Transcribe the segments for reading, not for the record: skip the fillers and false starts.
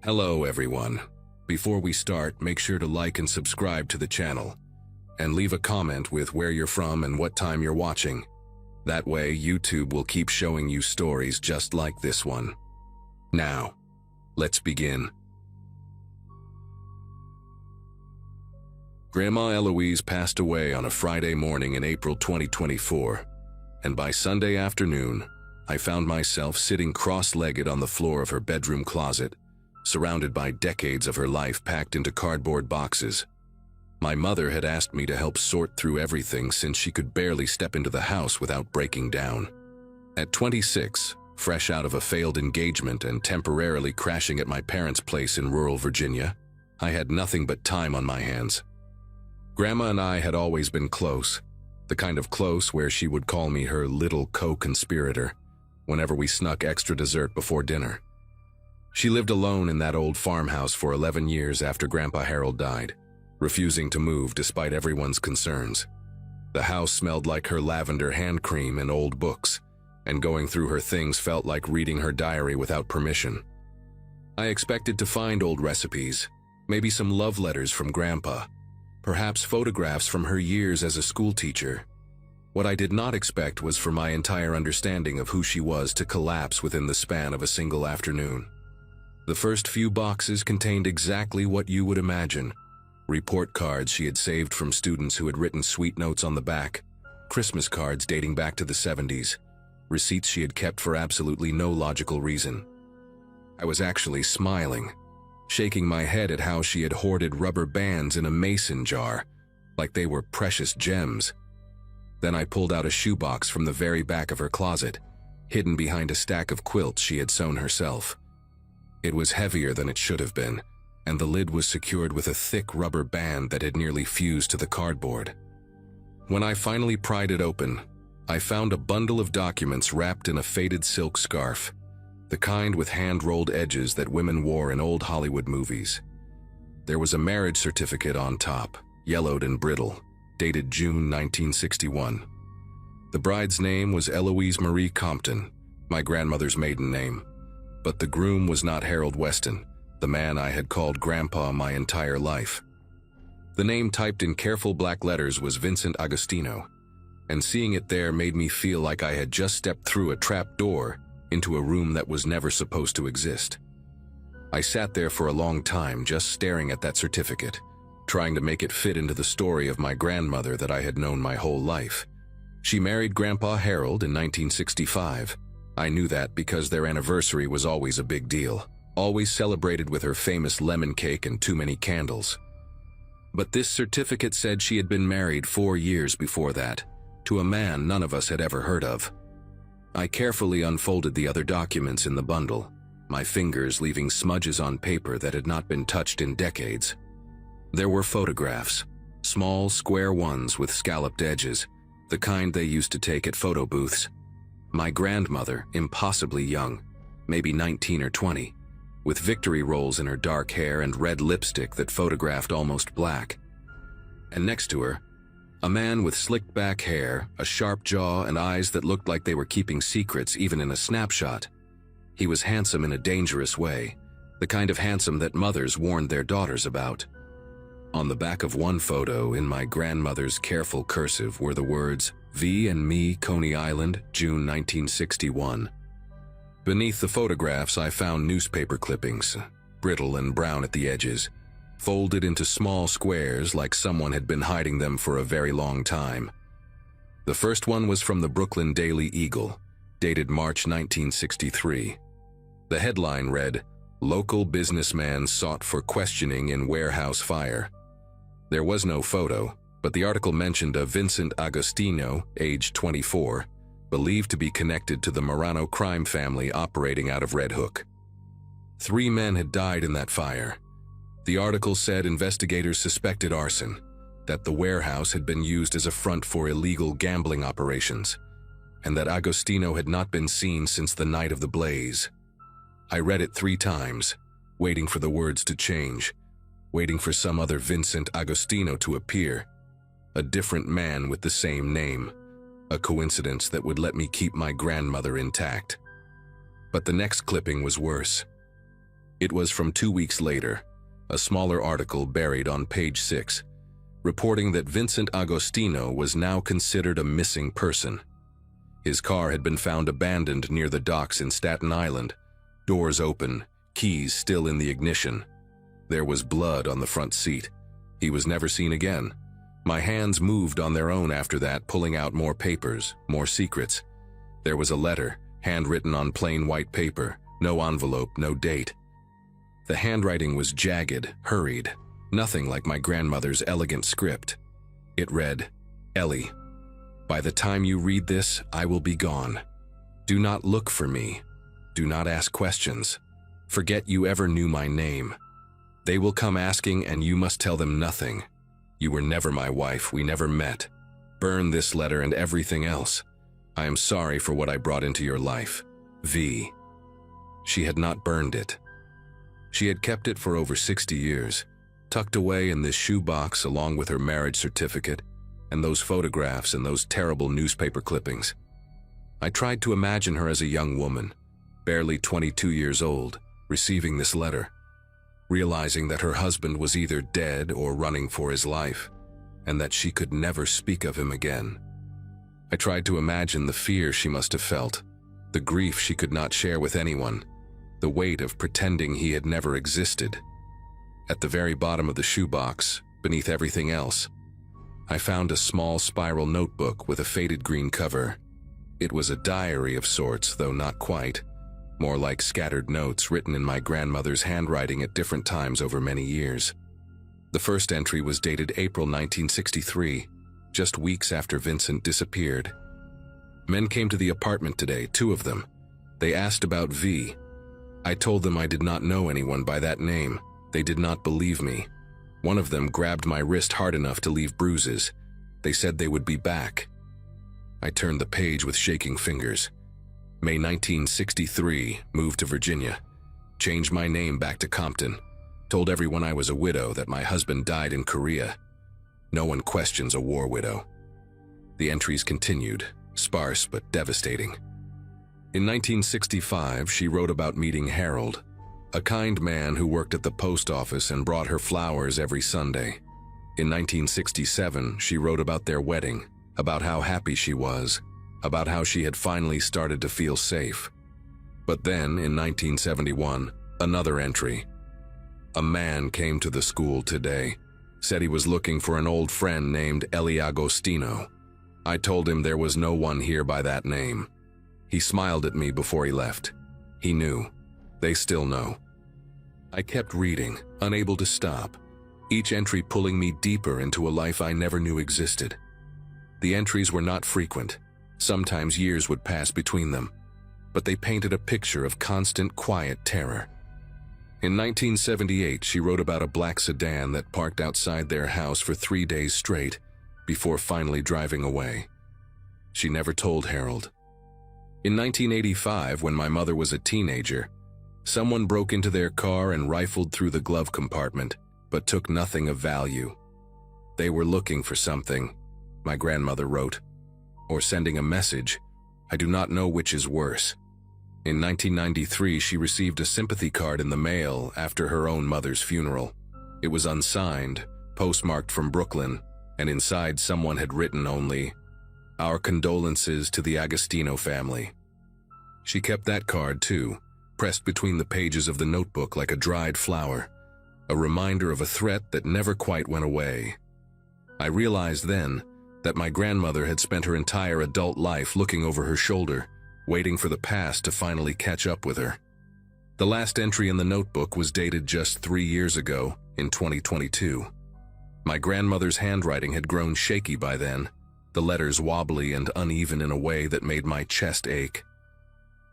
Hello everyone. Before we start, make sure to like and subscribe to the channel, and leave a comment with where you're from and what time you're watching. That way, YouTube will keep showing you stories just like this one. Now, let's begin. Grandma Eloise passed away on a Friday morning in April 2024, and by Sunday afternoon, I found myself sitting cross-legged on the floor of her bedroom closet, surrounded by decades of her life packed into cardboard boxes. My mother had asked me to help sort through everything since she could barely step into the house without breaking down. At 26, fresh out of a failed engagement and temporarily crashing at my parents' place in rural Virginia, I had nothing but time on my hands. Grandma and I had always been close, the kind of close where she would call me her little co-conspirator whenever we snuck extra dessert before dinner. She lived alone in that old farmhouse for 11 years after Grandpa Harold died, refusing to move despite everyone's concerns. The house smelled like her lavender hand cream and old books, and going through her things felt like reading her diary without permission. I expected to find old recipes, maybe some love letters from Grandpa, perhaps photographs from her years as a school teacher. What I did not expect was for my entire understanding of who she was to collapse within the span of a single afternoon. The first few boxes contained exactly what you would imagine. Report cards she had saved from students who had written sweet notes on the back, Christmas cards dating back to the 70s, receipts she had kept for absolutely no logical reason. I was actually smiling, shaking my head at how she had hoarded rubber bands in a mason jar, like they were precious gems. Then I pulled out a shoebox from the very back of her closet, hidden behind a stack of quilts she had sewn herself. It was heavier than it should have been, and the lid was secured with a thick rubber band that had nearly fused to the cardboard. When I finally pried it open, I found a bundle of documents wrapped in a faded silk scarf, the kind with hand-rolled edges that women wore in old Hollywood movies. There was a marriage certificate on top, yellowed and brittle, dated June 1961. The bride's name was Eloise Marie Compton, my grandmother's maiden name. But the groom was not Harold Weston, the man I had called Grandpa my entire life. The name typed in careful black letters was Vincent Agostino, and seeing it there made me feel like I had just stepped through a trap door into a room that was never supposed to exist. I sat there for a long time just staring at that certificate, trying to make it fit into the story of my grandmother that I had known my whole life. She married Grandpa Harold in 1965. I knew that because their anniversary was always a big deal, always celebrated with her famous lemon cake and too many candles. But this certificate said she had been married 4 years before that, to a man none of us had ever heard of. I carefully unfolded the other documents in the bundle, my fingers leaving smudges on paper that had not been touched in decades. There were photographs, small square ones with scalloped edges, the kind they used to take at photo booths. My grandmother, impossibly young, maybe 19 or 20, with victory rolls in her dark hair and red lipstick that photographed almost black. And next to her, a man with slicked back hair, a sharp jaw, and eyes that looked like they were keeping secrets even in a snapshot. He was handsome in a dangerous way, the kind of handsome that mothers warned their daughters about. On the back of one photo, in my grandmother's careful cursive, were the words, V and me, Coney Island, June 1961. Beneath the photographs, I found newspaper clippings, brittle and brown at the edges, folded into small squares like someone had been hiding them for a very long time. The first one was from the Brooklyn Daily Eagle, dated March 1963. The headline read, "Local businessman sought for questioning in warehouse fire." There was no photo, but the article mentioned a Vincent Agostino, age 24, believed to be connected to the Marano crime family operating out of Red Hook. 3 men had died in that fire. The article said investigators suspected arson, that the warehouse had been used as a front for illegal gambling operations, and that Agostino had not been seen since the night of the blaze. I read it 3 times, waiting for the words to change, waiting for some other Vincent Agostino to appear, a different man with the same name, a coincidence that would let me keep my grandmother intact. But the next clipping was worse. It was from 2 weeks later, a smaller article buried on page 6, reporting that Vincent Agostino was now considered a missing person. His car had been found abandoned near the docks in Staten Island, doors open, keys still in the ignition. There was blood on the front seat. He was never seen again. My hands moved on their own after that, pulling out more papers, more secrets. There was a letter, handwritten on plain white paper, no envelope, no date. The handwriting was jagged, hurried, nothing like my grandmother's elegant script. It read, "Ellie, by the time you read this, I will be gone. Do not look for me. Do not ask questions. Forget you ever knew my name. They will come asking and you must tell them nothing. You were never my wife, we never met. Burn this letter and everything else. I am sorry for what I brought into your life. V." She had not burned it. She had kept it for over 60 years, tucked away in this shoebox along with her marriage certificate and those photographs and those terrible newspaper clippings. I tried to imagine her as a young woman, barely 22 years old, receiving this letter, realizing that her husband was either dead or running for his life, and that she could never speak of him again. I tried to imagine the fear she must have felt, the grief she could not share with anyone, the weight of pretending he had never existed. At the very bottom of the shoebox, beneath everything else, I found a small spiral notebook with a faded green cover. It was a diary of sorts, though not quite, more like scattered notes written in my grandmother's handwriting at different times over many years. The first entry was dated April 1963, just weeks after Vincent disappeared. Men came to the apartment today, 2 of them. They asked about V. I told them I did not know anyone by that name. They did not believe me. One of them grabbed my wrist hard enough to leave bruises. They said they would be back. I turned the page with shaking fingers. May 1963, moved to Virginia. Changed my name back to Compton. Told everyone I was a widow, that my husband died in Korea. No one questions a war widow. The entries continued, sparse but devastating. In 1965, she wrote about meeting Harold, a kind man who worked at the post office and brought her flowers every Sunday. In 1967, she wrote about their wedding, about how happy she was, about how she had finally started to feel safe. But then, in 1971, another entry. A man came to the school today, said he was looking for an old friend named Ellie Agostino. I told him there was no one here by that name. He smiled at me before he left. He knew. They still know. I kept reading, unable to stop, each entry pulling me deeper into a life I never knew existed. The entries were not frequent. Sometimes years would pass between them, but they painted a picture of constant, quiet terror. In 1978, she wrote about a black sedan that parked outside their house for 3 days straight before finally driving away. She never told Harold. In 1985, when my mother was a teenager, someone broke into their car and rifled through the glove compartment, but took nothing of value. They were looking for something, my grandmother wrote, or sending a message. I do not know which is worse. In 1993, she received a sympathy card in the mail after her own mother's funeral. It was unsigned, postmarked from Brooklyn, and inside someone had written only, "Our condolences to the Agostino family." She kept that card too, pressed between the pages of the notebook like a dried flower, a reminder of a threat that never quite went away. I realized then that my grandmother had spent her entire adult life looking over her shoulder, waiting for the past to finally catch up with her. The last entry in the notebook was dated just 3 years ago, in 2022. My grandmother's handwriting had grown shaky by then, the letters wobbly and uneven in a way that made my chest ache.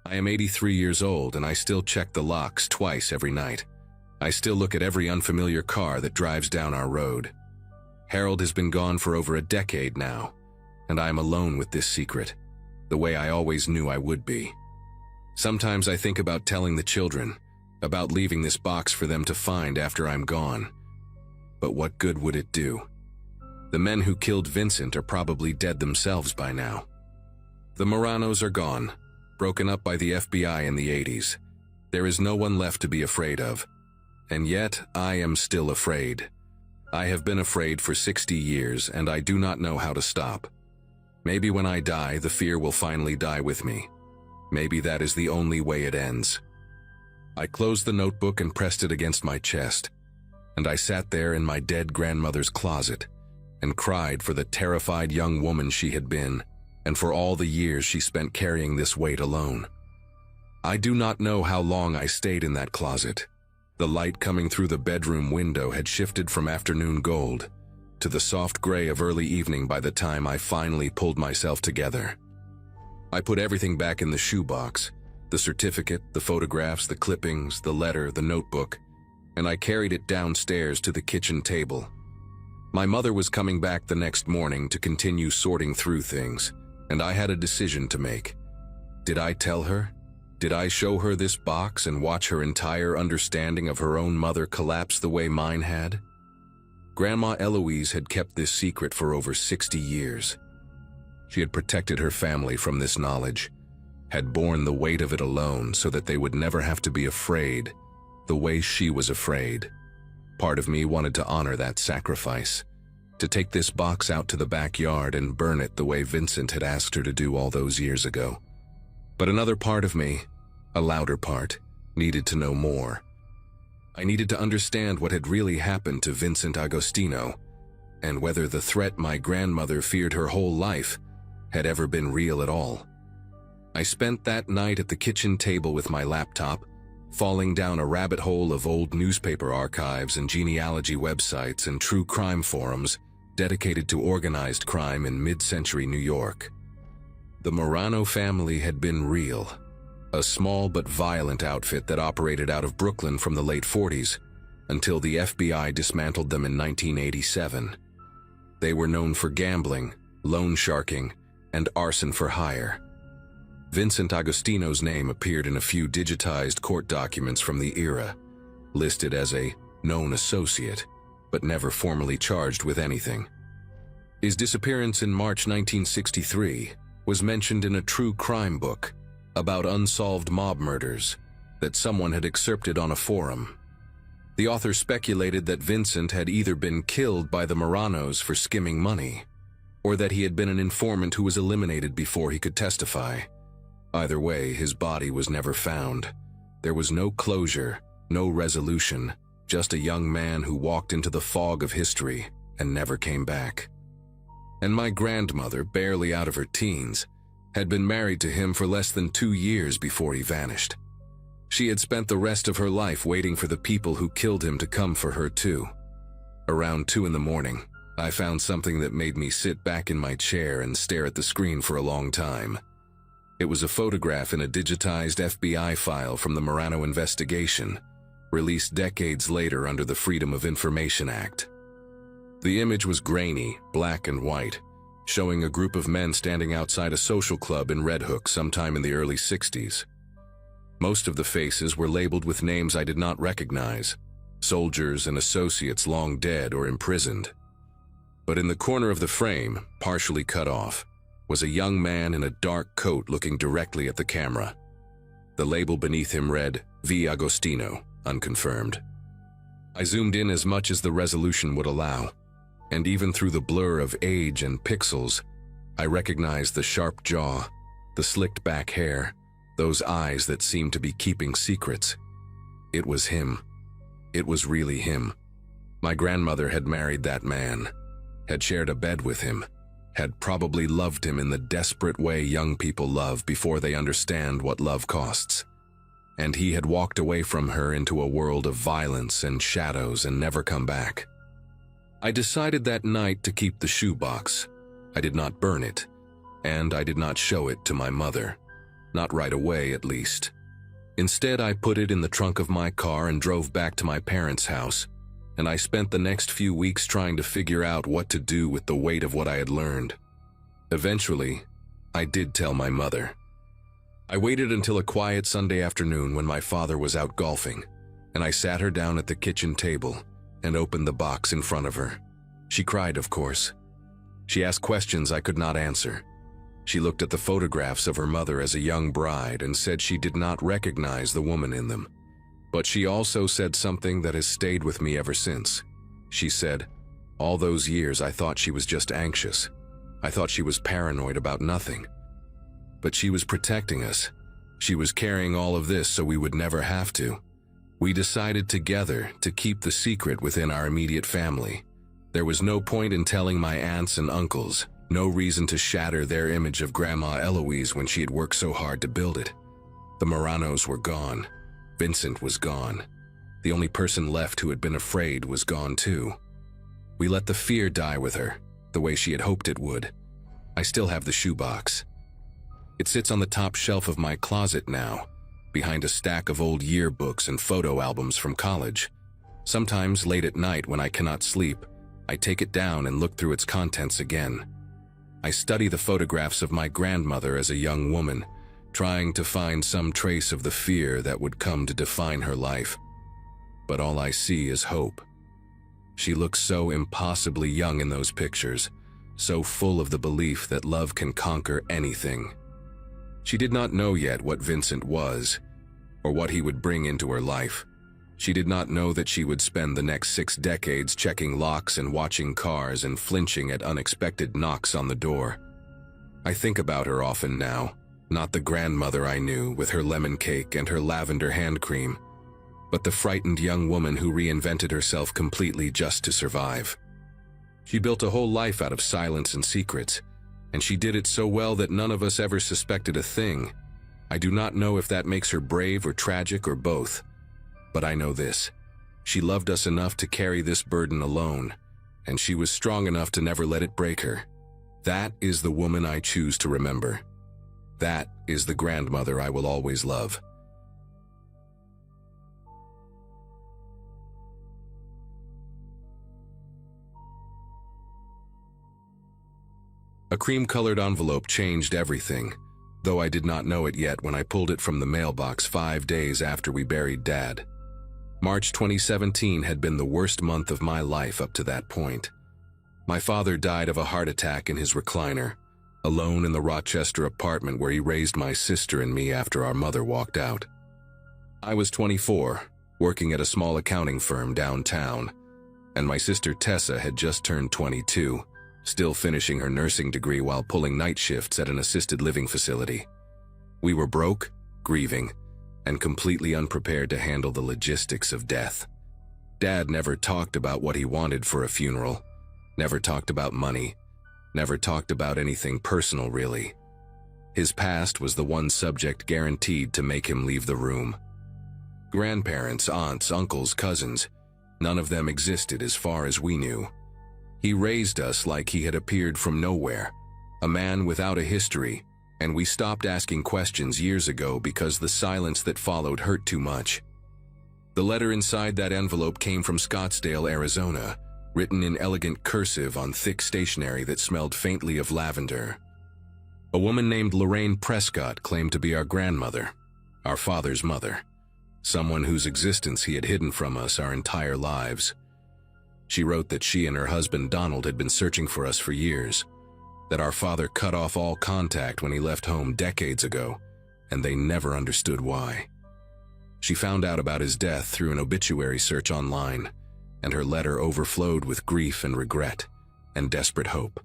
I am 83 years old and I still check the locks twice every night. I still look at every unfamiliar car that drives down our road. Harold has been gone for over a decade now, and I am alone with this secret, the way I always knew I would be. Sometimes I think about telling the children, about leaving this box for them to find after I'm gone. But what good would it do? The men who killed Vincent are probably dead themselves by now. The Moranos are gone, broken up by the FBI in the 80s. There is no one left to be afraid of. And yet, I am still afraid. I have been afraid for 60 years, and I do not know how to stop. Maybe when I die, the fear will finally die with me. Maybe that is the only way it ends. I closed the notebook and pressed it against my chest, and I sat there in my dead grandmother's closet and cried for the terrified young woman she had been, and for all the years she spent carrying this weight alone. I do not know how long I stayed in that closet. The light coming through the bedroom window had shifted from afternoon gold to the soft gray of early evening by the time I finally pulled myself together. I put everything back in the shoebox, the certificate, the photographs, the clippings, the letter, the notebook, and I carried it downstairs to the kitchen table. My mother was coming back the next morning to continue sorting through things, and I had a decision to make. Did I tell her? Did I show her this box and watch her entire understanding of her own mother collapse the way mine had? Grandma Eloise had kept this secret for over 60 years. She had protected her family from this knowledge, had borne the weight of it alone so that they would never have to be afraid the way she was afraid. Part of me wanted to honor that sacrifice, to take this box out to the backyard and burn it the way Vincent had asked her to do all those years ago. But another part of me, a louder part, needed to know more. I needed to understand what had really happened to Vincent Agostino, and whether the threat my grandmother feared her whole life had ever been real at all. I spent that night at the kitchen table with my laptop, falling down a rabbit hole of old newspaper archives and genealogy websites and true crime forums dedicated to organized crime in mid-century New York. The Marano family had been real, a small but violent outfit that operated out of Brooklyn from the late 40s until the FBI dismantled them in 1987. They were known for gambling, loan sharking, and arson for hire. Vincent Agostino's name appeared in a few digitized court documents from the era, listed as a known associate, but never formally charged with anything. His disappearance in March 1963 was mentioned in a true crime book about unsolved mob murders that someone had excerpted on a forum. The author speculated that Vincent had either been killed by the Maranos for skimming money, or that he had been an informant who was eliminated before he could testify. Either way, his body was never found. There was no closure, no resolution, just a young man who walked into the fog of history and never came back. And my grandmother, barely out of her teens, had been married to him for less than 2 years before he vanished. She had spent the rest of her life waiting for the people who killed him to come for her too. Around 2 in the morning, I found something that made me sit back in my chair and stare at the screen for a long time. It was a photograph in a digitized FBI file from the Marano investigation, released decades later under the Freedom of Information Act. The image was grainy, black and white, showing a group of men standing outside a social club in Red Hook sometime in the early 60s. Most of the faces were labeled with names I did not recognize, soldiers and associates long dead or imprisoned. But in the corner of the frame, partially cut off, was a young man in a dark coat looking directly at the camera. The label beneath him read, V. Agostino, unconfirmed. I zoomed in as much as the resolution would allow, and even through the blur of age and pixels, I recognized the sharp jaw, the slicked back hair, those eyes that seemed to be keeping secrets. It was him. It was really him. My grandmother had married that man, had shared a bed with him, had probably loved him in the desperate way young people love before they understand what love costs. And he had walked away from her into a world of violence and shadows and never come back. I decided that night to keep the shoebox. I did not burn it, and I did not show it to my mother. Not right away, at least. Instead, I put it in the trunk of my car and drove back to my parents' house, and I spent the next few weeks trying to figure out what to do with the weight of what I had learned. Eventually, I did tell my mother. I waited until a quiet Sunday afternoon when my father was out golfing, and I sat her down at the kitchen table and opened the box in front of her. She cried, of course. She asked questions I could not answer. She looked at the photographs of her mother as a young bride and said she did not recognize the woman in them. But she also said something that has stayed with me ever since. She said, "All those years I thought she was just anxious. I thought she was paranoid about nothing. But she was protecting us. She was carrying all of this so we would never have to. We decided together to keep the secret within our immediate family. There was no point in telling my aunts and uncles, no reason to shatter their image of Grandma Eloise when she had worked so hard to build it. The Moranos were gone. Vincent was gone. The only person left who had been afraid was gone too. We let the fear die with her, the way she had hoped it would. I still have the shoebox. It sits on the top shelf of my closet now, behind a stack of old yearbooks and photo albums from college. Sometimes late at night when I cannot sleep, I take it down and look through its contents again. I study the photographs of my grandmother as a young woman, trying to find some trace of the fear that would come to define her life. But all I see is hope. She looks so impossibly young in those pictures, so full of the belief that love can conquer anything. She did not know yet what Vincent was, or what he would bring into her life. She did not know that she would spend the next 6 decades checking locks and watching cars and flinching at unexpected knocks on the door. I think about her often now, not the grandmother I knew with her lemon cake and her lavender hand cream, but the frightened young woman who reinvented herself completely just to survive. She built a whole life out of silence and secrets, and she did it so well that none of us ever suspected a thing. I do not know if that makes her brave or tragic or both, but I know this. She loved us enough to carry this burden alone, and she was strong enough to never let it break her. That is the woman I choose to remember. That is the grandmother I will always love. A cream-colored envelope changed everything, though I did not know it yet when I pulled it from the mailbox 5 days after we buried Dad. March 2017 had been the worst month of my life up to that point. My father died of a heart attack in his recliner, alone in the Rochester apartment where he raised my sister and me after our mother walked out. I was 24, working at a small accounting firm downtown, and my sister Tessa had just turned 22, still finishing her nursing degree while pulling night shifts at an assisted living facility. We were broke, grieving, and completely unprepared to handle the logistics of death. Dad never talked about what he wanted for a funeral, never talked about money, never talked about anything personal really. His past was the one subject guaranteed to make him leave the room. Grandparents, aunts, uncles, cousins, none of them existed as far as we knew. He raised us like he had appeared from nowhere, a man without a history, and we stopped asking questions years ago because the silence that followed hurt too much. The letter inside that envelope came from Scottsdale, Arizona, written in elegant cursive on thick stationery that smelled faintly of lavender. A woman named Lorraine Prescott claimed to be our grandmother, our father's mother, someone whose existence he had hidden from us our entire lives. She wrote that she and her husband Donald had been searching for us for years, that our father cut off all contact when he left home decades ago, and they never understood why. She found out about his death through an obituary search online, and her letter overflowed with grief and regret and desperate hope.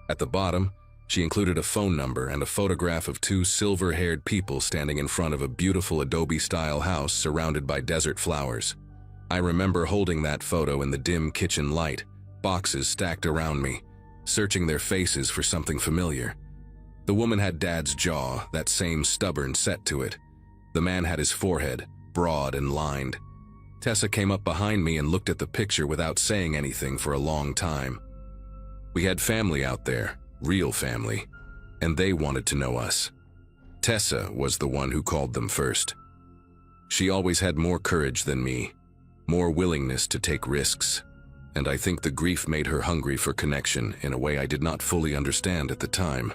At the bottom, she included a phone number and a photograph of 2 silver-haired people standing in front of a beautiful Adobe-style house surrounded by desert flowers. I remember holding that photo in the dim kitchen light, boxes stacked around me, searching their faces for something familiar. The woman had Dad's jaw, that same stubborn set to it. The man had his forehead, broad and lined. Tessa came up behind me and looked at the picture without saying anything for a long time. We had family out there, real family, and they wanted to know us. Tessa was the one who called them first. She always had more courage than me, more willingness to take risks, and I think the grief made her hungry for connection in a way I did not fully understand at the time.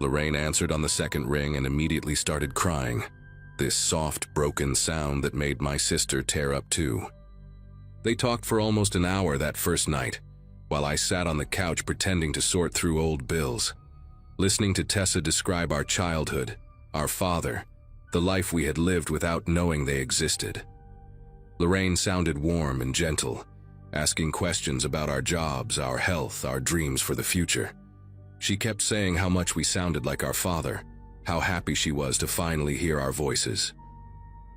Lorraine answered on the second ring and immediately started crying, this soft, broken sound that made my sister tear up too. They talked for almost an hour that first night, while I sat on the couch pretending to sort through old bills. Listening to Tessa describe our childhood, our father, the life we had lived without knowing they existed. Lorraine sounded warm and gentle, asking questions about our jobs, our health, our dreams for the future. She kept saying how much we sounded like our father, how happy she was to finally hear our voices.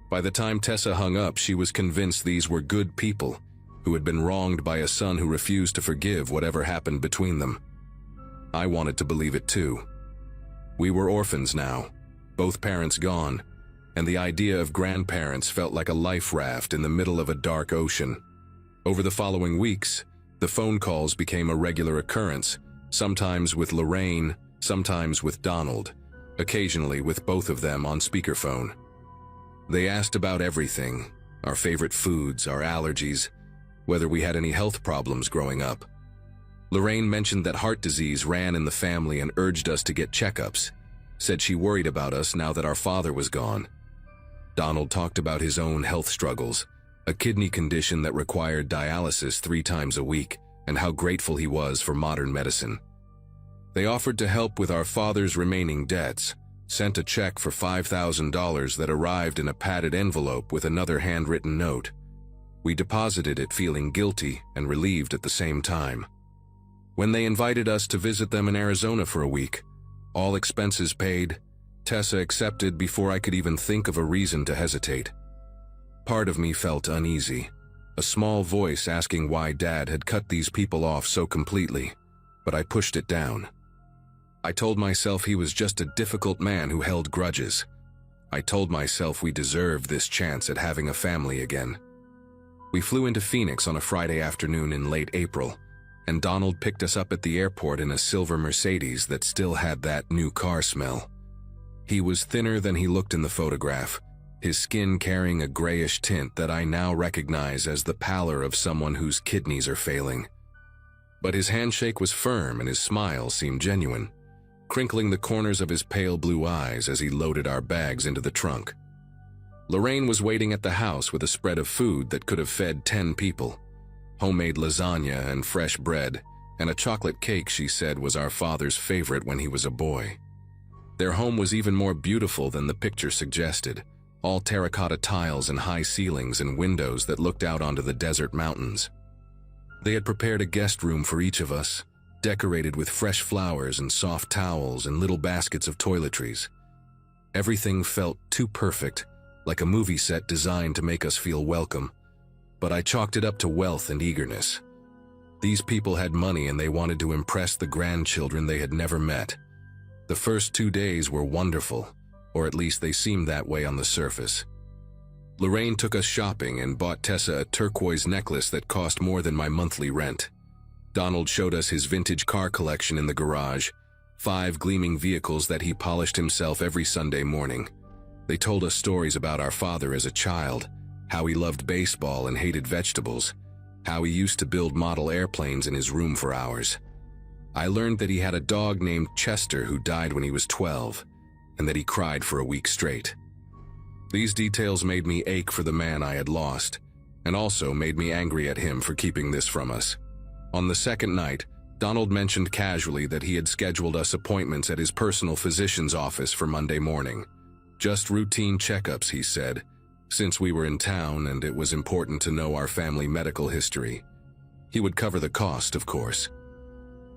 By the time Tessa hung up, she was convinced these were good people who had been wronged by a son who refused to forgive whatever happened between them. I wanted to believe it too. We were orphans now, both parents gone, and the idea of grandparents felt like a life raft in the middle of a dark ocean. Over the following weeks, the phone calls became a regular occurrence, sometimes with Lorraine, sometimes with Donald, occasionally with both of them on speakerphone. They asked about everything, our favorite foods, our allergies, whether we had any health problems growing up. Lorraine mentioned that heart disease ran in the family and urged us to get checkups, said she worried about us now that our father was gone. Donald talked about his own health struggles, a kidney condition that required dialysis 3 times a week, and how grateful he was for modern medicine. They offered to help with our father's remaining debts, sent a check for $5,000 that arrived in a padded envelope with another handwritten note. We deposited it feeling guilty and relieved at the same time. When they invited us to visit them in Arizona for a week, all expenses paid, Tessa accepted before I could even think of a reason to hesitate. Part of me felt uneasy, a small voice asking why Dad had cut these people off so completely, but I pushed it down. I told myself he was just a difficult man who held grudges. I told myself we deserved this chance at having a family again. We flew into Phoenix on a Friday afternoon in late April, and Donald picked us up at the airport in a silver Mercedes that still had that new car smell. He was thinner than he looked in the photograph, his skin carrying a grayish tint that I now recognize as the pallor of someone whose kidneys are failing. But his handshake was firm and his smile seemed genuine, crinkling the corners of his pale blue eyes as he loaded our bags into the trunk. Lorraine was waiting at the house with a spread of food that could have fed 10 people. Homemade lasagna and fresh bread, and a chocolate cake she said was our father's favorite when he was a boy. Their home was even more beautiful than the picture suggested, all terracotta tiles and high ceilings and windows that looked out onto the desert mountains. They had prepared a guest room for each of us, decorated with fresh flowers and soft towels and little baskets of toiletries. Everything felt too perfect, like a movie set designed to make us feel welcome. But I chalked it up to wealth and eagerness. These people had money and they wanted to impress the grandchildren they had never met. The first 2 days were wonderful, or at least they seemed that way on the surface. Lorraine took us shopping and bought Tessa a turquoise necklace that cost more than my monthly rent. Donald showed us his vintage car collection in the garage, 5 gleaming vehicles that he polished himself every Sunday morning. They told us stories about our father as a child, how he loved baseball and hated vegetables, how he used to build model airplanes in his room for hours. I learned that he had a dog named Chester who died when he was 12, and that he cried for a week straight. These details made me ache for the man I had lost, and also made me angry at him for keeping this from us. On the second night, Donald mentioned casually that he had scheduled us appointments at his personal physician's office for Monday morning. Just routine checkups, he said, since we were in town and it was important to know our family medical history. He would cover the cost, of course.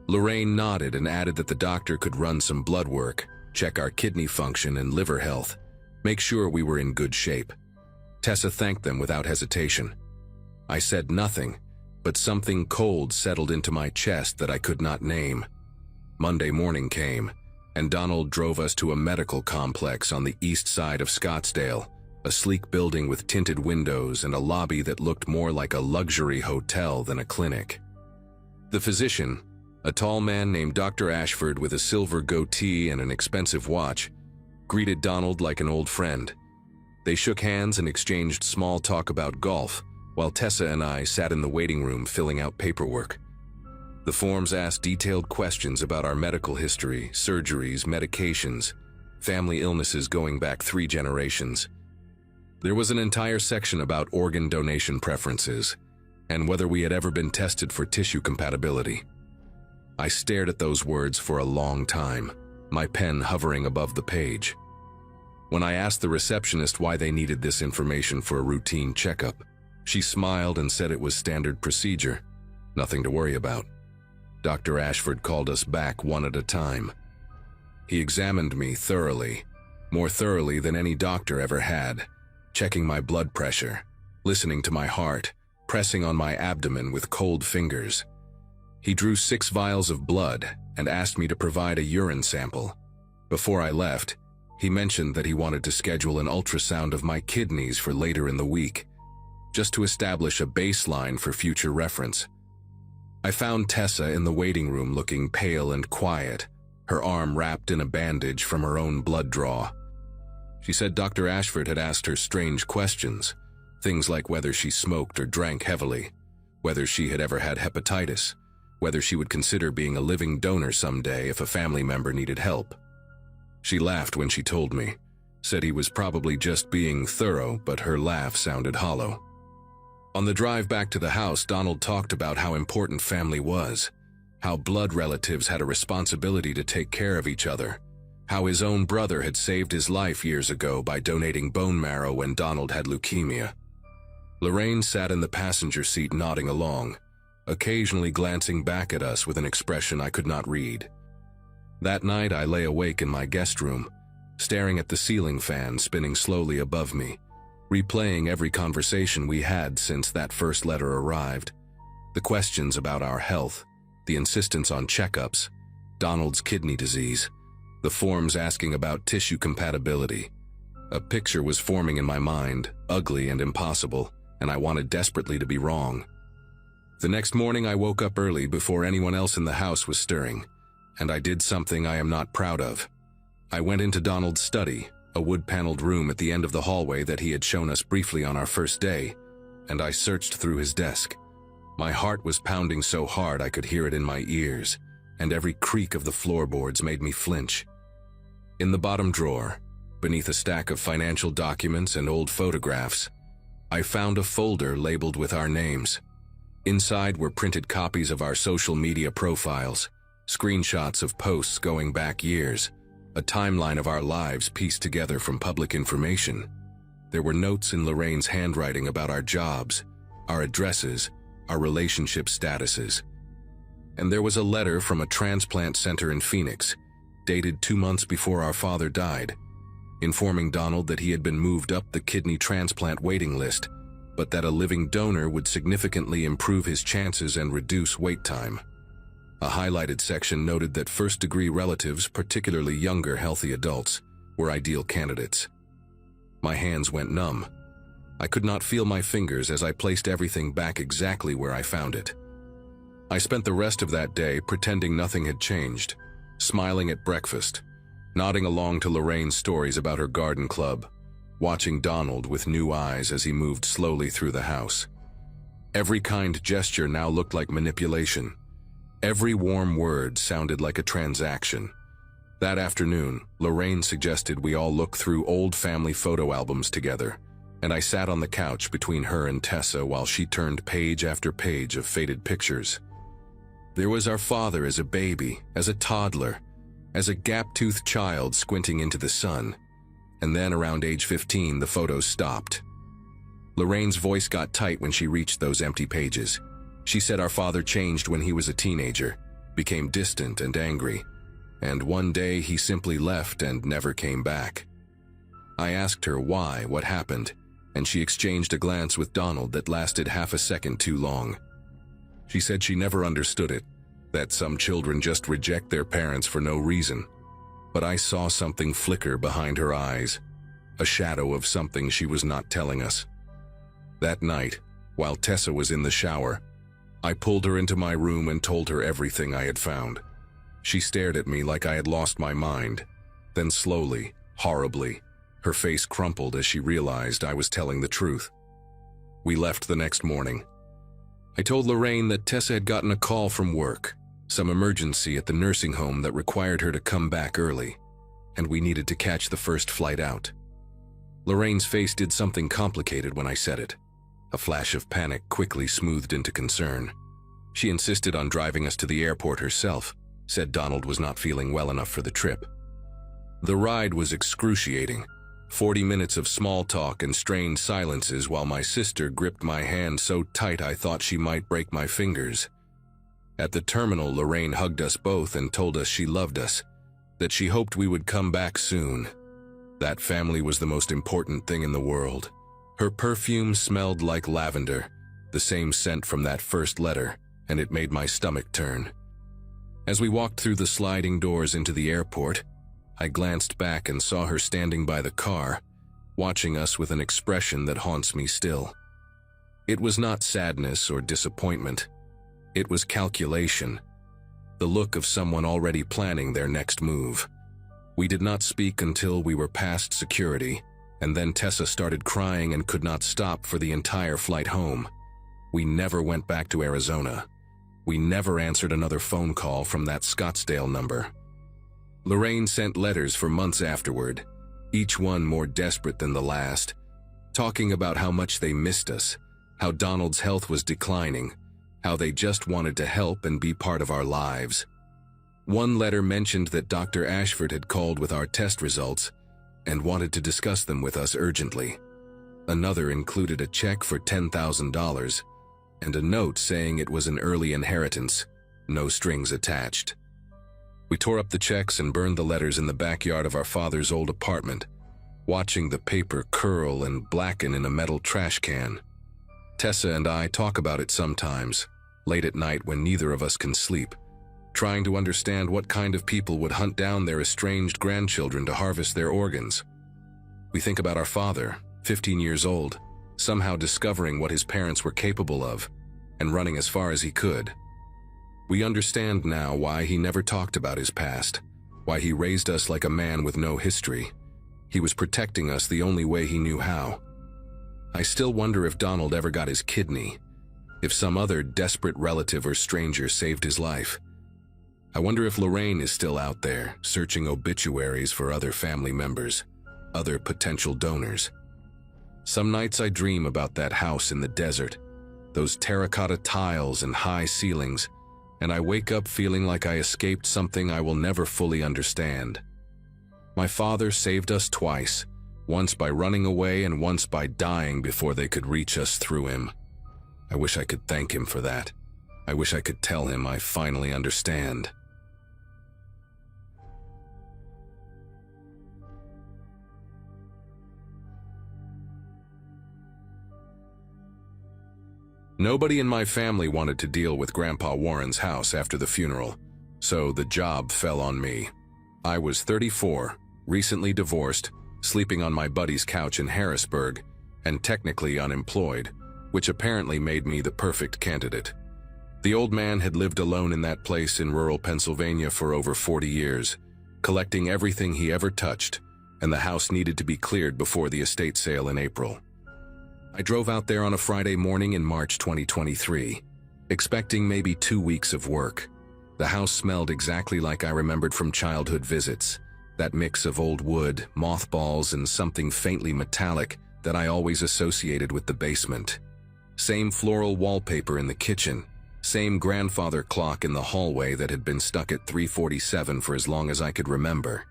Lorraine nodded and added that the doctor could run some blood work, check our kidney function and liver health, make sure we were in good shape. Tessa thanked them without hesitation. I said nothing, but something cold settled into my chest that I could not name. Monday morning came, and Donald drove us to a medical complex on the east side of Scottsdale, a sleek building with tinted windows and a lobby that looked more like a luxury hotel than a clinic. The physician, a tall man named Dr. Ashford with a silver goatee and an expensive watch, greeted Donald like an old friend. They shook hands and exchanged small talk about golf, while Tessa and I sat in the waiting room filling out paperwork. The forms asked detailed questions about our medical history, surgeries, medications, family illnesses going back 3 generations. There was an entire section about organ donation preferences, and whether we had ever been tested for tissue compatibility. I stared at those words for a long time. my pen hovering above the page. When I asked the receptionist why they needed this information for a routine checkup, she smiled and said it was standard procedure, nothing to worry about. Dr. Ashford called us back one at a time. He examined me thoroughly, more thoroughly than any doctor ever had, checking my blood pressure, listening to my heart, pressing on my abdomen with cold fingers. He drew 6 vials of blood and asked me to provide a urine sample. Before I left, he mentioned that he wanted to schedule an ultrasound of my kidneys for later in the week, just to establish a baseline for future reference. I found Tessa in the waiting room looking pale and quiet, her arm wrapped in a bandage from her own blood draw. She said Dr. Ashford had asked her strange questions, things like whether she smoked or drank heavily, whether she had ever had hepatitis, whether she would consider being a living donor someday if a family member needed help. She laughed when she told me, said he was probably just being thorough, but her laugh sounded hollow. On the drive back to the house, Donald talked about how important family was, how blood relatives had a responsibility to take care of each other, how his own brother had saved his life years ago by donating bone marrow when Donald had leukemia. Lorraine sat in the passenger seat nodding along, occasionally glancing back at us with an expression I could not read. That night I lay awake in my guest room, staring at the ceiling fan spinning slowly above me, replaying every conversation we had since that first letter arrived, the questions about our health, the insistence on checkups, Donald's kidney disease, the forms asking about tissue compatibility. A picture was forming in my mind, ugly and impossible, and I wanted desperately to be wrong. The next morning I woke up early before anyone else in the house was stirring, and I did something I am not proud of. I went into Donald's study, a wood-paneled room at the end of the hallway that he had shown us briefly on our first day, and I searched through his desk. My heart was pounding so hard I could hear it in my ears, and every creak of the floorboards made me flinch. In the bottom drawer, beneath a stack of financial documents and old photographs, I found a folder labeled with our names. Inside were printed copies of our social media profiles, screenshots of posts going back years, a timeline of our lives pieced together from public information. There were notes in Lorraine's handwriting about our jobs, our addresses, our relationship statuses. And there was a letter from a transplant center in Phoenix, dated 2 months before our father died, informing Donald that he had been moved up the kidney transplant waiting list, but that a living donor would significantly improve his chances and reduce wait time. A highlighted section noted that first-degree relatives, particularly younger, healthy adults, were ideal candidates. My hands went numb. I could not feel my fingers as I placed everything back exactly where I found it. I spent the rest of that day pretending nothing had changed, smiling at breakfast, nodding along to Lorraine's stories about her garden club, watching Donald with new eyes as he moved slowly through the house. Every kind gesture now looked like manipulation. Every warm word sounded like a transaction. That afternoon, Lorraine suggested we all look through old family photo albums together, and I sat on the couch between her and Tessa while she turned page after page of faded pictures. There was our father as a baby, as a toddler, as a gap-toothed child squinting into the sun, and then around age 15 the photos stopped. Lorraine's voice got tight when she reached those empty pages. She said our father changed when he was a teenager, became distant and angry, and one day he simply left and never came back. I asked her why, what happened, and she exchanged a glance with Donald that lasted half a second too long. She said she never understood it, that some children just reject their parents for no reason. But I saw something flicker behind her eyes, a shadow of something she was not telling us. That night, while Tessa was in the shower, I pulled her into my room and told her everything I had found. She stared at me like I had lost my mind. Then slowly, horribly, her face crumpled as she realized I was telling the truth. We left the next morning. I told Lorraine that Tessa had gotten a call from work, some emergency at the nursing home that required her to come back early, and we needed to catch the first flight out. Lorraine's face did something complicated when I said it. A flash of panic quickly smoothed into concern. She insisted on driving us to the airport herself, said Donald was not feeling well enough for the trip, The ride was excruciating. 40 minutes of small talk and strained silences while my sister gripped my hand so tight I thought she might break my fingers. At the terminal, Lorraine hugged us both and told us she loved us, that she hoped we would come back soon. That family was the most important thing in the world. Her perfume smelled like lavender, the same scent from that first letter, and it made my stomach turn. As we walked through the sliding doors into the airport, I glanced back and saw her standing by the car, watching us with an expression that haunts me still. It was not sadness or disappointment. It was calculation, the look of someone already planning their next move. We did not speak until we were past security, and then Tessa started crying and could not stop for the entire flight home. We never went back to Arizona. We never answered another phone call from that Scottsdale number. Lorraine sent letters for months afterward, each one more desperate than the last, talking about how much they missed us, how Donald's health was declining, how they just wanted to help and be part of our lives. One letter mentioned that Dr. Ashford had called with our test results and wanted to discuss them with us urgently. Another included a check for $10,000 and a note saying it was an early inheritance, no strings attached. We tore up the checks and burned the letters in the backyard of our father's old apartment, watching the paper curl and blacken in a metal trash can. Tessa and I talk about it sometimes, late at night when neither of us can sleep, trying to understand what kind of people would hunt down their estranged grandchildren to harvest their organs. We think about our father, 15 years old, somehow discovering what his parents were capable of and running as far as he could. We understand now why he never talked about his past, why he raised us like a man with no history. He was protecting us the only way he knew how. I still wonder if Donald ever got his kidney, if some other desperate relative or stranger saved his life. I wonder if Lorraine is still out there, searching obituaries for other family members, other potential donors. Some nights I dream about that house in the desert, those terracotta tiles and high ceilings, and I wake up feeling like I escaped something I will never fully understand. My father saved us twice, once by running away and once by dying before they could reach us through him. I wish I could thank him for that. I wish I could tell him I finally understand. Nobody in my family wanted to deal with Grandpa Warren's house after the funeral, so the job fell on me. I was 34, recently divorced, sleeping on my buddy's couch in Harrisburg, and technically unemployed, which apparently made me the perfect candidate. The old man had lived alone in that place in rural Pennsylvania for over 40 years, collecting everything he ever touched, and the house needed to be cleared before the estate sale in April. I drove out there on a Friday morning in March 2023, expecting maybe 2 weeks of work. The house smelled exactly like I remembered from childhood visits, that mix of old wood, mothballs, and something faintly metallic that I always associated with the basement. Same floral wallpaper in the kitchen, same grandfather clock in the hallway that had been stuck at 3:47 for as long as I could remember.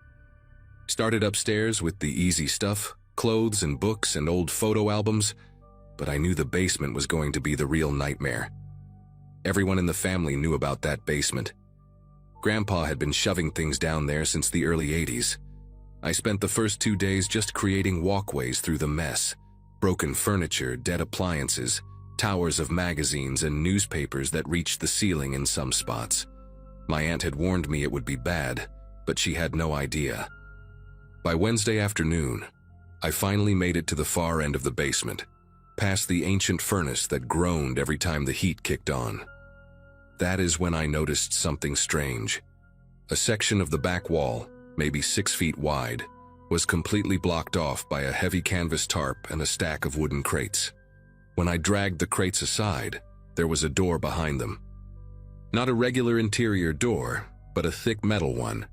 Started upstairs with the easy stuff, clothes and books and old photo albums, but I knew the basement was going to be the real nightmare. Everyone in the family knew about that basement. Grandpa had been shoving things down there since the early 80s. I spent the first 2 days just creating walkways through the mess, broken furniture, dead appliances, towers of magazines and newspapers that reached the ceiling in some spots. My aunt had warned me it would be bad, but she had no idea. By Wednesday afternoon, I finally made it to the far end of the basement, past the ancient furnace that groaned every time the heat kicked on. That is when I noticed something strange. A section of the back wall, maybe 6 feet wide, was completely blocked off by a heavy canvas tarp and a stack of wooden crates. When I dragged the crates aside, there was a door behind them. Not a regular interior door, but a thick metal one,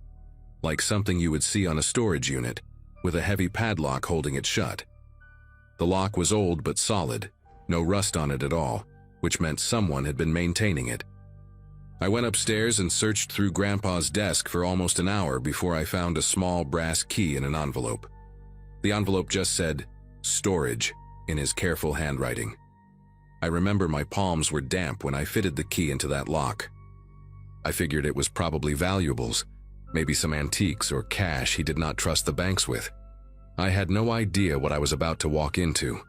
like something you would see on a storage unit, with a heavy padlock holding it shut. The lock was old but solid, no rust on it at all, which meant someone had been maintaining it. I went upstairs and searched through Grandpa's desk for almost an hour before I found a small brass key in an envelope. The envelope just said, "Storage," in his careful handwriting. I remember my palms were damp when I fitted the key into that lock. I figured it was probably valuables, maybe some antiques or cash he did not trust the banks with. I had no idea what I was about to walk into.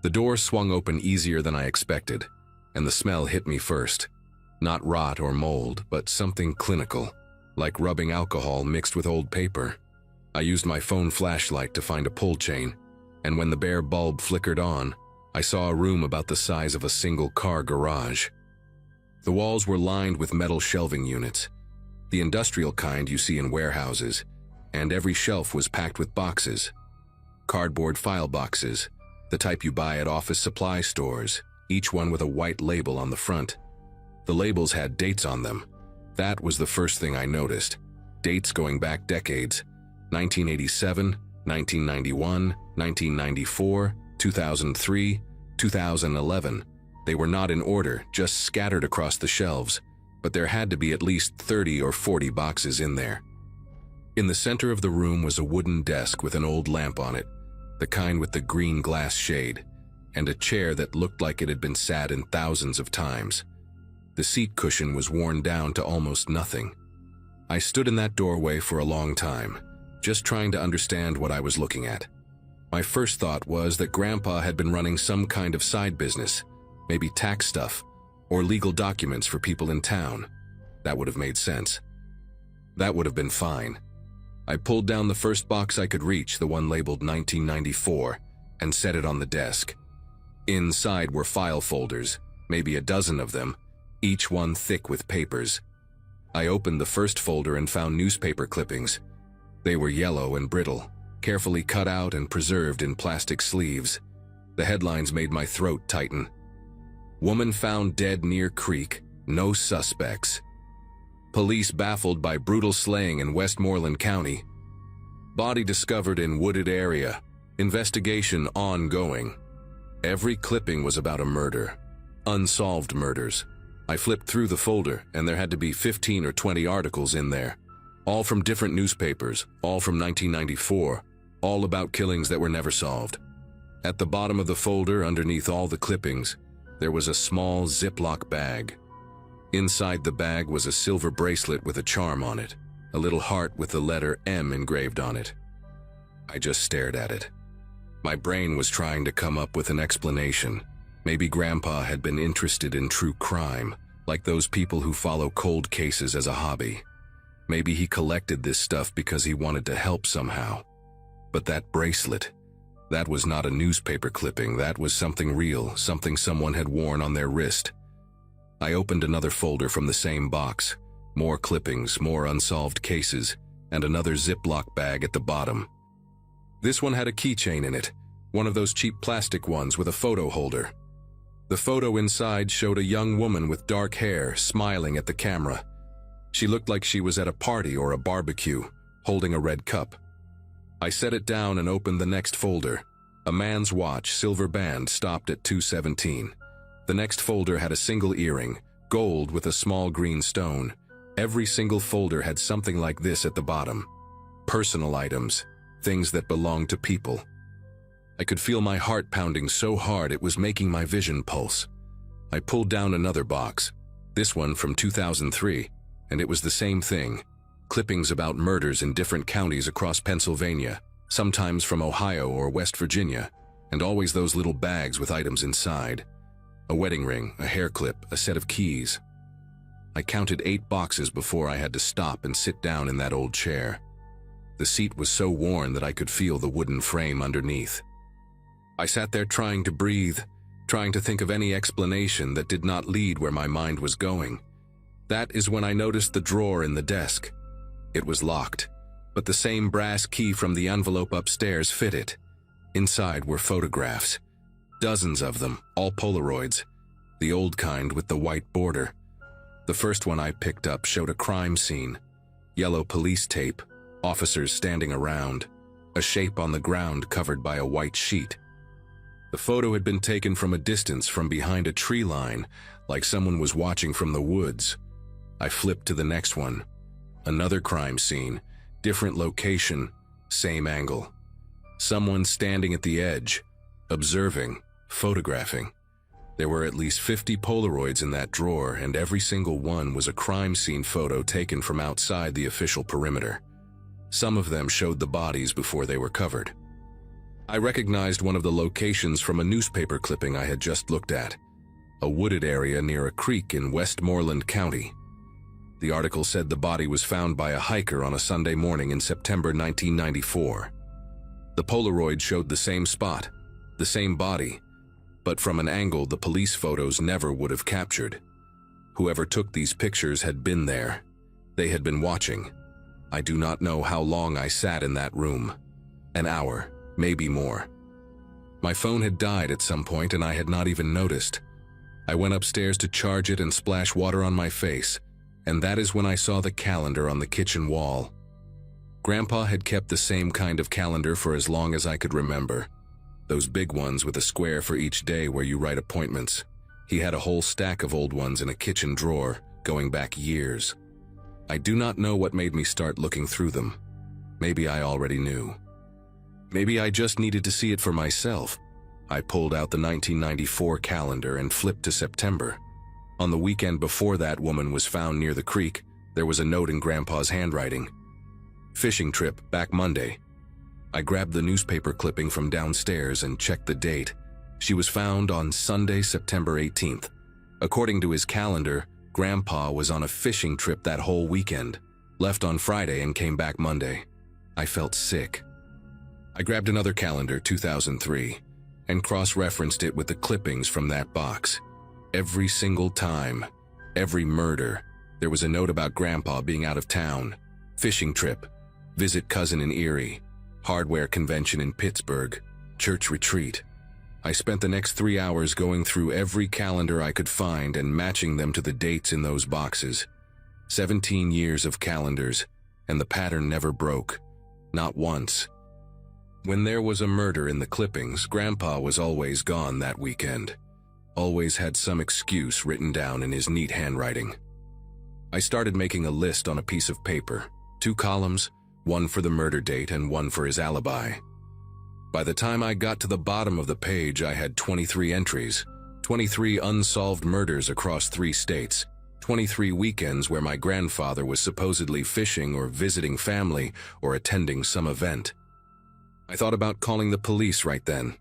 The door swung open easier than I expected, and the smell hit me first. Not rot or mold, but something clinical, like rubbing alcohol mixed with old paper. I used my phone flashlight to find a pull chain, and when the bare bulb flickered on, I saw a room about the size of a single-car garage. The walls were lined with metal shelving units, the industrial kind you see in warehouses, and every shelf was packed with boxes. Cardboard file boxes, the type you buy at office supply stores, each one with a white label on the front. The labels had dates on them. That was the first thing I noticed. Dates going back decades. 1987, 1991, 1994, 2003, 2011. They were not in order, just scattered across the shelves, but there had to be at least 30 or 40 boxes in there. In the center of the room was a wooden desk with an old lamp on it, the kind with the green glass shade, and a chair that looked like it had been sat in thousands of times. The seat cushion was worn down to almost nothing. I stood in that doorway for a long time, just trying to understand what I was looking at. My first thought was that Grandpa had been running some kind of side business, maybe tax stuff, or legal documents for people in town. That would have made sense. That would have been fine. I pulled down the first box I could reach, the one labeled 1994, and set it on the desk. Inside were file folders, maybe a dozen of them, each one thick with papers. I opened the first folder and found newspaper clippings. They were yellow and brittle, carefully cut out and preserved in plastic sleeves. The headlines made my throat tighten. Woman found dead near creek, no suspects. Police baffled by brutal slaying in Westmoreland County. Body discovered in wooded area. Investigation ongoing. Every clipping was about a murder. Unsolved murders. I flipped through the folder, and there had to be 15 or 20 articles in there. All from different newspapers, all from 1994, all about killings that were never solved. At the bottom of the folder, underneath all the clippings, there was a small Ziploc bag. Inside the bag was a silver bracelet with a charm on it, a little heart with the letter M engraved on it. I just stared at it. My brain was trying to come up with an explanation. Maybe Grandpa had been interested in true crime, like those people who follow cold cases as a hobby. Maybe he collected this stuff because he wanted to help somehow. But that bracelet, that was not a newspaper clipping, that was something real, something someone had worn on their wrist. I opened another folder from the same box, more clippings, more unsolved cases, and another Ziploc bag at the bottom. This one had a keychain in it, one of those cheap plastic ones with a photo holder. The photo inside showed a young woman with dark hair smiling at the camera. She looked like she was at a party or a barbecue, holding a red cup. I set it down and opened the next folder. A man's watch, silver band, stopped at 2:17. The next folder had a single earring, gold with a small green stone. Every single folder had something like this at the bottom. Personal items, things that belonged to people. I could feel my heart pounding so hard it was making my vision pulse. I pulled down another box, this one from 2003, and it was the same thing. Clippings about murders in different counties across Pennsylvania, sometimes from Ohio or West Virginia, and always those little bags with items inside. A wedding ring, a hair clip, a set of keys. I counted 8 boxes before I had to stop and sit down in that old chair. The seat was so worn that I could feel the wooden frame underneath. I sat there trying to breathe, trying to think of any explanation that did not lead where my mind was going. That is when I noticed the drawer in the desk. It was locked, but the same brass key from the envelope upstairs fit it. Inside were photographs. Dozens of them, all Polaroids. The old kind with the white border. The first one I picked up showed a crime scene. Yellow police tape, officers standing around, a shape on the ground covered by a white sheet. The photo had been taken from a distance from behind a tree line, like someone was watching from the woods. I flipped to the next one. Another crime scene, different location, same angle. Someone standing at the edge, observing, photographing. There were at least 50 Polaroids in that drawer, and every single one was a crime scene photo taken from outside the official perimeter. Some of them showed the bodies before they were covered. I recognized one of the locations from a newspaper clipping I had just looked at, a wooded area near a creek in Westmoreland County. The article said the body was found by a hiker on a Sunday morning in September 1994. The Polaroid showed the same spot, the same body, but from an angle the police photos never would have captured. Whoever took these pictures had been there. They had been watching. I do not know how long I sat in that room. An hour, maybe more. My phone had died at some point and I had not even noticed. I went upstairs to charge it and splash water on my face, and that is when I saw the calendar on the kitchen wall. Grandpa had kept the same kind of calendar for as long as I could remember. Those big ones with a square for each day where you write appointments. He had a whole stack of old ones in a kitchen drawer, going back years. I do not know what made me start looking through them. Maybe I already knew. Maybe I just needed to see it for myself. I pulled out the 1994 calendar and flipped to September. On the weekend before that woman was found near the creek, there was a note in Grandpa's handwriting. Fishing trip, back Monday. I grabbed the newspaper clipping from downstairs and checked the date. She was found on Sunday, September 18th. According to his calendar, Grandpa was on a fishing trip that whole weekend, left on Friday and came back Monday. I felt sick. I grabbed another calendar, 2003, and cross-referenced it with the clippings from that box. Every single time, every murder, there was a note about Grandpa being out of town, fishing trip, visit cousin in Erie, hardware convention in Pittsburgh, church retreat. I spent the next 3 hours going through every calendar I could find and matching them to the dates in those boxes. 17 years of calendars, and the pattern never broke, not once. When there was a murder in the clippings, Grandpa was always gone that weekend. Always had some excuse written down in his neat handwriting. I started making a list on a piece of paper, 2 columns, one for the murder date and one for his alibi. By the time I got to the bottom of the page, I had 23 entries, 23 unsolved murders across 3 states, 23 weekends where my grandfather was supposedly fishing or visiting family or attending some event. I thought about calling the police right then.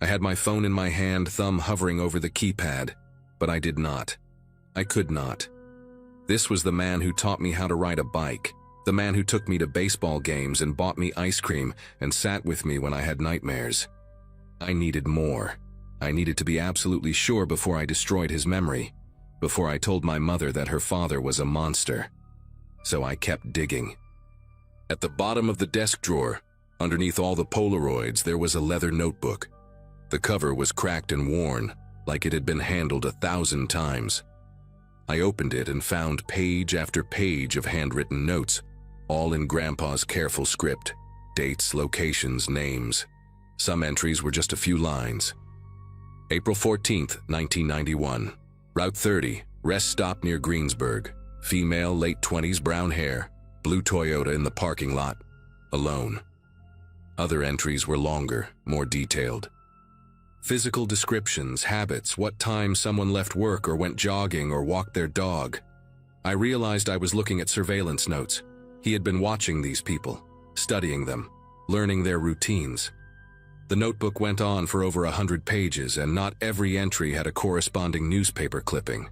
I had my phone in my hand, thumb hovering over the keypad, but I did not. I could not. This was the man who taught me how to ride a bike, the man who took me to baseball games and bought me ice cream and sat with me when I had nightmares. I needed more. I needed to be absolutely sure before I destroyed his memory, before I told my mother that her father was a monster. So I kept digging. At the bottom of the desk drawer, underneath all the Polaroids, there was a leather notebook. The cover was cracked and worn, like it had been handled 1,000 times. I opened it and found page after page of handwritten notes, all in Grandpa's careful script, dates, locations, names. Some entries were just a few lines. April 14th, 1991. Route 30, rest stop near Greensburg. Female, late 20s, brown hair, blue Toyota in the parking lot, alone. Other entries were longer, more detailed. Physical descriptions, habits, what time someone left work or went jogging or walked their dog. I realized I was looking at surveillance notes. He had been watching these people, studying them, learning their routines. The notebook went on for over 100 pages, and not every entry had a corresponding newspaper clipping.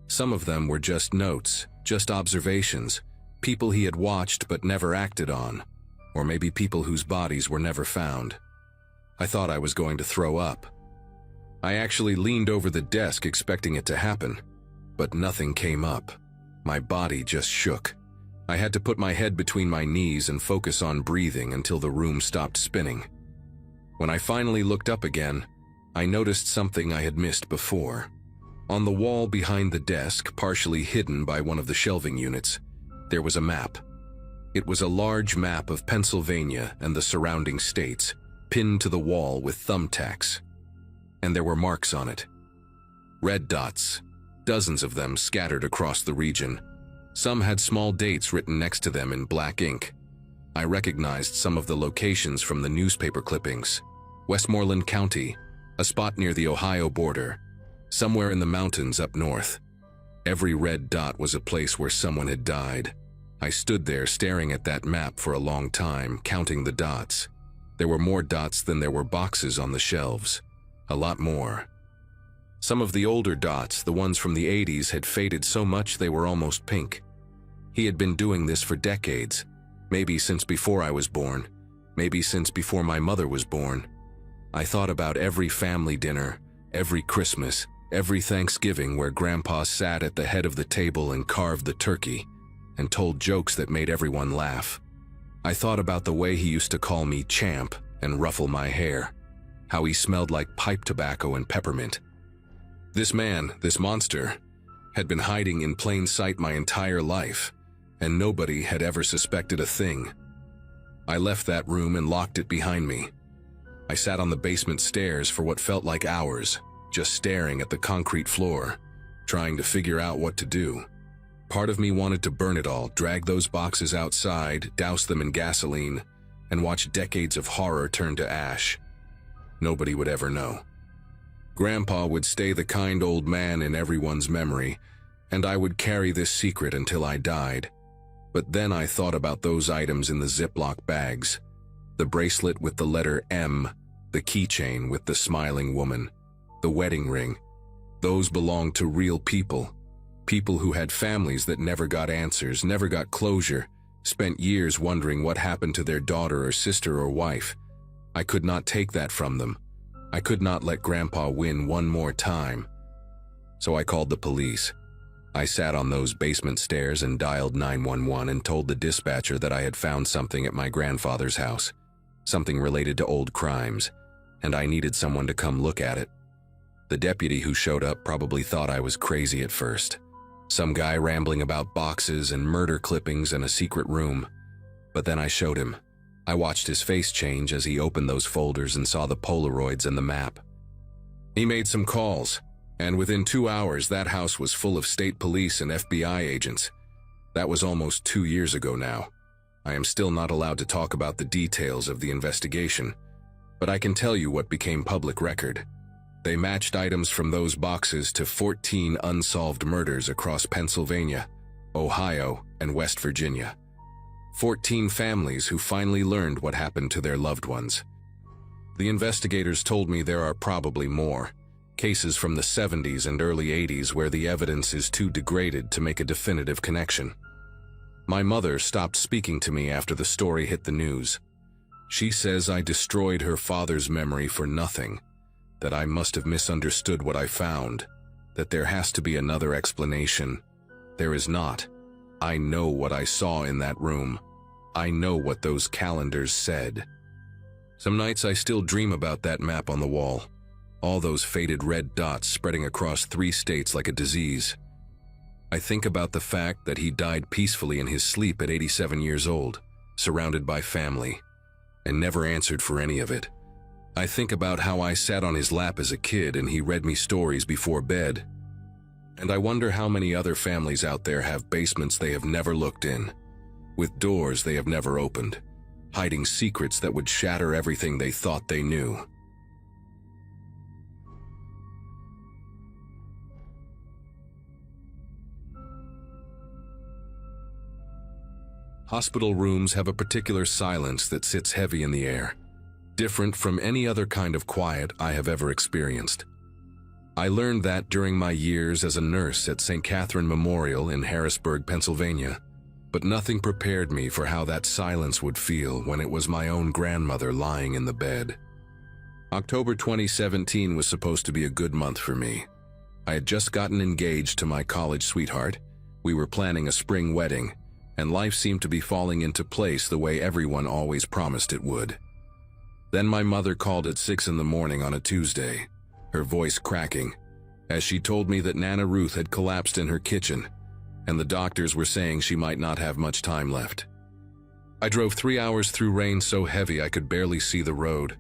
Some of them were just notes, just observations, people he had watched but never acted on, or maybe people whose bodies were never found. I thought I was going to throw up. I actually leaned over the desk expecting it to happen, but nothing came up. My body just shook. I had to put my head between my knees and focus on breathing until the room stopped spinning. When I finally looked up again, I noticed something I had missed before. On the wall behind the desk, partially hidden by one of the shelving units, there was a map. It was a large map of Pennsylvania and the surrounding states, pinned to the wall with thumbtacks. And there were marks on it. Red dots, dozens of them scattered across the region, Some had small dates written next to them in black ink. I recognized some of the locations from the newspaper clippings. Westmoreland County, a spot near the Ohio border, somewhere in the mountains up north. Every red dot was a place where someone had died. I stood there staring at that map for a long time, counting the dots. There were more dots than there were boxes on the shelves. A lot more. Some of the older dots, the ones from the 80s, had faded so much they were almost pink. He had been doing this for decades, maybe since before I was born, maybe since before my mother was born. I thought about every family dinner, every Christmas, every Thanksgiving where Grandpa sat at the head of the table and carved the turkey and told jokes that made everyone laugh. I thought about the way he used to call me champ and ruffle my hair, how he smelled like pipe tobacco and peppermint. This man, this monster, had been hiding in plain sight my entire life, and nobody had ever suspected a thing. I left that room and locked it behind me. I sat on the basement stairs for what felt like hours, just staring at the concrete floor, trying to figure out what to do. Part of me wanted to burn it all, drag those boxes outside, douse them in gasoline, and watch decades of horror turn to ash. Nobody would ever know. Grandpa would stay the kind old man in everyone's memory, and I would carry this secret until I died. But then I thought about those items in the Ziploc bags. The bracelet with the letter M, the keychain with the smiling woman, the wedding ring. Those belonged to real people. People who had families that never got answers, never got closure, spent years wondering what happened to their daughter or sister or wife. I could not take that from them. I could not let Grandpa win one more time. So I called the police. I sat on those basement stairs and dialed 911 and told the dispatcher that I had found something at my grandfather's house, something related to old crimes, and I needed someone to come look at it. The deputy who showed up probably thought I was crazy at first. Some guy rambling about boxes and murder clippings in a secret room. But then I showed him. I watched his face change as he opened those folders and saw the Polaroids and the map. He made some calls, and within 2 hours that house was full of state police and FBI agents. That was almost 2 years ago now. I am still not allowed to talk about the details of the investigation, but I can tell you what became public record. They matched items from those boxes to 14 unsolved murders across Pennsylvania, Ohio, and West Virginia. 14 families who finally learned what happened to their loved ones. The investigators told me there are probably more, cases from the 70s and early 80s where the evidence is too degraded to make a definitive connection. My mother stopped speaking to me after the story hit the news. She says I destroyed her father's memory for nothing, that I must have misunderstood what I found, that there has to be another explanation. There is not. I know what I saw in that room. I know what those calendars said. Some nights I still dream about that map on the wall, all those faded red dots spreading across 3 states like a disease. I think about the fact that he died peacefully in his sleep at 87 years old, surrounded by family, and never answered for any of it. I think about how I sat on his lap as a kid and he read me stories before bed. And I wonder how many other families out there have basements they have never looked in, with doors they have never opened, hiding secrets that would shatter everything they thought they knew. Hospital rooms have a particular silence that sits heavy in the air, different from any other kind of quiet I have ever experienced. I learned that during my years as a nurse at St. Catherine Memorial in Harrisburg, Pennsylvania, but nothing prepared me for how that silence would feel when it was my own grandmother lying in the bed. October 2017 was supposed to be a good month for me. I had just gotten engaged to my college sweetheart, we were planning a spring wedding, and life seemed to be falling into place the way everyone always promised it would. Then my mother called at 6 in the morning on a Tuesday, her voice cracking, as she told me that Nana Ruth had collapsed in her kitchen, and the doctors were saying she might not have much time left. I drove 3 hours through rain so heavy I could barely see the road,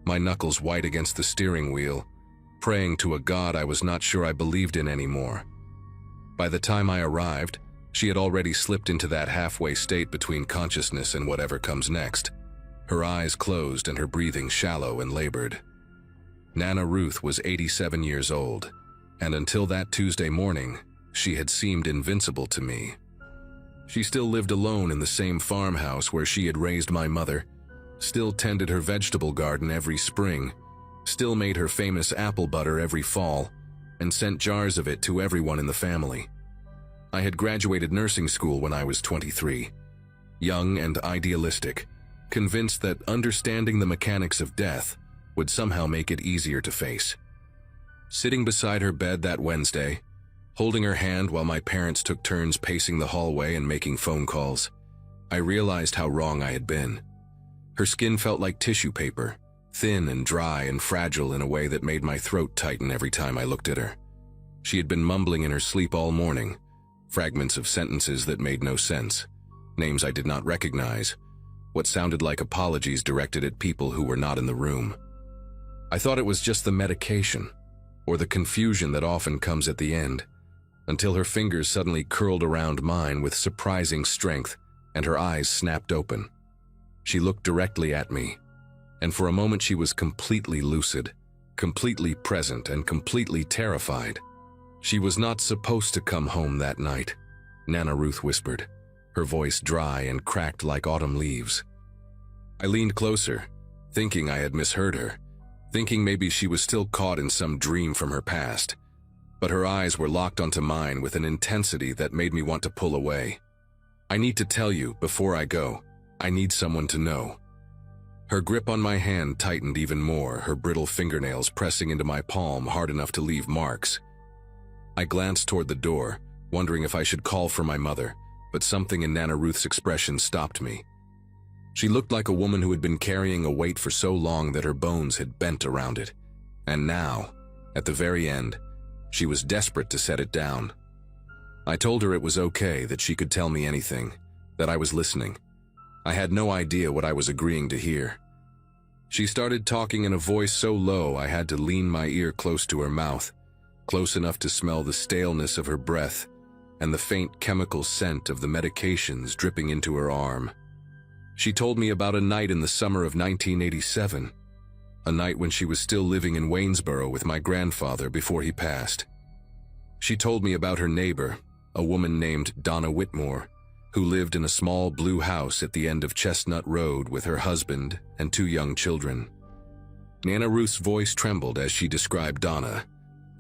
my knuckles white against the steering wheel, praying to a God I was not sure I believed in anymore. By the time I arrived, She had already slipped into that halfway state between consciousness and whatever comes next. Her eyes closed and her breathing shallow and labored. Nana Ruth was 87 years old, and until that Tuesday morning, she had seemed invincible to me. She still lived alone in the same farmhouse where she had raised my mother, still tended her vegetable garden every spring, still made her famous apple butter every fall, and sent jars of it to everyone in the family. I had graduated nursing school when I was 23, young and idealistic, convinced that understanding the mechanics of death would somehow make it easier to face. Sitting beside her bed that Wednesday, holding her hand while my parents took turns pacing the hallway and making phone calls, I realized how wrong I had been. Her skin felt like tissue paper, thin and dry and fragile in a way that made my throat tighten every time I looked at her. She had been mumbling in her sleep all morning, fragments of sentences that made no sense, names I did not recognize, what sounded like apologies directed at people who were not in the room. I thought it was just the medication, or the confusion that often comes at the end, until her fingers suddenly curled around mine with surprising strength and her eyes snapped open. She looked directly at me, and for a moment she was completely lucid, completely present, and completely terrified. She was not supposed to come home that night, Nana Ruth whispered, her voice dry and cracked like autumn leaves. I leaned closer, thinking I had misheard her, thinking maybe she was still caught in some dream from her past, but her eyes were locked onto mine with an intensity that made me want to pull away. I need to tell you, before I go, I need someone to know. Her grip on my hand tightened even more, her brittle fingernails pressing into my palm hard enough to leave marks. I glanced toward the door, wondering if I should call for my mother, but something in Nana Ruth's expression stopped me. She looked like a woman who had been carrying a weight for so long that her bones had bent around it. And now, at the very end, she was desperate to set it down. I told her it was okay, that she could tell me anything, that I was listening. I had no idea what I was agreeing to hear. She started talking in a voice so low I had to lean my ear close to her mouth, close enough to smell the staleness of her breath and the faint chemical scent of the medications dripping into her arm. She told me about a night in the summer of 1987, a night when she was still living in Waynesboro with my grandfather before he passed. She told me about her neighbor, a woman named Donna Whitmore, who lived in a small blue house at the end of Chestnut Road with her husband and 2 young children. Nana Ruth's voice trembled as she described Donna,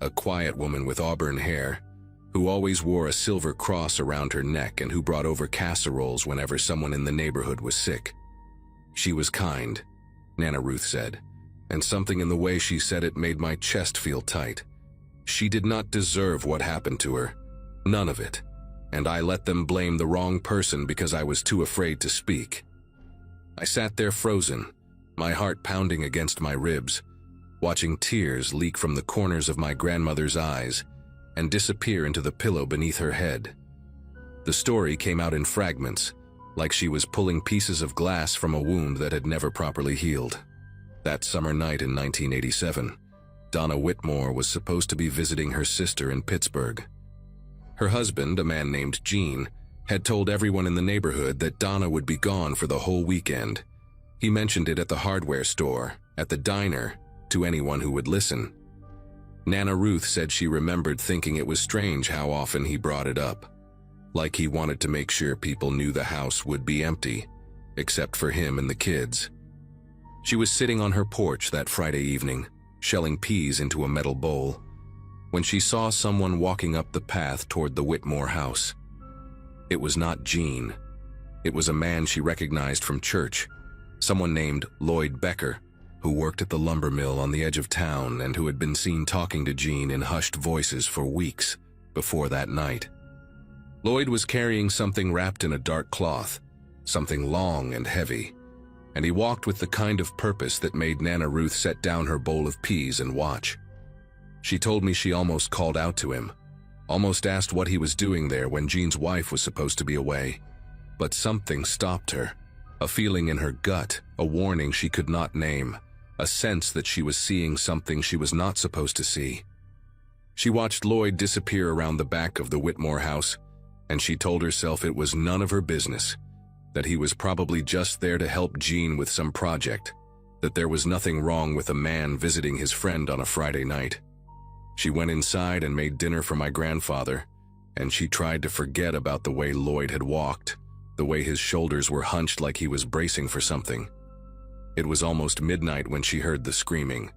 a quiet woman with auburn hair, who always wore a silver cross around her neck and who brought over casseroles whenever someone in the neighborhood was sick. She was kind, Nana Ruth said, and something in the way she said it made my chest feel tight. She did not deserve what happened to her, none of it, and I let them blame the wrong person because I was too afraid to speak. I sat there frozen, my heart pounding against my ribs, watching tears leak from the corners of my grandmother's eyes and disappear into the pillow beneath her head. The story came out in fragments, like she was pulling pieces of glass from a wound that had never properly healed. That summer night in 1987, Donna Whitmore was supposed to be visiting her sister in Pittsburgh. Her husband, a man named Gene, had told everyone in the neighborhood that Donna would be gone for the whole weekend. He mentioned it at the hardware store, at the diner, to anyone who would listen. Nana Ruth said she remembered thinking it was strange how often he brought it up, like he wanted to make sure people knew the house would be empty, except for him and the kids. She was sitting on her porch that Friday evening, shelling peas into a metal bowl, when she saw someone walking up the path toward the Whitmore house. It was not Gene. It was a man she recognized from church, someone named Lloyd Becker, who worked at the lumber mill on the edge of town and who had been seen talking to Gene in hushed voices for weeks before that night. Lloyd was carrying something wrapped in a dark cloth, something long and heavy, and he walked with the kind of purpose that made Nana Ruth set down her bowl of peas and watch. She told me she almost called out to him, almost asked what he was doing there when Gene's wife was supposed to be away. But something stopped her, a feeling in her gut, a warning she could not name, a sense that she was seeing something she was not supposed to see. She watched Lloyd disappear around the back of the Whitmore house, and she told herself it was none of her business, that he was probably just there to help Jean with some project, that there was nothing wrong with a man visiting his friend on a Friday night. She went inside and made dinner for my grandfather, and she tried to forget about the way Lloyd had walked, the way his shoulders were hunched like he was bracing for something. It was almost midnight when she heard the screaming.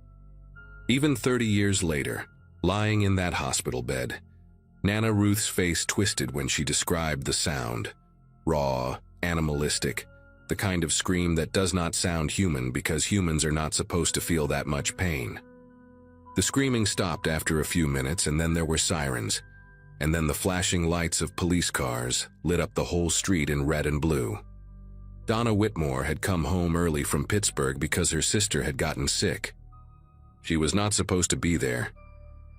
Even 30 years later, lying in that hospital bed, Nana Ruth's face twisted when she described the sound. Raw, animalistic, the kind of scream that does not sound human because humans are not supposed to feel that much pain. The screaming stopped after a few minutes, and then there were sirens, and then the flashing lights of police cars lit up the whole street in red and blue. Donna Whitmore had come home early from Pittsburgh because her sister had gotten sick. She was not supposed to be there,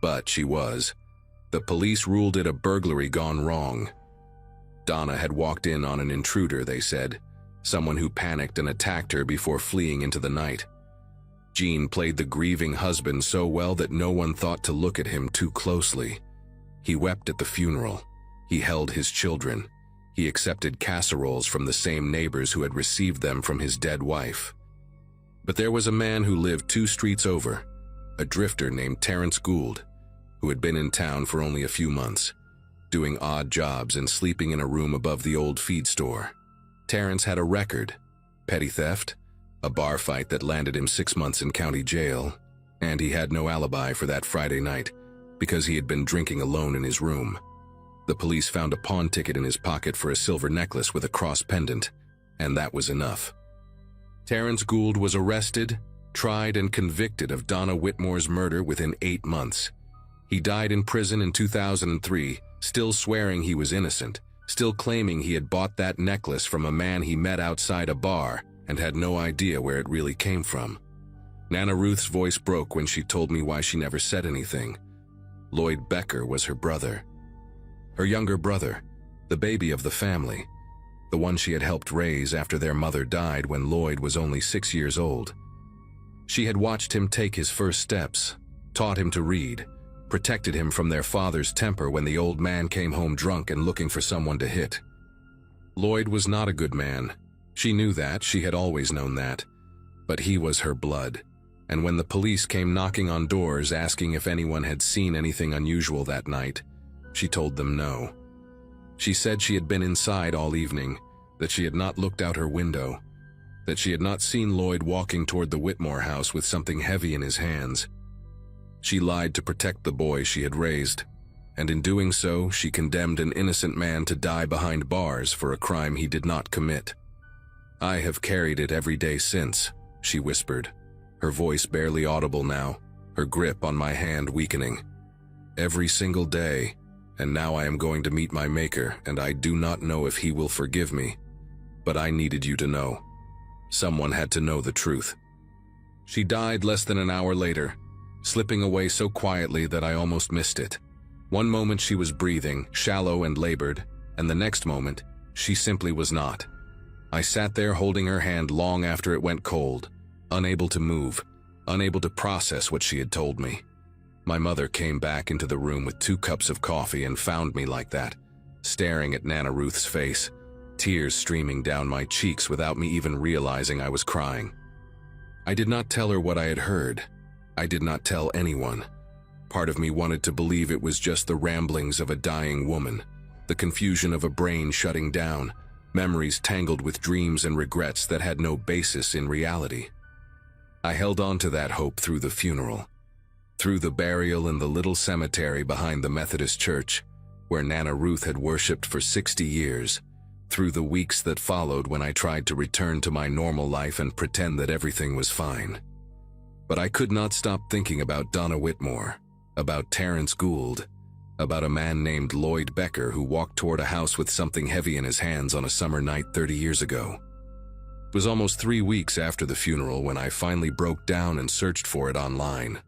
but she was. The police ruled it a burglary gone wrong. Donna had walked in on an intruder, they said, someone who panicked and attacked her before fleeing into the night. Jean played the grieving husband so well that no one thought to look at him too closely. He wept at the funeral. He held his children. He accepted casseroles from the same neighbors who had received them from his dead wife. But there was a man who lived 2 streets over, a drifter named Terence Gould, who had been in town for only a few months, doing odd jobs and sleeping in a room above the old feed store. Terence had a record: petty theft, a bar fight that landed him 6 months in county jail, and he had no alibi for that Friday night because he had been drinking alone in his room. The police found a pawn ticket in his pocket for a silver necklace with a cross pendant, and that was enough. Terence Gould was arrested, tried, and convicted of Donna Whitmore's murder within 8 months. He died in prison in 2003, still swearing he was innocent, still claiming he had bought that necklace from a man he met outside a bar and had no idea where it really came from. Nana Ruth's voice broke when she told me why she never said anything. Lloyd Becker was her brother. Her younger brother, the baby of the family, the one she had helped raise after their mother died when Lloyd was only 6 years old. She had watched him take his first steps, taught him to read, protected him from their father's temper when the old man came home drunk and looking for someone to hit. Lloyd was not a good man. She knew that, she had always known that. But he was her blood, and when the police came knocking on doors asking if anyone had seen anything unusual that night, she told them no. She said she had been inside all evening, that she had not looked out her window, that she had not seen Lloyd walking toward the Whitmore house with something heavy in his hands. She lied to protect the boy she had raised, and in doing so, she condemned an innocent man to die behind bars for a crime he did not commit. "I have carried it every day since," she whispered, her voice barely audible now, her grip on my hand weakening. "Every single day, and now I am going to meet my Maker, and I do not know if he will forgive me. But I needed you to know. Someone had to know the truth." She died less than an hour later, slipping away so quietly that I almost missed it. One moment she was breathing, shallow and labored, and the next moment, she simply was not. I sat there holding her hand long after it went cold, unable to move, unable to process what she had told me. My mother came back into the room with 2 cups of coffee and found me like that, staring at Nana Ruth's face, tears streaming down my cheeks without me even realizing I was crying. I did not tell her what I had heard. I did not tell anyone. Part of me wanted to believe it was just the ramblings of a dying woman, the confusion of a brain shutting down, memories tangled with dreams and regrets that had no basis in reality. I held on to that hope through the funeral, through the burial in the little cemetery behind the Methodist church, where Nana Ruth had worshipped for 60 years, through the weeks that followed when I tried to return to my normal life and pretend that everything was fine. But I could not stop thinking about Donna Whitmore, about Terence Gould, about a man named Lloyd Becker who walked toward a house with something heavy in his hands on a summer night 30 years ago. It was almost 3 weeks after the funeral when I finally broke down and searched for it online.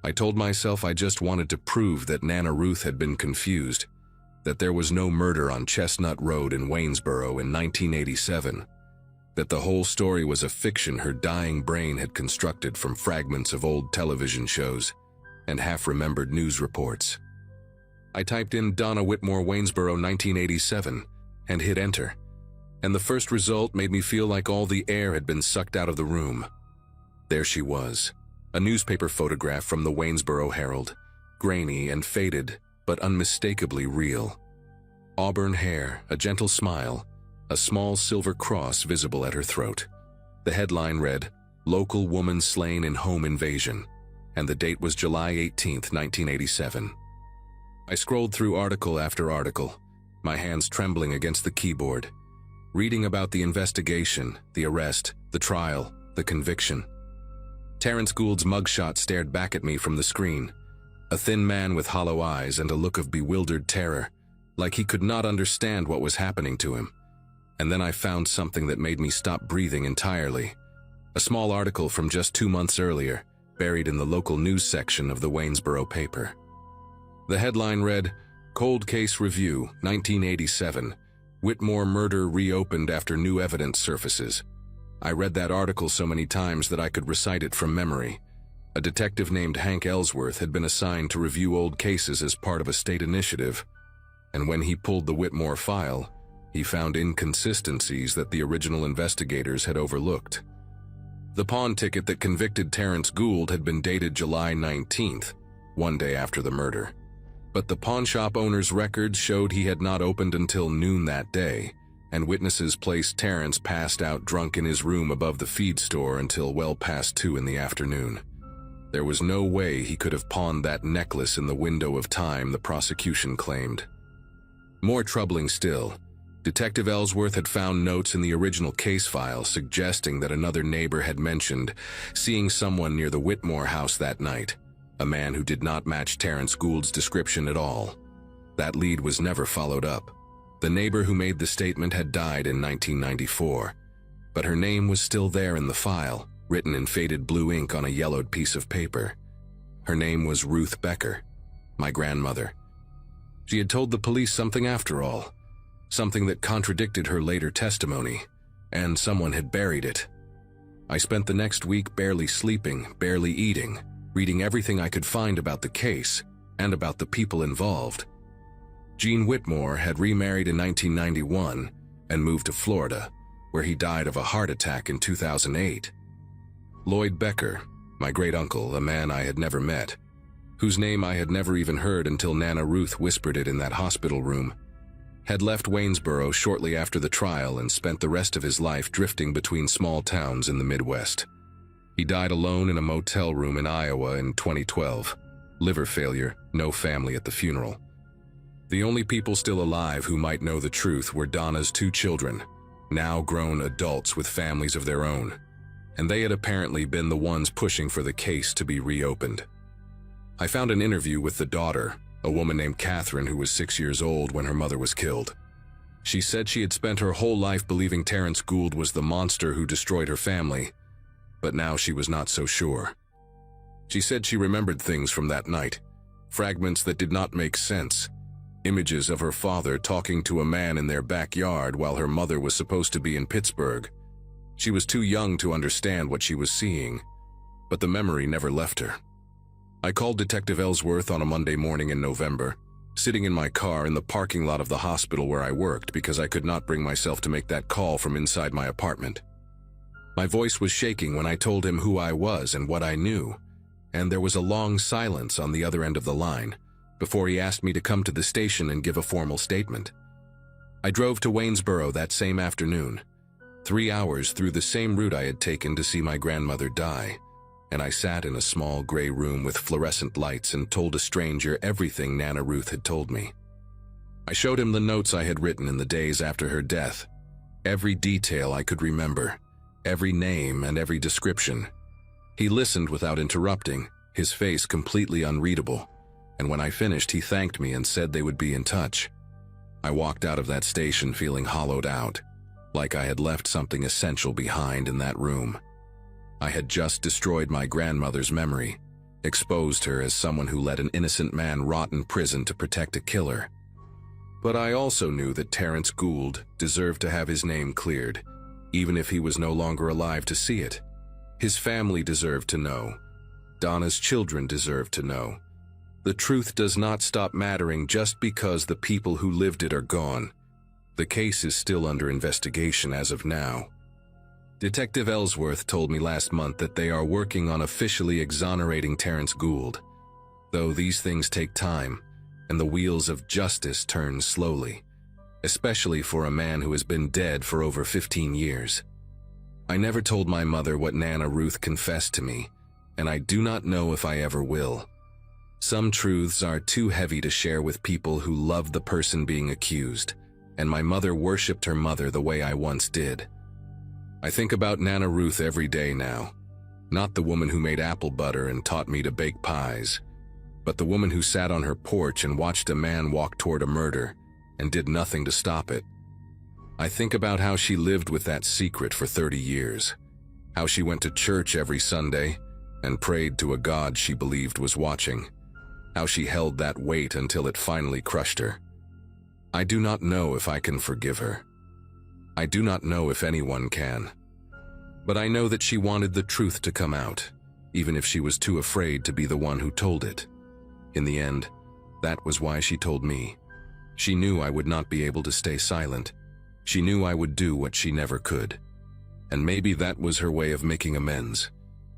I told myself I just wanted to prove that Nana Ruth had been confused, that there was no murder on Chestnut Road in Waynesboro in 1987, that the whole story was a fiction her dying brain had constructed from fragments of old television shows and half-remembered news reports. I typed in Donna Whitmore Waynesboro 1987 and hit enter, and the first result made me feel like all the air had been sucked out of the room. There she was, a newspaper photograph from the Waynesboro Herald, grainy and faded, but unmistakably real. Auburn hair, a gentle smile, a small silver cross visible at her throat. The headline read, "Local Woman Slain in Home Invasion," and the date was July 18, 1987. I scrolled through article after article, my hands trembling against the keyboard, reading about the investigation, the arrest, the trial, the conviction. Terrence Gould's mugshot stared back at me from the screen, a thin man with hollow eyes and a look of bewildered terror, like he could not understand what was happening to him. And then I found something that made me stop breathing entirely. A small article from just 2 months earlier, buried in the local news section of the Waynesboro paper. The headline read, "Cold Case Review, 1987. Whitmore Murder Reopened After New Evidence Surfaces." I read that article so many times that I could recite it from memory. A detective named Hank Ellsworth had been assigned to review old cases as part of a state initiative, and when he pulled the Whitmore file, he found inconsistencies that the original investigators had overlooked. The pawn ticket that convicted Terrence Gould had been dated July 19th, one day after the murder. But the pawnshop owner's records showed he had not opened until noon that day, and witnesses placed Terrence passed out drunk in his room above the feed store until well past 2 in the afternoon. There was no way he could have pawned that necklace in the window of time the prosecution claimed. More troubling still, Detective Ellsworth had found notes in the original case file suggesting that another neighbor had mentioned seeing someone near the Whitmore house that night, a man who did not match Terrence Gould's description at all. That lead was never followed up. The neighbor who made the statement had died in 1994, but her name was still there in the file, written in faded blue ink on a yellowed piece of paper. Her name was Ruth Becker, my grandmother. She had told the police something after all, something that contradicted her later testimony, and someone had buried it. I spent the next week barely sleeping, barely eating, reading everything I could find about the case and about the people involved. Gene Whitmore had remarried in 1991 and moved to Florida, where he died of a heart attack in 2008. Lloyd Becker, my great-uncle, a man I had never met, whose name I had never even heard until Nana Ruth whispered it in that hospital room, had left Waynesboro shortly after the trial and spent the rest of his life drifting between small towns in the Midwest. He died alone in a motel room in Iowa in 2012. Liver failure, no family at the funeral. The only people still alive who might know the truth were Donna's 2 children, now grown adults with families of their own, and they had apparently been the ones pushing for the case to be reopened. I found an interview with the daughter, a woman named Catherine who was 6 years old when her mother was killed. She said she had spent her whole life believing Terrence Gould was the monster who destroyed her family, but now she was not so sure. She said she remembered things from that night, fragments that did not make sense, images of her father talking to a man in their backyard while her mother was supposed to be in Pittsburgh. She was too young to understand what she was seeing, but the memory never left her. I called Detective Ellsworth on a Monday morning in November, sitting in my car in the parking lot of the hospital where I worked because I could not bring myself to make that call from inside my apartment. My voice was shaking when I told him who I was and what I knew, and there was a long silence on the other end of the line before he asked me to come to the station and give a formal statement. I drove to Waynesboro that same afternoon, 3 hours through the same route I had taken to see my grandmother die, and I sat in a small gray room with fluorescent lights and told a stranger everything Nana Ruth had told me. I showed him the notes I had written in the days after her death, every detail I could remember, every name and every description. He listened without interrupting, his face completely unreadable, and when I finished he thanked me and said they would be in touch. I walked out of that station feeling hollowed out, like I had left something essential behind in that room. I had just destroyed my grandmother's memory, exposed her as someone who let an innocent man rot in prison to protect a killer. But I also knew that Terrence Gould deserved to have his name cleared, even if he was no longer alive to see it. His family deserved to know. Donna's children deserved to know. The truth does not stop mattering just because the people who lived it are gone. The case is still under investigation as of now. Detective Ellsworth told me last month that they are working on officially exonerating Terrence Gould, though these things take time and the wheels of justice turn slowly, especially for a man who has been dead for over 15 years. I never told my mother what Nana Ruth confessed to me, and I do not know if I ever will. Some truths are too heavy to share with people who love the person being accused, and my mother worshipped her mother the way I once did. I think about Nana Ruth every day now, not the woman who made apple butter and taught me to bake pies, but the woman who sat on her porch and watched a man walk toward a murder and did nothing to stop it. I think about how she lived with that secret for 30 years, how she went to church every Sunday and prayed to a God she believed was watching, how she held that weight until it finally crushed her. I do not know if I can forgive her. I do not know if anyone can. But I know that she wanted the truth to come out, even if she was too afraid to be the one who told it. In the end, that was why she told me. She knew I would not be able to stay silent. She knew I would do what she never could. And maybe that was her way of making amends,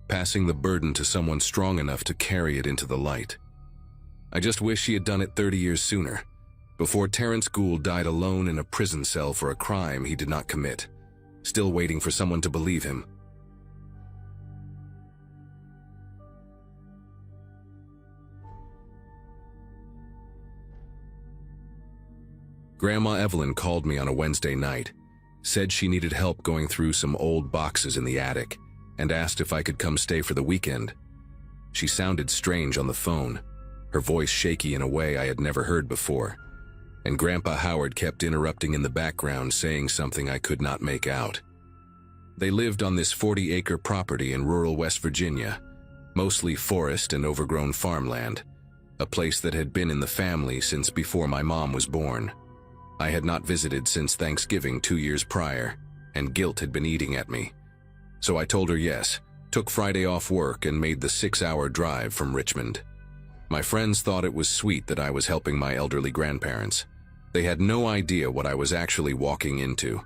passing the burden to someone strong enough to carry it into the light. I just wish she had done it 30 years sooner, before Terrence Gould died alone in a prison cell for a crime he did not commit, still waiting for someone to believe him. Grandma Evelyn called me on a Wednesday night, said she needed help going through some old boxes in the attic, and asked if I could come stay for the weekend. She sounded strange on the phone, her voice shaky in a way I had never heard before, and Grandpa Howard kept interrupting in the background saying something I could not make out. They lived on this 40-acre property in rural West Virginia, mostly forest and overgrown farmland, a place that had been in the family since before my mom was born. I had not visited since Thanksgiving 2 years prior, and guilt had been eating at me. So I told her yes, took Friday off work and made the 6-hour drive from Richmond. My friends thought it was sweet that I was helping my elderly grandparents. They had no idea what I was actually walking into.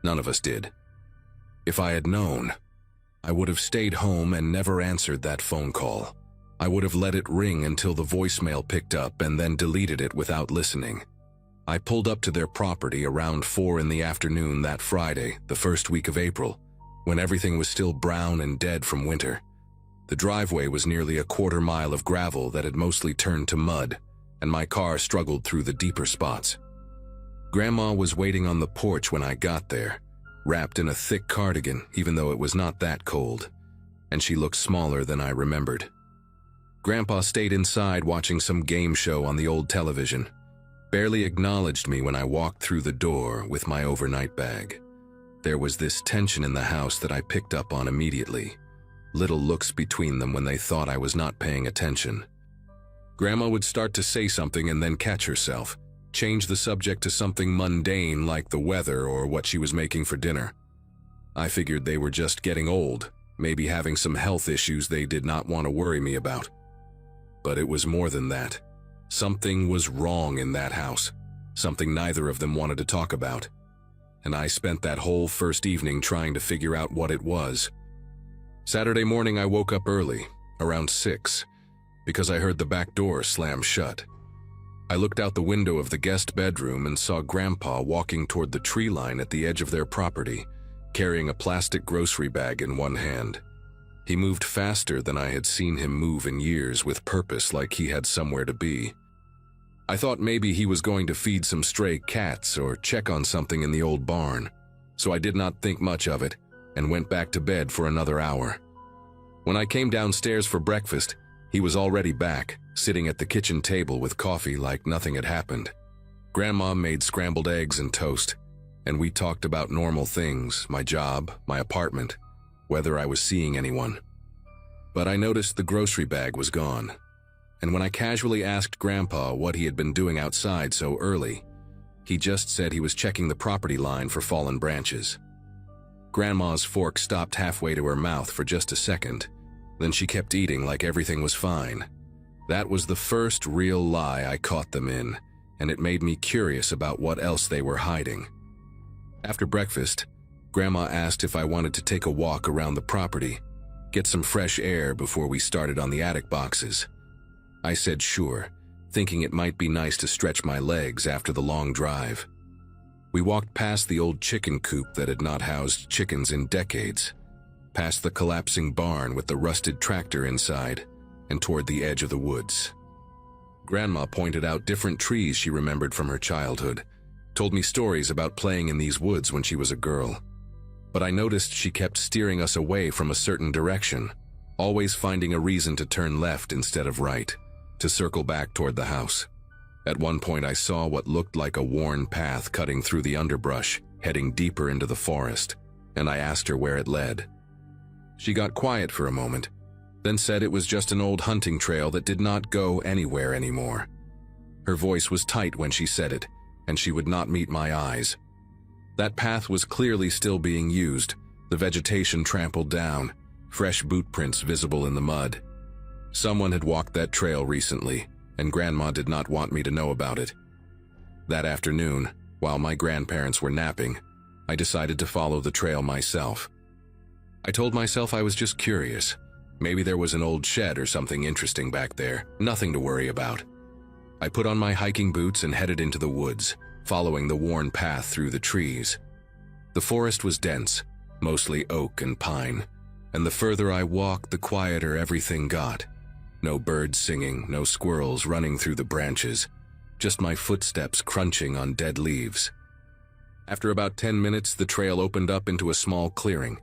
None of us did. If I had known, I would have stayed home and never answered that phone call. I would have let it ring until the voicemail picked up and then deleted it without listening. I pulled up to their property around 4 in the afternoon that Friday, the first week of April, when everything was still brown and dead from winter. The driveway was nearly a quarter mile of gravel that had mostly turned to mud, and my car struggled through the deeper spots. Grandma was waiting on the porch when I got there, wrapped in a thick cardigan even though it was not that cold, and she looked smaller than I remembered. Grandpa stayed inside watching some game show on the old television, barely acknowledged me when I walked through the door with my overnight bag. There was this tension in the house that I picked up on immediately, little looks between them when they thought I was not paying attention. Grandma would start to say something and then catch herself, change the subject to something mundane like the weather or what she was making for dinner. I figured they were just getting old, maybe having some health issues they did not want to worry me about. But it was more than that. Something was wrong in that house, something neither of them wanted to talk about. And I spent that whole first evening trying to figure out what it was. Saturday morning I woke up early, around 6, because I heard the back door slam shut. I looked out the window of the guest bedroom and saw Grandpa walking toward the tree line at the edge of their property, carrying a plastic grocery bag in one hand. He moved faster than I had seen him move in years, with purpose, like he had somewhere to be. I thought maybe he was going to feed some stray cats or check on something in the old barn, so I did not think much of it and went back to bed for another hour. When I came downstairs for breakfast, he was already back, sitting at the kitchen table with coffee like nothing had happened. Grandma made scrambled eggs and toast, and we talked about normal things, my job, my apartment, whether I was seeing anyone. But I noticed the grocery bag was gone, and when I casually asked Grandpa what he had been doing outside so early, he just said he was checking the property line for fallen branches. Grandma's fork stopped halfway to her mouth for just a second, then she kept eating like everything was fine. That was the first real lie I caught them in, and it made me curious about what else they were hiding. After breakfast, Grandma asked if I wanted to take a walk around the property, get some fresh air before we started on the attic boxes. I said sure, thinking it might be nice to stretch my legs after the long drive. We walked past the old chicken coop that had not housed chickens in decades, past the collapsing barn with the rusted tractor inside, and toward the edge of the woods. Grandma pointed out different trees she remembered from her childhood, told me stories about playing in these woods when she was a girl. But I noticed she kept steering us away from a certain direction, always finding a reason to turn left instead of right, to circle back toward the house. At one point I saw what looked like a worn path cutting through the underbrush, heading deeper into the forest, and I asked her where it led. She got quiet for a moment, then said it was just an old hunting trail that did not go anywhere anymore. Her voice was tight when she said it, and she would not meet my eyes. That path was clearly still being used, the vegetation trampled down, fresh boot prints visible in the mud. Someone had walked that trail recently, and Grandma did not want me to know about it. That afternoon, while my grandparents were napping, I decided to follow the trail myself. I told myself I was just curious. Maybe there was an old shed or something interesting back there, nothing to worry about. I put on my hiking boots and headed into the woods, following the worn path through the trees. The forest was dense, mostly oak and pine, and the further I walked, the quieter everything got. No birds singing, no squirrels running through the branches, just my footsteps crunching on dead leaves. After about 10 minutes, the trail opened up into a small clearing,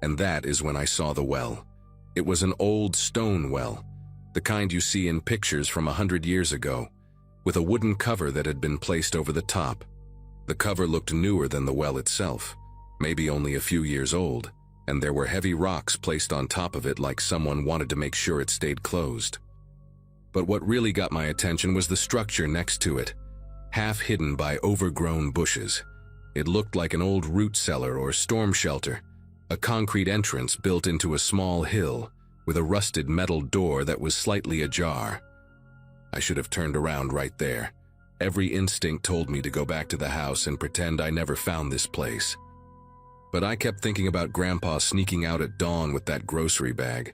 and that is when I saw the well. It was an old stone well, the kind you see in pictures from 100 years ago, with a wooden cover that had been placed over the top. The cover looked newer than the well itself, maybe only a few years old, and there were heavy rocks placed on top of it like someone wanted to make sure it stayed closed. But what really got my attention was the structure next to it, half hidden by overgrown bushes. It looked like an old root cellar or storm shelter, a concrete entrance built into a small hill with a rusted metal door that was slightly ajar. I should have turned around right there. Every instinct told me to go back to the house and pretend I never found this place. But I kept thinking about Grandpa sneaking out at dawn with that grocery bag,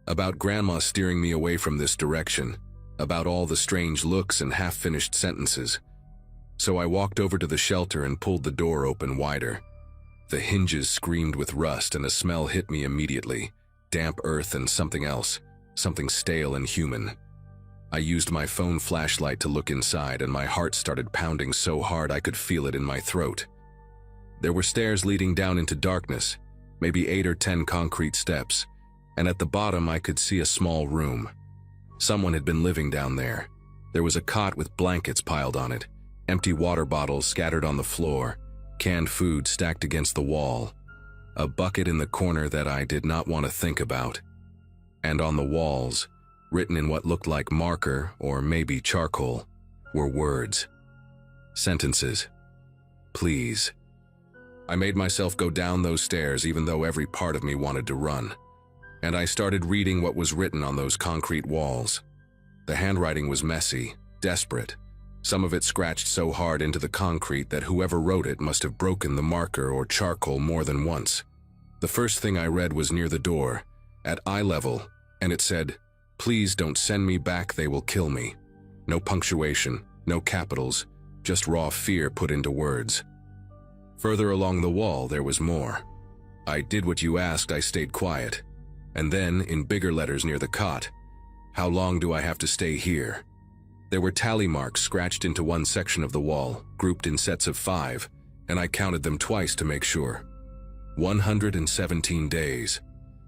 about Grandma steering me away from this direction, about all the strange looks and half-finished sentences. So I walked over to the shelter and pulled the door open wider. The hinges screamed with rust and a smell hit me immediately, damp earth and something else, something stale and human. I used my phone flashlight to look inside and my heart started pounding so hard I could feel it in my throat. There were stairs leading down into darkness, maybe 8 or 10 concrete steps, and at the bottom I could see a small room. Someone had been living down there. There was a cot with blankets piled on it, empty water bottles scattered on the floor, canned food stacked against the wall, a bucket in the corner that I did not want to think about. And on the walls, written in what looked like marker or maybe charcoal, were words. Sentences. Please. I made myself go down those stairs even though every part of me wanted to run. And I started reading what was written on those concrete walls. The handwriting was messy, desperate. Some of it scratched so hard into the concrete that whoever wrote it must have broken the marker or charcoal more than once. The first thing I read was near the door, at eye level, and it said, "Please don't send me back, they will kill me." No punctuation, no capitals, just raw fear put into words. Further along the wall, there was more. "I did what you asked, I stayed quiet." And then, in bigger letters near the cot, "How long do I have to stay here?" There were tally marks scratched into one section of the wall, grouped in sets of 5, and I counted them twice to make sure. 117 days.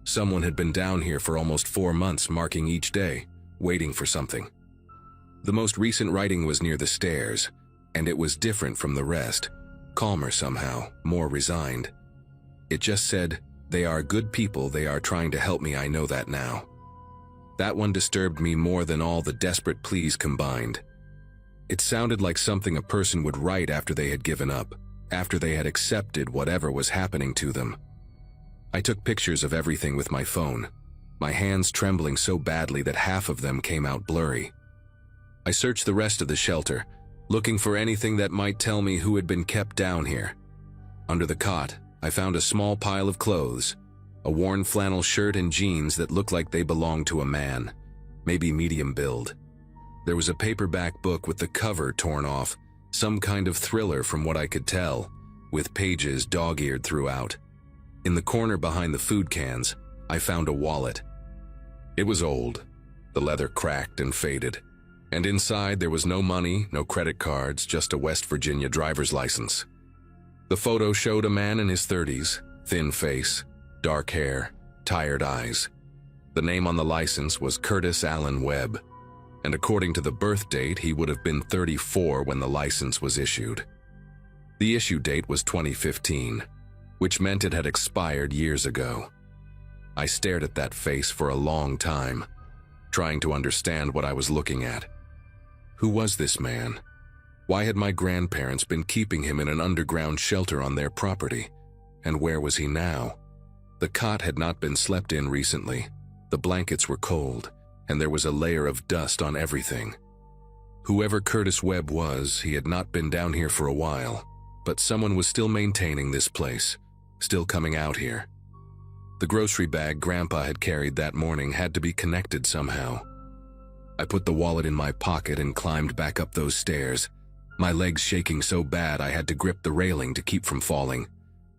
Someone had been down here for almost 4 months, marking each day, waiting for something. The most recent writing was near the stairs, and it was different from the rest, calmer somehow, more resigned. It just said, "They are good people, they are trying to help me, I know that now." That one disturbed me more than all the desperate pleas combined. It sounded like something a person would write after they had given up, after they had accepted whatever was happening to them. I took pictures of everything with my phone. my hands trembling so badly that half of them came out blurry. I searched the rest of the shelter, looking for anything that might tell me who had been kept down here. Under the cot, I found a small pile of clothes, a worn flannel shirt and jeans that looked like they belonged to a man, maybe medium build. There was a paperback book with the cover torn off, some kind of thriller from what I could tell, with pages dog-eared throughout. In the corner behind the food cans, I found a wallet. It was old, the leather cracked and faded, and inside there was no money, no credit cards, just a West Virginia driver's license. The photo showed a man in his 30s, thin face, dark hair, tired eyes. The name on the license was Curtis Allen Webb, and according to the birth date, he would have been 34 when the license was issued. The issue date was 2015, which meant it had expired years ago. I stared at that face for a long time, trying to understand what I was looking at. Who was this man? Why had my grandparents been keeping him in an underground shelter on their property? And where was he now? The cot had not been slept in recently. The blankets were cold, and there was a layer of dust on everything. Whoever Curtis Webb was, he had not been down here for a while, but someone was still maintaining this place, still coming out here. The grocery bag Grandpa had carried that morning had to be connected somehow. I put the wallet in my pocket and climbed back up those stairs, my legs shaking so bad I had to grip the railing to keep from falling.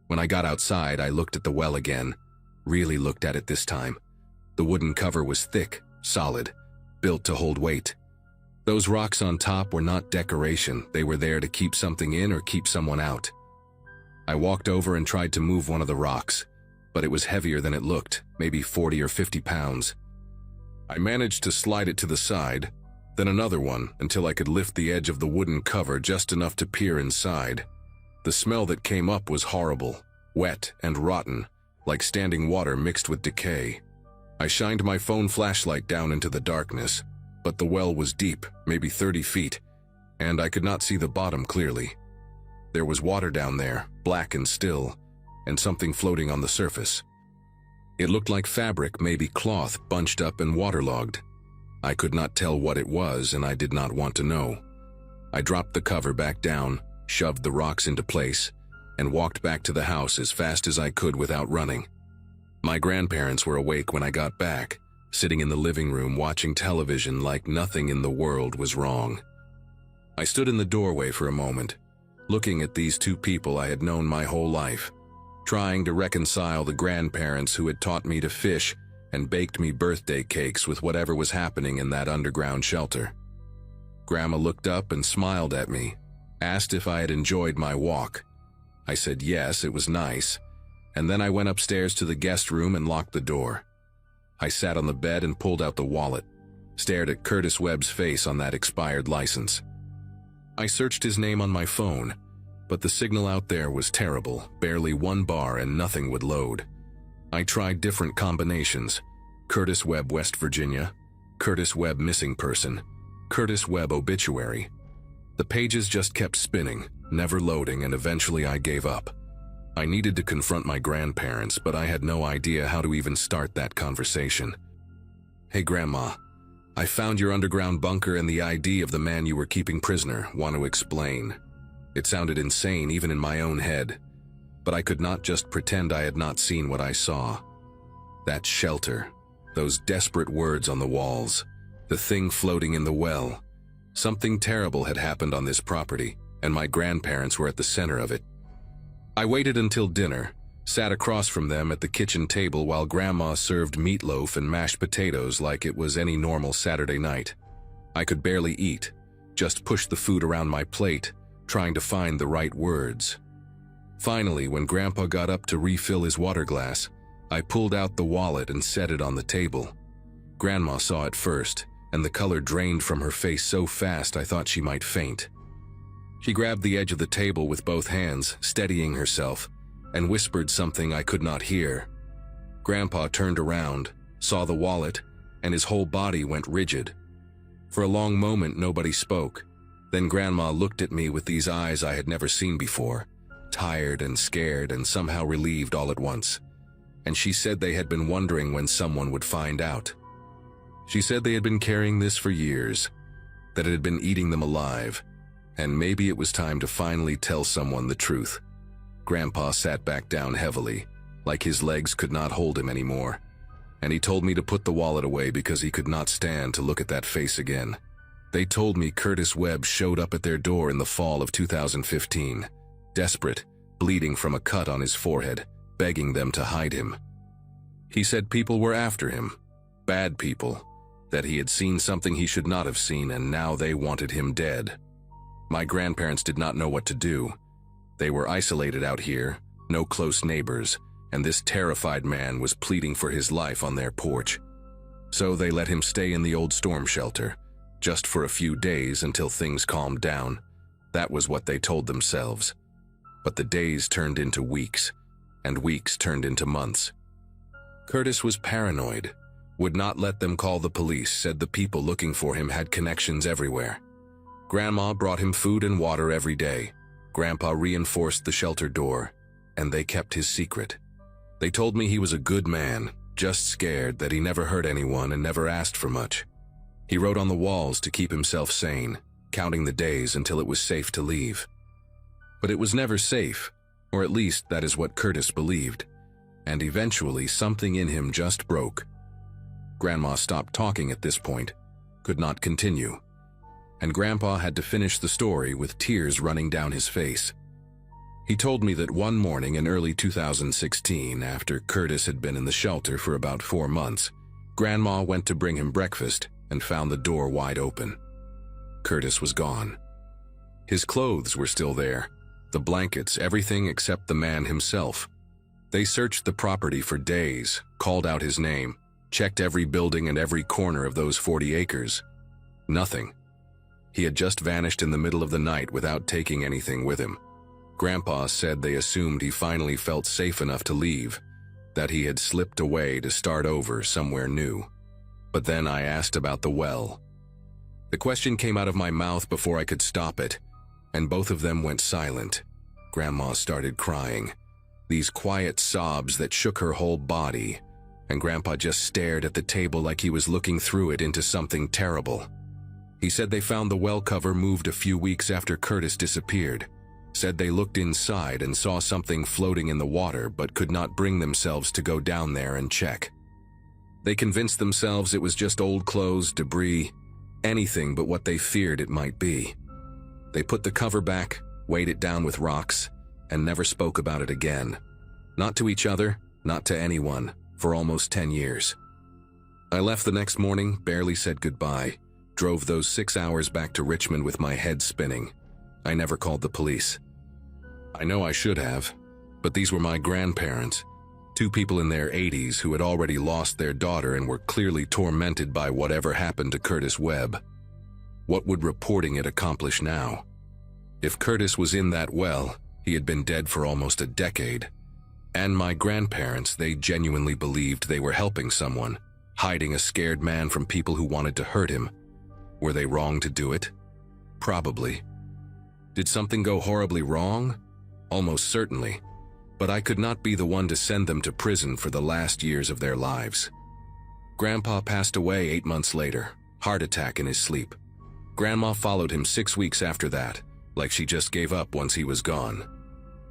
When I got outside, I looked at the well again, really looked at it this time. The wooden cover was thick, solid, built to hold weight. Those rocks on top were not decoration, they were there to keep something in or keep someone out. I walked over and tried to move one of the rocks, but it was heavier than it looked, maybe 40 or 50 pounds. I managed to slide it to the side, then another one until I could lift the edge of the wooden cover just enough to peer inside. The smell that came up was horrible, wet and rotten, like standing water mixed with decay. I shined my phone flashlight down into the darkness, but the well was deep, maybe 30 feet, and I could not see the bottom clearly. There was water down there, black and still, and something floating on the surface. It looked like fabric, maybe cloth, bunched up and waterlogged. I could not tell what it was, and I did not want to know. I dropped the cover back down, shoved the rocks into place, and walked back to the house as fast as I could without running. My grandparents were awake when I got back, sitting in the living room watching television like nothing in the world was wrong. I stood in the doorway for a moment, looking at these two people I had known my whole life, trying to reconcile the grandparents who had taught me to fish and baked me birthday cakes with whatever was happening in that underground shelter. Grandma looked up and smiled at me, asked if I had enjoyed my walk. I said yes, it was nice, and then I went upstairs to the guest room and locked the door. I sat on the bed and pulled out the wallet, stared at Curtis Webb's face on that expired license. I searched his name on my phone, but the signal out there was terrible, barely one bar and nothing would load. I tried different combinations: Curtis Webb, West Virginia, Curtis Webb missing person, Curtis Webb obituary. The pages just kept spinning, never loading, and eventually I gave up. I needed to confront my grandparents, but I had no idea how to even start that conversation. "Hey Grandma, I found your underground bunker and the ID of the man you were keeping prisoner. Want to explain?" It sounded insane even in my own head, but I could not just pretend I had not seen what I saw. That shelter, those desperate words on the walls, the thing floating in the well. Something terrible had happened on this property, and my grandparents were at the center of it. I waited until dinner, sat across from them at the kitchen table while Grandma served meatloaf and mashed potatoes like it was any normal Saturday night. I could barely eat, just pushed the food around my plate, trying to find the right words. Finally, when Grandpa got up to refill his water glass, I pulled out the wallet and set it on the table. Grandma saw it first, and the color drained from her face so fast I thought she might faint. She grabbed the edge of the table with both hands, steadying herself, and whispered something I could not hear. Grandpa turned around, saw the wallet, and his whole body went rigid. For a long moment, nobody spoke. Then Grandma looked at me with these eyes I had never seen before, tired and scared and somehow relieved all at once. and she said they had been wondering when someone would find out. She said they had been carrying this for years, that it had been eating them alive, and maybe it was time to finally tell someone the truth. Grandpa sat back down heavily, like his legs could not hold him anymore, and he told me to put the wallet away because he could not stand to look at that face again. They told me Curtis Webb showed up at their door in the fall of 2015, desperate, bleeding from a cut on his forehead, begging them to hide him. He said people were after him, bad people, that he had seen something he should not have seen and now they wanted him dead. My grandparents did not know what to do. They were isolated out here, no close neighbors, and this terrified man was pleading for his life on their porch. So they let him stay in the old storm shelter, just for a few days until things calmed down. That was what they told themselves. But the days turned into weeks, and weeks turned into months. Curtis was paranoid, would not let them call the police, said the people looking for him had connections everywhere. Grandma brought him food and water every day. Grandpa reinforced the shelter door, and they kept his secret. They told me he was a good man, just scared that he never hurt anyone and never asked for much. He wrote on the walls to keep himself sane, counting the days until it was safe to leave. But it was never safe, or at least that is what Curtis believed, and eventually something in him just broke. Grandma stopped talking at this point, could not continue, and Grandpa had to finish the story with tears running down his face. He told me that one morning in early 2016, after Curtis had been in the shelter for about 4 months, Grandma went to bring him breakfast and found the door wide open. Curtis was gone. His clothes were still there, the blankets, everything except the man himself. They searched the property for days, called out his name, checked every building and every corner of those 40 acres. Nothing. He had just vanished in the middle of the night without taking anything with him. Grandpa said they assumed he finally felt safe enough to leave, that he had slipped away to start over somewhere new. But then I asked about the well. The question came out of my mouth before I could stop it, and both of them went silent. Grandma started crying, these quiet sobs that shook her whole body, and Grandpa just stared at the table like he was looking through it into something terrible. He said they found the well cover moved a few weeks after Curtis disappeared. Said they looked inside and saw something floating in the water but could not bring themselves to go down there and check. They convinced themselves it was just old clothes, debris, anything but what they feared it might be. They put the cover back, weighed it down with rocks, and never spoke about it again. Not to each other, not to anyone, for almost 10 years. I left the next morning, barely said goodbye, drove those 6 hours back to Richmond with my head spinning. I never called the police. I know I should have, but these were my grandparents, 2 people in their 80s who had already lost their daughter and were clearly tormented by whatever happened to Curtis Webb. What would reporting it accomplish now? If Curtis was in that well, he had been dead for almost a decade. And my grandparents, they genuinely believed they were helping someone, hiding a scared man from people who wanted to hurt him. Were they wrong to do it? Probably. Did something go horribly wrong? Almost certainly. But I could not be the one to send them to prison for the last years of their lives. Grandpa passed away 8 months later, heart attack in his sleep. Grandma followed him 6 weeks after that, like she just gave up once he was gone.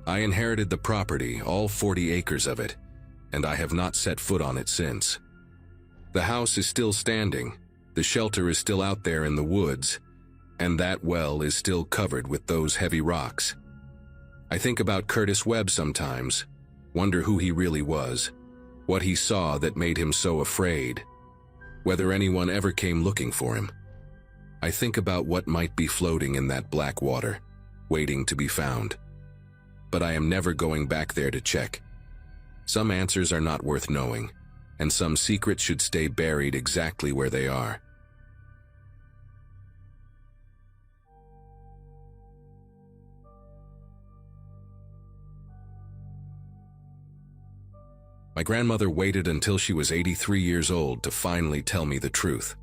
I inherited the property, all 40 acres of it, and I have not set foot on it since. The house is still standing, the shelter is still out there in the woods, and that well is still covered with those heavy rocks. I think about Curtis Webb sometimes, wonder who he really was, what he saw that made him so afraid, whether anyone ever came looking for him. I think about what might be floating in that black water, waiting to be found. But I am never going back there to check. Some answers are not worth knowing, and some secrets should stay buried exactly where they are. My grandmother waited until she was 83 years old to finally tell me the truth.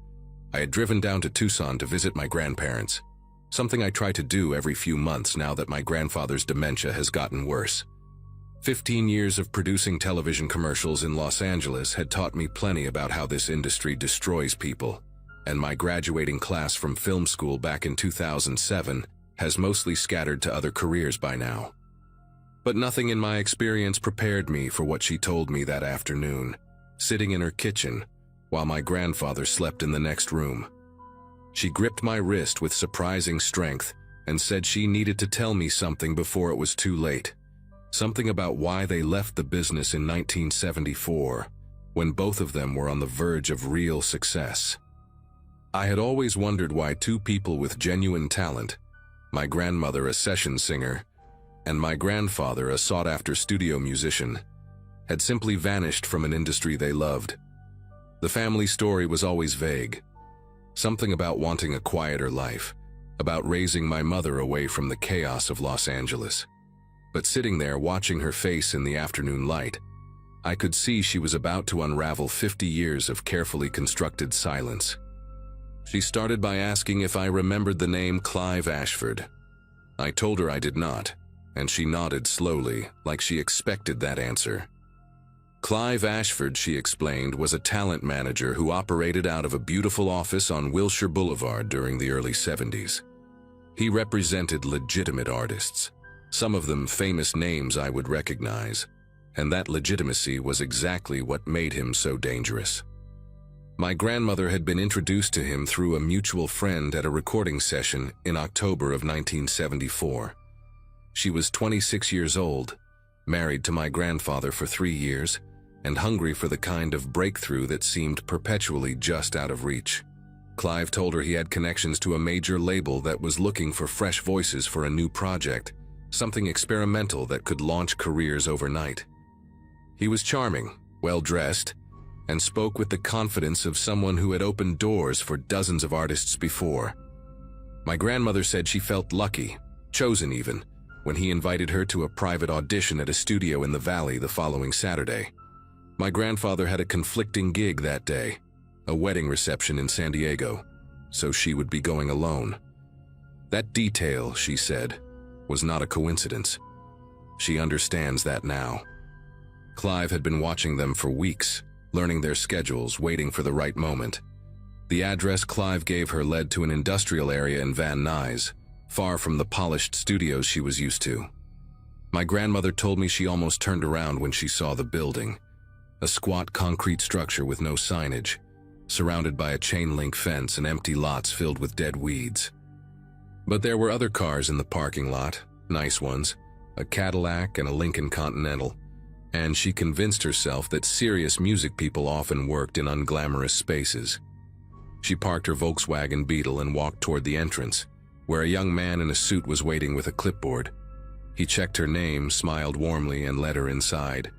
I had driven down to Tucson to visit my grandparents, something I try to do every few months now that my grandfather's dementia has gotten worse. 15 years of producing television commercials in Los Angeles had taught me plenty about how this industry destroys people, and my graduating class from film school back in 2007 has mostly scattered to other careers by now. But nothing in my experience prepared me for what she told me that afternoon, sitting in her kitchen while my grandfather slept in the next room. She gripped my wrist with surprising strength and said she needed to tell me something before it was too late. Something about why they left the business in 1974, when both of them were on the verge of real success. I had always wondered why two people with genuine talent, my grandmother a session singer, and my grandfather a sought-after studio musician, had simply vanished from an industry they loved. The family story was always vague. Something about wanting a quieter life, about raising my mother away from the chaos of Los Angeles. But sitting there watching her face in the afternoon light, I could see she was about to unravel 50 years of carefully constructed silence. She started by asking if I remembered the name Clive Ashford. I told her I did not, and she nodded slowly, like she expected that answer. Clive Ashford, she explained, was a talent manager who operated out of a beautiful office on Wilshire Boulevard during the early 70s. He represented legitimate artists, some of them famous names I would recognize, and that legitimacy was exactly what made him so dangerous. My grandmother had been introduced to him through a mutual friend at a recording session in October of 1974. She was 26 years old, married to my grandfather for 3 years, and hungry for the kind of breakthrough that seemed perpetually just out of reach. Clive told her he had connections to a major label that was looking for fresh voices for a new project, something experimental that could launch careers overnight. He was charming, well-dressed, and spoke with the confidence of someone who had opened doors for dozens of artists before. My grandmother said she felt lucky, chosen even, when he invited her to a private audition at a studio in the Valley the following Saturday. My grandfather had a conflicting gig that day, a wedding reception in San Diego, so she would be going alone. That detail, she said, was not a coincidence. She understands that now. Clive had been watching them for weeks, learning their schedules, waiting for the right moment. The address Clive gave her led to an industrial area in Van Nuys, far from the polished studios she was used to. My grandmother told me she almost turned around when she saw the building, a squat concrete structure with no signage, surrounded by a chain-link fence and empty lots filled with dead weeds. But there were other cars in the parking lot, nice ones, a Cadillac and a Lincoln Continental, and she convinced herself that serious music people often worked in unglamorous spaces. She parked her Volkswagen Beetle and walked toward the entrance, where a young man in a suit was waiting with a clipboard. He checked her name, smiled warmly, and led her inside.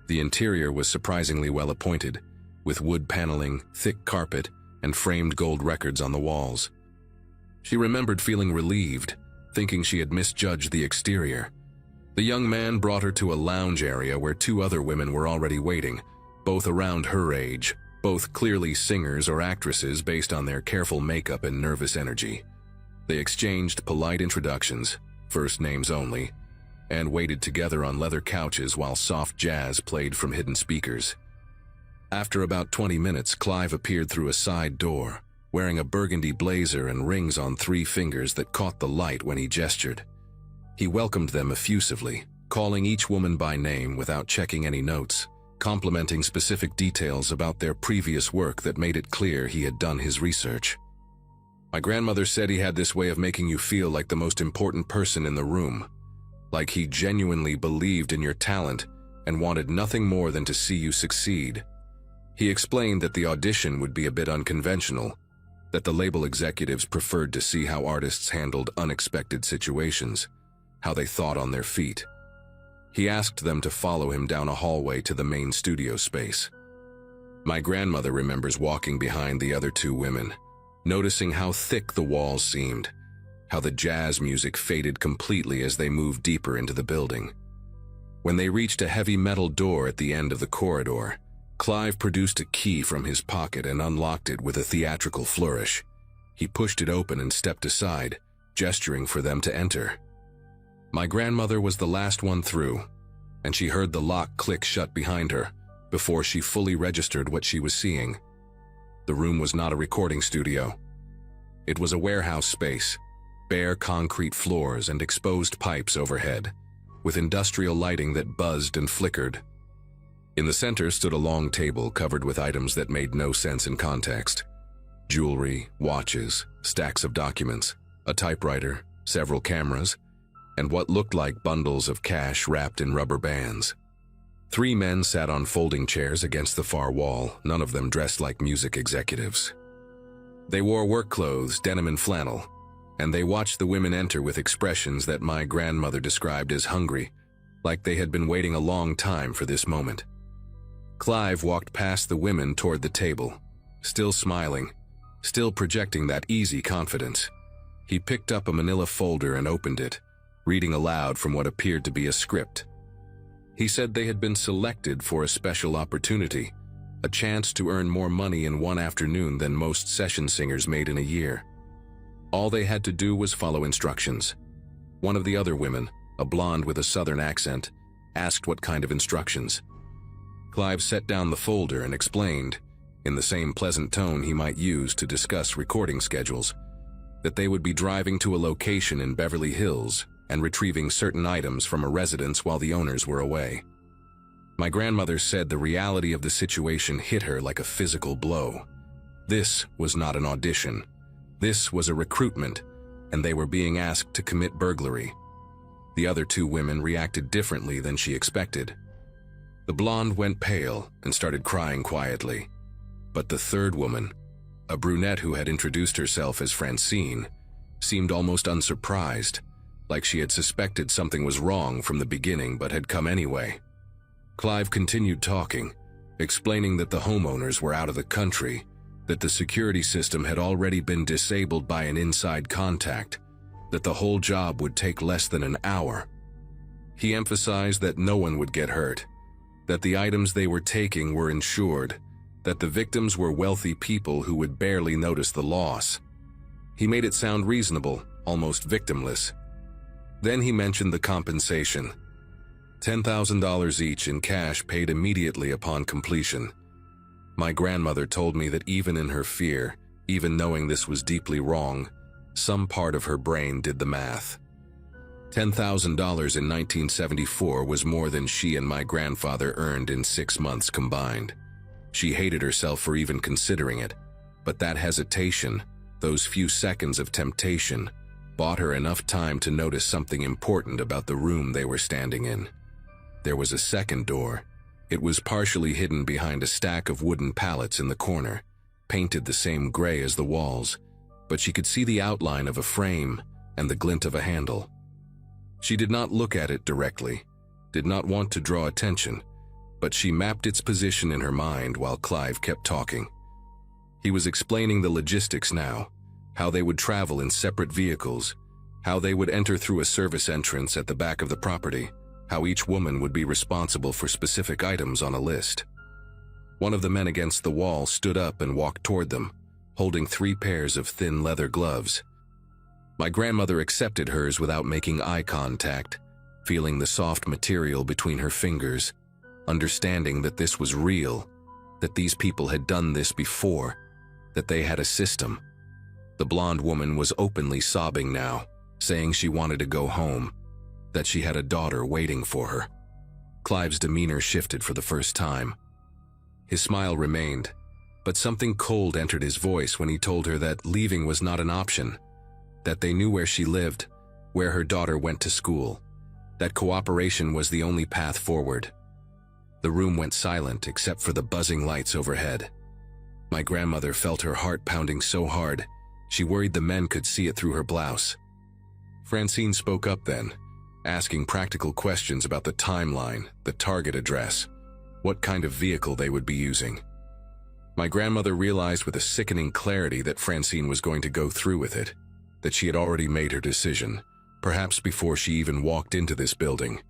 The interior was surprisingly well appointed, with wood paneling, thick carpet, and framed gold records on the walls. She remembered feeling relieved, thinking she had misjudged the exterior. The young man brought her to a lounge area where 2 other women were already waiting, both around her age, both clearly singers or actresses based on their careful makeup and nervous energy. They exchanged polite introductions, first names only, and waited together on leather couches while soft jazz played from hidden speakers. After about 20 minutes, Clive appeared through a side door, wearing a burgundy blazer and rings on 3 fingers that caught the light when he gestured. He welcomed them effusively, calling each woman by name without checking any notes, complimenting specific details about their previous work that made it clear he had done his research. My grandmother said he had this way of making you feel like the most important person in the room, like he genuinely believed in your talent and wanted nothing more than to see you succeed. He explained that the audition would be a bit unconventional, that the label executives preferred to see how artists handled unexpected situations, how they thought on their feet. He asked them to follow him down a hallway to the main studio space. My grandmother remembers walking behind the other 2 women, noticing how thick the walls seemed, how the jazz music faded completely as they moved deeper into the building. When they reached a heavy metal door at the end of the corridor, Clive produced a key from his pocket and unlocked it with a theatrical flourish. He pushed it open and stepped aside, gesturing for them to enter. My grandmother was the last one through, and she heard the lock click shut behind her before she fully registered what she was seeing. The room was not a recording studio. It was a warehouse space, bare concrete floors and exposed pipes overhead, with industrial lighting that buzzed and flickered. In the center stood a long table covered with items that made no sense in context. Jewelry, watches, stacks of documents, a typewriter, several cameras, and what looked like bundles of cash wrapped in rubber bands. 3 men sat on folding chairs against the far wall, none of them dressed like music executives. They wore work clothes, denim and flannel, and they watched the women enter with expressions that my grandmother described as hungry, like they had been waiting a long time for this moment. Clive walked past the women toward the table, still smiling, still projecting that easy confidence. He picked up a manila folder and opened it, reading aloud from what appeared to be a script. He said they had been selected for a special opportunity, a chance to earn more money in one afternoon than most session singers made in a year. All they had to do was follow instructions. One of the other women, a blonde with a southern accent, asked what kind of instructions. Clive set down the folder and explained, in the same pleasant tone he might use to discuss recording schedules, that they would be driving to a location in Beverly Hills and retrieving certain items from a residence while the owners were away. My grandmother said the reality of the situation hit her like a physical blow. This was not an audition. This was a recruitment, and they were being asked to commit burglary. The other 2 women reacted differently than she expected. The blonde went pale and started crying quietly. But the 3rd woman, a brunette who had introduced herself as Francine, seemed almost unsurprised, like she had suspected something was wrong from the beginning but had come anyway. Clive continued talking, explaining that the homeowners were out of the country, that the security system had already been disabled by an inside contact, that the whole job would take less than an hour. He emphasized that no one would get hurt, that the items they were taking were insured, that the victims were wealthy people who would barely notice the loss. He made it sound reasonable, almost victimless. Then he mentioned the compensation. $10,000 each in cash paid immediately upon completion. My grandmother told me that even in her fear, even knowing this was deeply wrong, some part of her brain did the math. $10,000 in 1974 was more than she and my grandfather earned in 6 months combined. She hated herself for even considering it, but that hesitation, those few seconds of temptation, bought her enough time to notice something important about the room they were standing in. There was a second door. It was partially hidden behind a stack of wooden pallets in the corner, painted the same gray as the walls, but she could see the outline of a frame and the glint of a handle. She did not look at it directly, did not want to draw attention, but she mapped its position in her mind while Clive kept talking. He was explaining the logistics now, how they would travel in separate vehicles, how they would enter through a service entrance at the back of the property, how each woman would be responsible for specific items on a list. One of the men against the wall stood up and walked toward them, holding 3 pairs of thin leather gloves. My grandmother accepted hers without making eye contact, feeling the soft material between her fingers, understanding that this was real, that these people had done this before, that they had a system. The blonde woman was openly sobbing now, saying she wanted to go home, that she had a daughter waiting for her. Clive's demeanor shifted for the first time. His smile remained, but something cold entered his voice when he told her that leaving was not an option, that they knew where she lived, where her daughter went to school, that cooperation was the only path forward. The room went silent except for the buzzing lights overhead. My grandmother felt her heart pounding so hard, she worried the men could see it through her blouse. Francine spoke up then, asking practical questions about the timeline, the target address, what kind of vehicle they would be using. My grandmother realized with a sickening clarity that Francine was going to go through with it, that she had already made her decision, perhaps before she even walked into this building.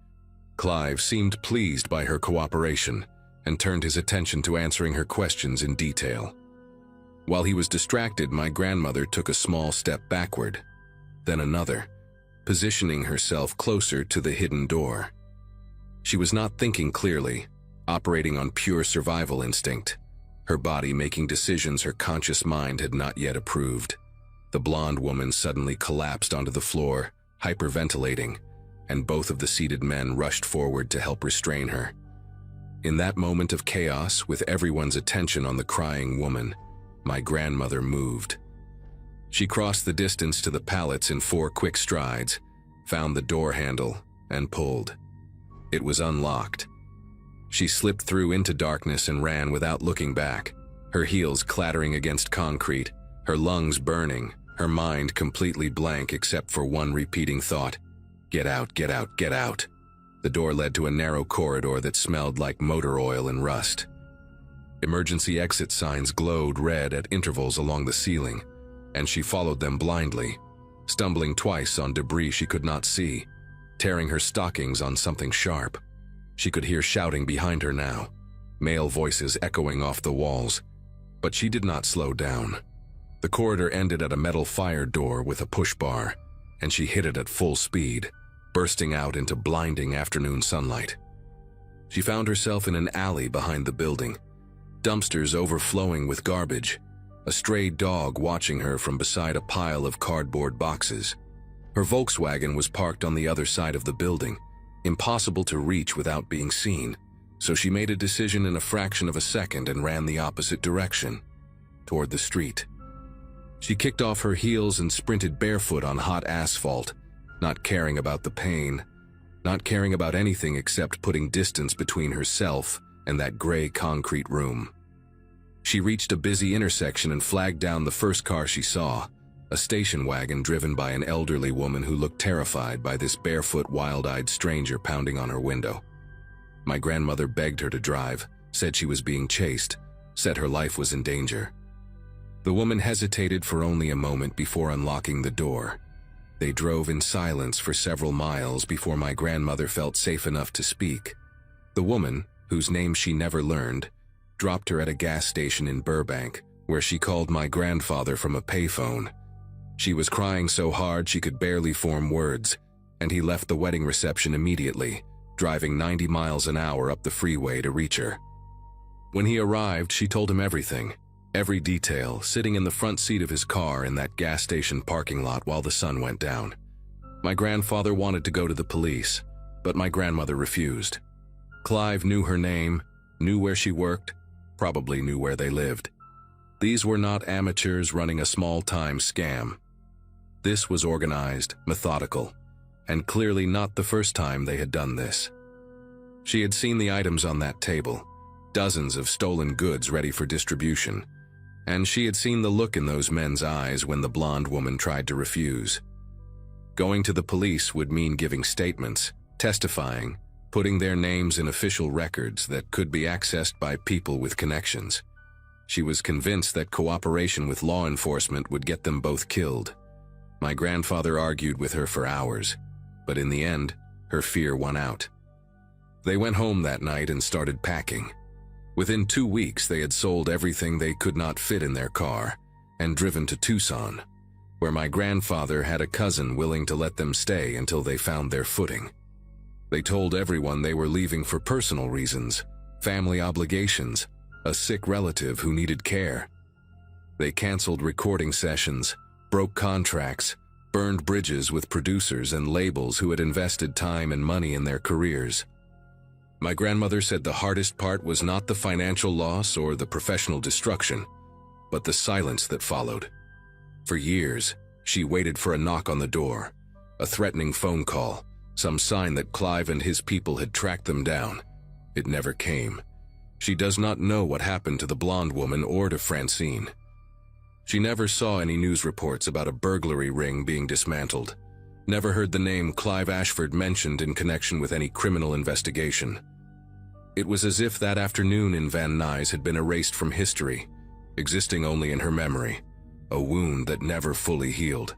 Clive seemed pleased by her cooperation and turned his attention to answering her questions in detail. While he was distracted, my grandmother took a small step backward, then another, positioning herself closer to the hidden door. She was not thinking clearly, operating on pure survival instinct, her body making decisions her conscious mind had not yet approved. The blonde woman suddenly collapsed onto the floor, hyperventilating, and both of the seated men rushed forward to help restrain her. In that moment of chaos, with everyone's attention on the crying woman, my grandmother moved. She crossed the distance to the pallets in 4 quick strides, found the door handle, and pulled. It was unlocked. She slipped through into darkness and ran without looking back, her heels clattering against concrete, her lungs burning, her mind completely blank except for one repeating thought: "Get out, get out, get out." The door led to a narrow corridor that smelled like motor oil and rust. Emergency exit signs glowed red at intervals along the ceiling, and she followed them blindly, stumbling twice on debris she could not see, tearing her stockings on something sharp. She could hear shouting behind her now, male voices echoing off the walls, but she did not slow down. The corridor ended at a metal fire door with a push bar, and she hit it at full speed, bursting out into blinding afternoon sunlight. She found herself in an alley behind the building, dumpsters overflowing with garbage, a stray dog watching her from beside a pile of cardboard boxes. Her Volkswagen was parked on the other side of the building, impossible to reach without being seen, so she made a decision in a fraction of a second and ran the opposite direction, toward the street. She kicked off her heels and sprinted barefoot on hot asphalt, not caring about the pain, not caring about anything except putting distance between herself and that gray concrete room. She reached a busy intersection and flagged down the first car she saw, a station wagon driven by an elderly woman who looked terrified by this barefoot, wild-eyed stranger pounding on her window. My grandmother begged her to drive, said she was being chased, said her life was in danger. The woman hesitated for only a moment before unlocking the door. They drove in silence for several miles before my grandmother felt safe enough to speak. The woman, whose name she never learned, dropped her at a gas station in Burbank, where she called my grandfather from a payphone. She was crying so hard she could barely form words, and he left the wedding reception immediately, driving 90 miles an hour up the freeway to reach her. When he arrived, she told him everything, every detail, sitting in the front seat of his car in that gas station parking lot while the sun went down. My grandfather wanted to go to the police, but my grandmother refused. Clive knew her name, knew where she worked, probably knew where they lived. These were not amateurs running a small-time scam. This was organized, methodical, and clearly not the first time they had done this. She had seen the items on that table, dozens of stolen goods ready for distribution, and she had seen the look in those men's eyes when the blonde woman tried to refuse. Going to the police would mean giving statements, testifying, putting their names in official records that could be accessed by people with connections. She was convinced that cooperation with law enforcement would get them both killed. My grandfather argued with her for hours, but in the end, her fear won out. They went home that night and started packing. Within 2 weeks, they had sold everything they could not fit in their car and driven to Tucson, where my grandfather had a cousin willing to let them stay until they found their footing. They told everyone they were leaving for personal reasons, family obligations, a sick relative who needed care. They canceled recording sessions, broke contracts, burned bridges with producers and labels who had invested time and money in their careers. My grandmother said the hardest part was not the financial loss or the professional destruction, but the silence that followed. For years, she waited for a knock on the door, a threatening phone call, some sign that Clive and his people had tracked them down. It never came. She does not know what happened to the blonde woman or to Francine. She never saw any news reports about a burglary ring being dismantled, never heard the name Clive Ashford mentioned in connection with any criminal investigation. It was as if that afternoon in Van Nuys had been erased from history, existing only in her memory, a wound that never fully healed.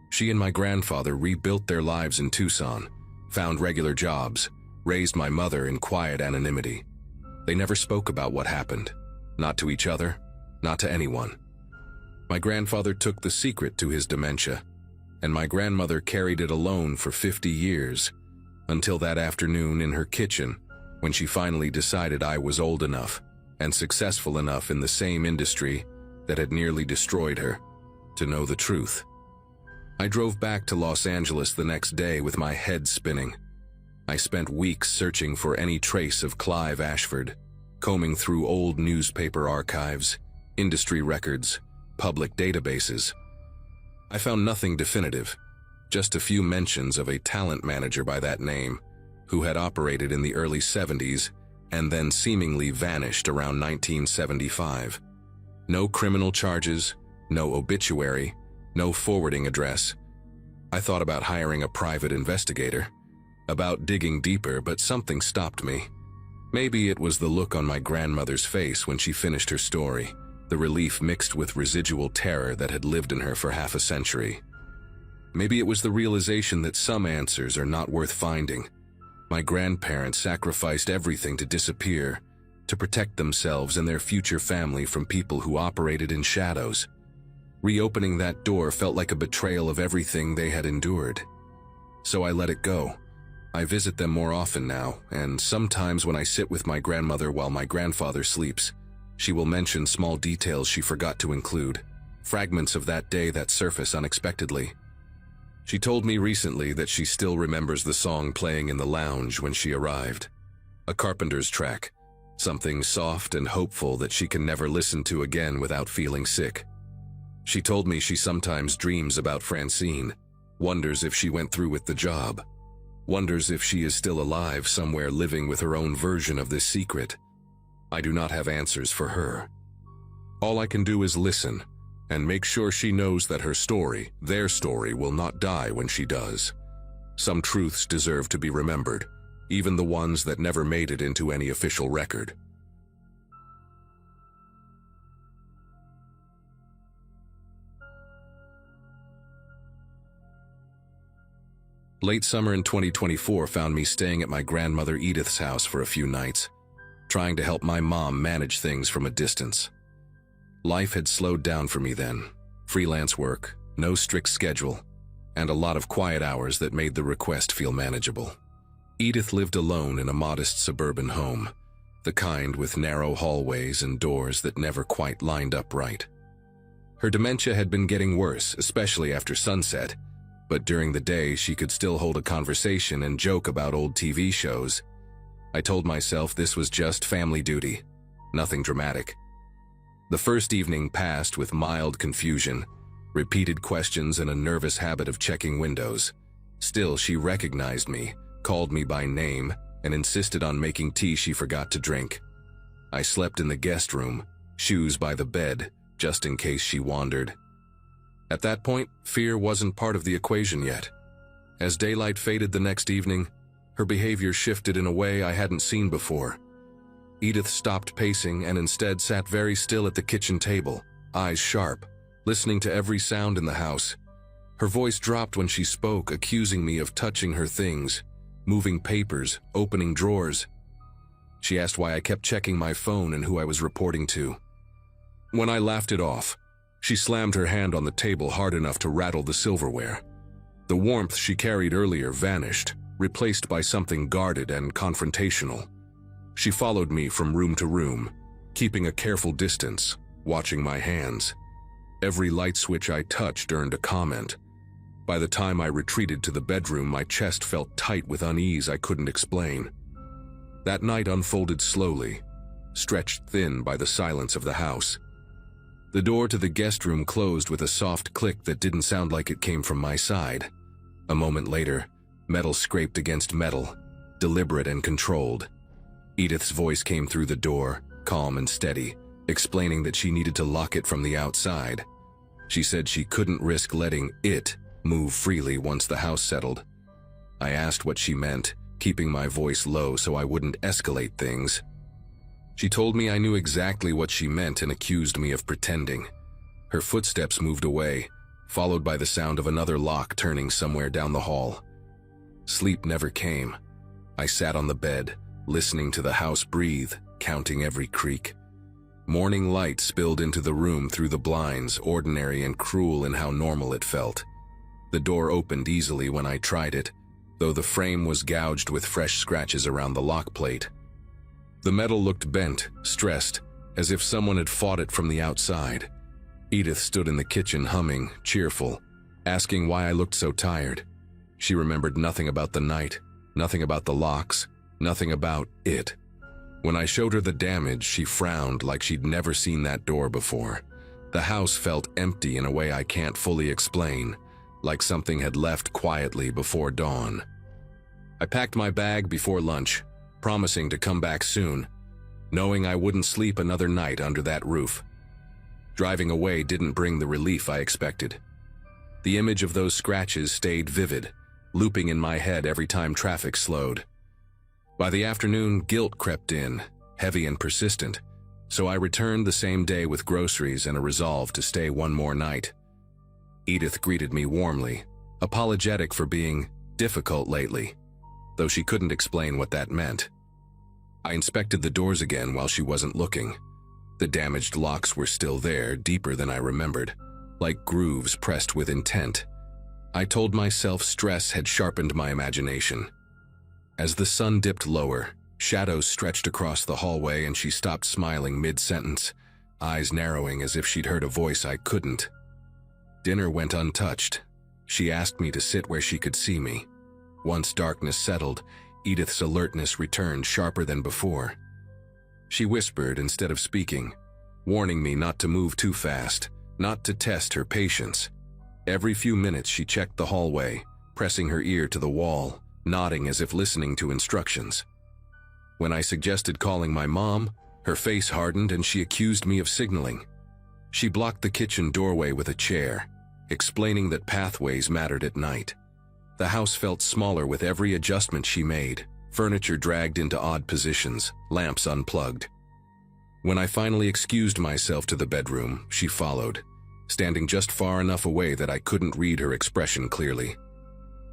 She and my grandfather rebuilt their lives in Tucson, found regular jobs, raised my mother in quiet anonymity. They never spoke about what happened, not to each other, not to anyone. My grandfather took the secret to his dementia, and my grandmother carried it alone for 50 years, Until that afternoon in her kitchen, when she finally decided I was old enough and successful enough in the same industry that had nearly destroyed her to know the truth. I drove back to Los Angeles the next day with my head spinning. I spent weeks searching for any trace of Clive Ashford, combing through old newspaper archives, industry records, public databases. I found nothing definitive, just a few mentions of a talent manager by that name who had operated in the early 70s and then seemingly vanished around 1975. No criminal charges, no obituary, no forwarding address. I thought about hiring a private investigator, about digging deeper, but something stopped me. Maybe it was the look on my grandmother's face when she finished her story, the relief mixed with residual terror that had lived in her for half a century. Maybe it was the realization that some answers are not worth finding. My grandparents sacrificed everything to disappear, to protect themselves and their future family from people who operated in shadows. Reopening that door felt like a betrayal of everything they had endured. So I let it go. I visit them more often now, and sometimes when I sit with my grandmother while my grandfather sleeps, she will mention small details she forgot to include, fragments of that day that surface unexpectedly. She told me recently that she still remembers the song playing in the lounge when she arrived. A Carpenter's track, something soft and hopeful that she can never listen to again without feeling sick. She told me she sometimes dreams about Francine, wonders if she went through with the job, wonders if she is still alive somewhere living with her own version of this secret. I do not have answers for her. All I can do is listen and make sure she knows that her story, their story, will not die when she does. Some truths deserve to be remembered, even the ones that never made it into any official record. Late summer in 2024 found me staying at my grandmother Edith's house for a few nights, trying to help my mom manage things from a distance. Life had slowed down for me then. Freelance work, no strict schedule, and a lot of quiet hours that made the request feel manageable. Edith lived alone in a modest suburban home, the kind with narrow hallways and doors that never quite lined up right. Her dementia had been getting worse, especially after sunset, but during the day she could still hold a conversation and joke about old TV shows. I told myself this was just family duty, nothing dramatic. The first evening passed with mild confusion, repeated questions and a nervous habit of checking windows. Still, she recognized me, called me by name, and insisted on making tea she forgot to drink. I slept in the guest room, shoes by the bed, just in case she wandered. At that point, fear wasn't part of the equation yet. As daylight faded the next evening, her behavior shifted in a way I hadn't seen before. Edith stopped pacing and instead sat very still at the kitchen table, eyes sharp, listening to every sound in the house. Her voice dropped when she spoke, accusing me of touching her things, moving papers, opening drawers. She asked why I kept checking my phone and who I was reporting to. When I laughed it off, she slammed her hand on the table hard enough to rattle the silverware. The warmth she carried earlier vanished, replaced by something guarded and confrontational. She followed me from room to room, keeping a careful distance, watching my hands. Every light switch I touched earned a comment. By the time I retreated to the bedroom, my chest felt tight with unease I couldn't explain. That night unfolded slowly, stretched thin by the silence of the house. The door to the guest room closed with a soft click that didn't sound like it came from my side. A moment later, metal scraped against metal, deliberate and controlled. Edith's voice came through the door, calm and steady, explaining that she needed to lock it from the outside. She said she couldn't risk letting it move freely once the house settled. I asked what she meant, keeping my voice low so I wouldn't escalate things. She told me I knew exactly what she meant and accused me of pretending. Her footsteps moved away, followed by the sound of another lock turning somewhere down the hall. Sleep never came. I sat on the bed, listening to the house breathe, counting every creak. Morning light spilled into the room through the blinds, ordinary and cruel in how normal it felt. The door opened easily when I tried it, though the frame was gouged with fresh scratches around the lock plate. The metal looked bent, stressed, as if someone had fought it from the outside. Edith stood in the kitchen humming, cheerful, asking why I looked so tired. She remembered nothing about the night, nothing about the locks, nothing about it. When I showed her the damage, she frowned like she'd never seen that door before. The house felt empty in a way I can't fully explain, like something had left quietly before dawn. I packed my bag before lunch, promising to come back soon, knowing I wouldn't sleep another night under that roof. Driving away didn't bring the relief I expected. The image of those scratches stayed vivid, looping in my head every time traffic slowed. By the afternoon, guilt crept in, heavy and persistent, so I returned the same day with groceries and a resolve to stay one more night. Edith greeted me warmly, apologetic for being difficult lately, though she couldn't explain what that meant. I inspected the doors again while she wasn't looking. The damaged locks were still there, deeper than I remembered, like grooves pressed with intent. I told myself stress had sharpened my imagination. As the sun dipped lower, shadows stretched across the hallway and she stopped smiling mid-sentence, eyes narrowing as if she'd heard a voice I couldn't. Dinner went untouched. She asked me to sit where she could see me. Once darkness settled, Edith's alertness returned sharper than before. She whispered instead of speaking, warning me not to move too fast, not to test her patience. Every few minutes she checked the hallway, pressing her ear to the wall, nodding as if listening to instructions. When I suggested calling my mom, her face hardened and she accused me of signaling. She blocked the kitchen doorway with a chair, explaining that pathways mattered at night. The house felt smaller with every adjustment she made, furniture dragged into odd positions, lamps unplugged. When I finally excused myself to the bedroom, she followed, standing just far enough away that I couldn't read her expression clearly.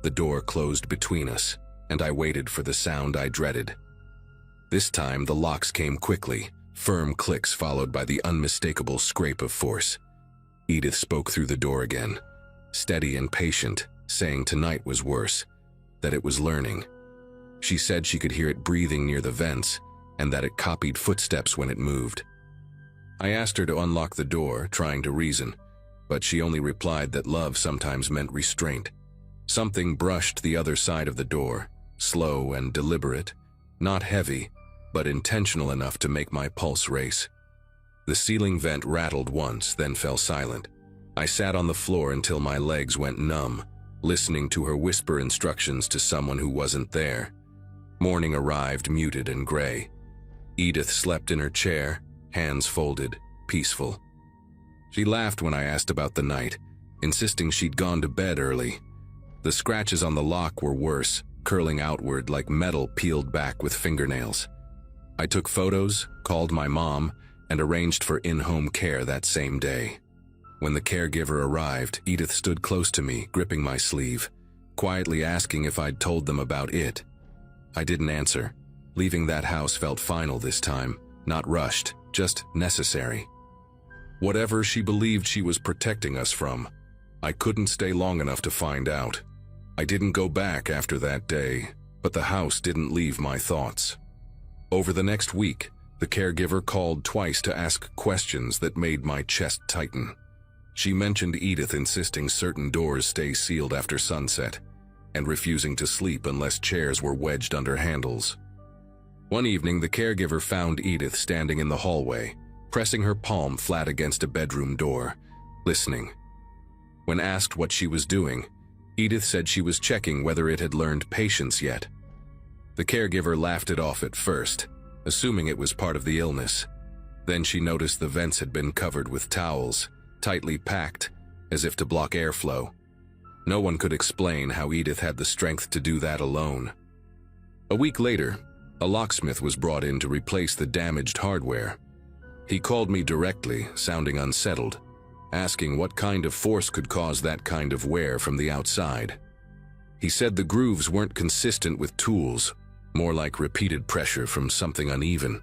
The door closed between us, and I waited for the sound I dreaded. This time the locks came quickly, firm clicks followed by the unmistakable scrape of force. Edith spoke through the door again, steady and patient, saying tonight was worse, that it was learning. She said she could hear it breathing near the vents, and that it copied footsteps when it moved. I asked her to unlock the door, trying to reason, but she only replied that love sometimes meant restraint. Something brushed the other side of the door, slow and deliberate, not heavy, but intentional enough to make my pulse race. The ceiling vent rattled once, then fell silent. I sat on the floor until my legs went numb, listening to her whisper instructions to someone who wasn't there. Morning arrived muted and gray. Edith slept in her chair, hands folded, peaceful. She laughed when I asked about the night, insisting she'd gone to bed early. The scratches on the lock were worse, curling outward like metal peeled back with fingernails. I took photos, called my mom, and arranged for in-home care that same day. When the caregiver arrived, Edith stood close to me, gripping my sleeve, quietly asking if I'd told them about it. I didn't answer. Leaving that house felt final this time, not rushed, just necessary. Whatever she believed she was protecting us from, I couldn't stay long enough to find out. I didn't go back after that day, but the house didn't leave my thoughts. Over the next week, the caregiver called twice to ask questions that made my chest tighten. She mentioned Edith insisting certain doors stay sealed after sunset, and refusing to sleep unless chairs were wedged under handles. One evening, the caregiver found Edith standing in the hallway, pressing her palm flat against a bedroom door, listening. When asked what she was doing, Edith said she was checking whether it had learned patience yet. The caregiver laughed it off at first, assuming it was part of the illness. Then she noticed the vents had been covered with towels, tightly packed, as if to block airflow. No one could explain how Edith had the strength to do that alone. A week later, a locksmith was brought in to replace the damaged hardware. He called me directly, sounding unsettled, asking what kind of force could cause that kind of wear from the outside. He said the grooves weren't consistent with tools, more like repeated pressure from something uneven.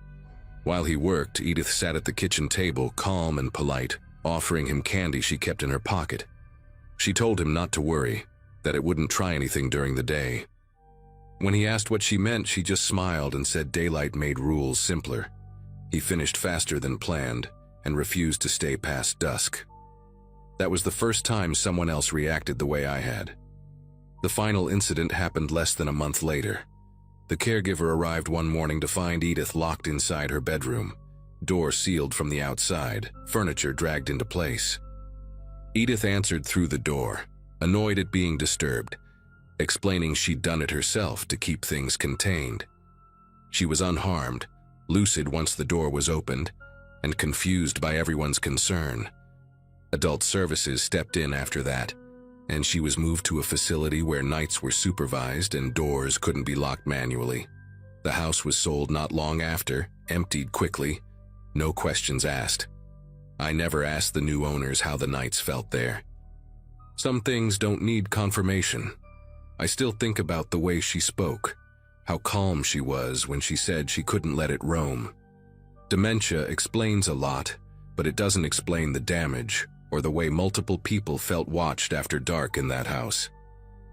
While he worked, Edith sat at the kitchen table, calm and polite, offering him candy she kept in her pocket. She told him not to worry, that it wouldn't try anything during the day. When he asked what she meant, she just smiled and said daylight made rules simpler. He finished faster than planned and refused to stay past dusk. That was the first time someone else reacted the way I had. The final incident happened less than a month later. The caregiver arrived one morning to find Edith locked inside her bedroom, door sealed from the outside, furniture dragged into place. Edith answered through the door, annoyed at being disturbed, explaining she'd done it herself to keep things contained. She was unharmed, lucid once the door was opened, and confused by everyone's concern. Adult services stepped in after that, and she was moved to a facility where nights were supervised and doors couldn't be locked manually. The house was sold not long after, emptied quickly, no questions asked. I never asked the new owners how the nights felt there. Some things don't need confirmation. I still think about the way she spoke, how calm she was when she said she couldn't let it roam. Dementia explains a lot, but it doesn't explain the damage or the way multiple people felt watched after dark in that house.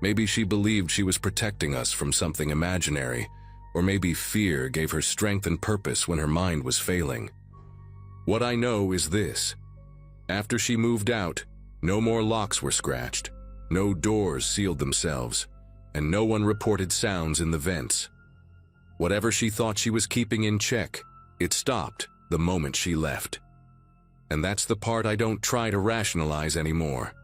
Maybe she believed she was protecting us from something imaginary, or maybe fear gave her strength and purpose when her mind was failing. What I know is this: after she moved out, no more locks were scratched, no doors sealed themselves, and no one reported sounds in the vents. Whatever she thought she was keeping in check, it stopped the moment she left. And that's the part I don't try to rationalize anymore.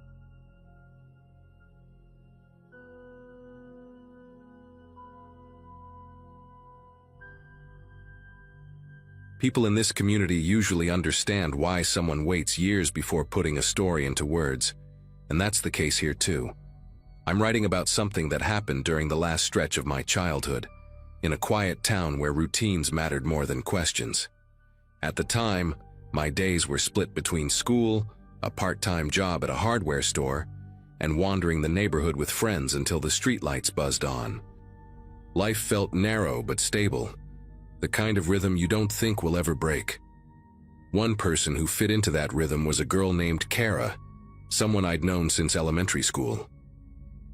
People in this community usually understand why someone waits years before putting a story into words, and that's the case here too. I'm writing about something that happened during the last stretch of my childhood, in a quiet town where routines mattered more than questions. At the time, my days were split between school, a part-time job at a hardware store, and wandering the neighborhood with friends until the streetlights buzzed on. Life felt narrow but stable, the kind of rhythm you don't think will ever break. One person who fit into that rhythm was a girl named Kara, someone I'd known since elementary school.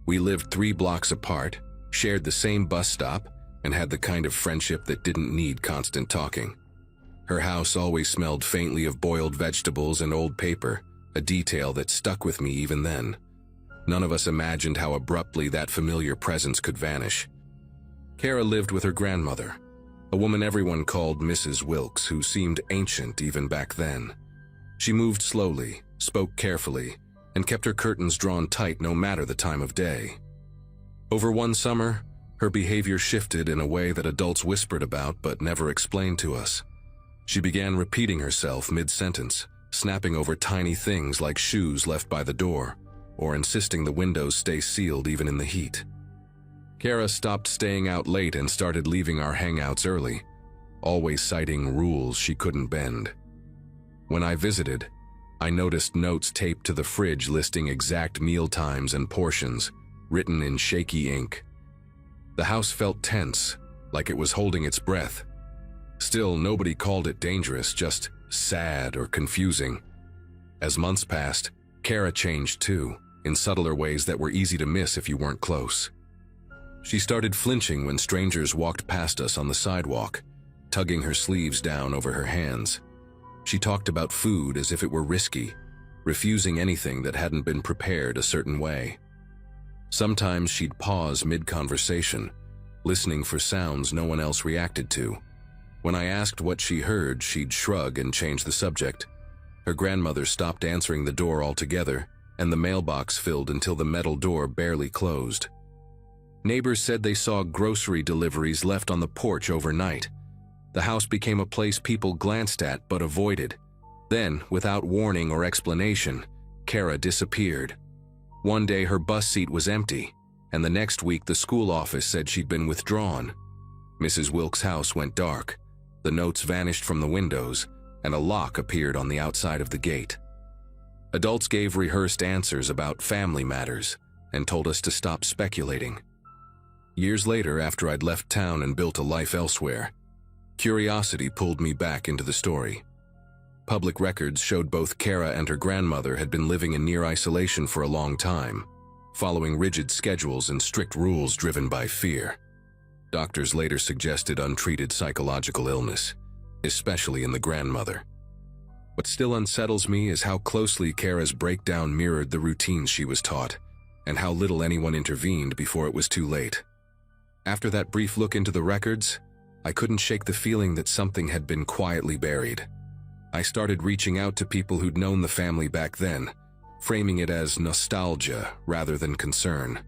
We lived 3 blocks apart, shared the same bus stop, and had the kind of friendship that didn't need constant talking. Her house always smelled faintly of boiled vegetables and old paper, a detail that stuck with me even then. None of us imagined how abruptly that familiar presence could vanish. Kara lived with her grandmother, a woman everyone called Mrs. Wilkes, who seemed ancient even back then. She moved slowly, spoke carefully, and kept her curtains drawn tight no matter the time of day. Over one summer, her behavior shifted in a way that adults whispered about but never explained to us. She began repeating herself mid-sentence, snapping over tiny things like shoes left by the door, or insisting the windows stay sealed even in the heat. Kara stopped staying out late and started leaving our hangouts early, always citing rules she couldn't bend. When I visited, I noticed notes taped to the fridge listing exact meal times and portions, written in shaky ink. The house felt tense, like it was holding its breath. Still, nobody called it dangerous, just sad or confusing. As months passed, Kara changed too, in subtler ways that were easy to miss if you weren't close. She started flinching when strangers walked past us on the sidewalk, tugging her sleeves down over her hands. She talked about food as if it were risky, refusing anything that hadn't been prepared a certain way. Sometimes she'd pause mid-conversation, listening for sounds no one else reacted to. When I asked what she heard, she'd shrug and change the subject. Her grandmother stopped answering the door altogether, and the mailbox filled until the metal door barely closed. Neighbors said they saw grocery deliveries left on the porch overnight. The house became a place people glanced at but avoided. Then, without warning or explanation, Kara disappeared. One day her bus seat was empty, and the next week the school office said she'd been withdrawn. Mrs. Wilkes' house went dark. The notes vanished from the windows, and a lock appeared on the outside of the gate. Adults gave rehearsed answers about family matters and told us to stop speculating. Years later, after I'd left town and built a life elsewhere, curiosity pulled me back into the story. Public records showed both Kara and her grandmother had been living in near isolation for a long time, following rigid schedules and strict rules driven by fear. Doctors later suggested untreated psychological illness, especially in the grandmother. What still unsettles me is how closely Kara's breakdown mirrored the routines she was taught, and how little anyone intervened before it was too late. After that brief look into the records, I couldn't shake the feeling that something had been quietly buried. I started reaching out to people who'd known the family back then, framing it as nostalgia rather than concern.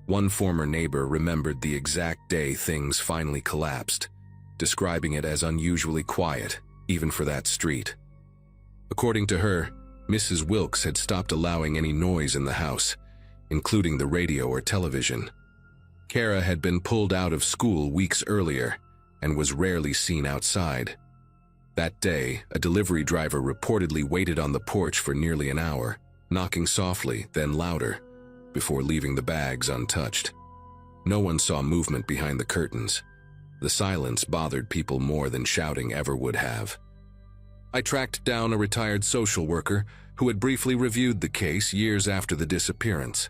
One former neighbor remembered the exact day things finally collapsed, describing it as unusually quiet, even for that street. According to her, Mrs. Wilkes had stopped allowing any noise in the house, including the radio or television. Kara had been pulled out of school weeks earlier and was rarely seen outside. That day, a delivery driver reportedly waited on the porch for nearly an hour, knocking softly, then louder, before leaving the bags untouched. No one saw movement behind the curtains. The silence bothered people more than shouting ever would have. I tracked down a retired social worker who had briefly reviewed the case years after the disappearance.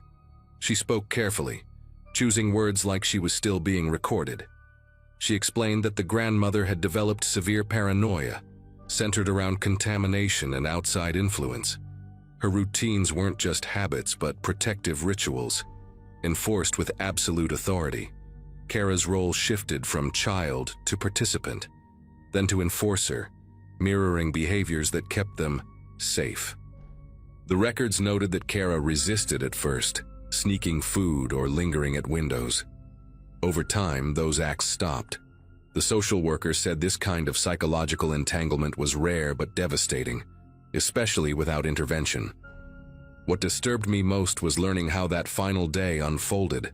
She spoke carefully, choosing words like she was still being recorded. She explained that the grandmother had developed severe paranoia, centered around contamination and outside influence. Her routines weren't just habits but protective rituals, enforced with absolute authority. Kara's role shifted from child to participant, then to enforcer, mirroring behaviors that kept them safe. The records noted that Kara resisted at first, sneaking food or lingering at windows. Over time, those acts stopped. The social worker said this kind of psychological entanglement was rare but devastating, especially without intervention. What disturbed me most was learning how that final day unfolded.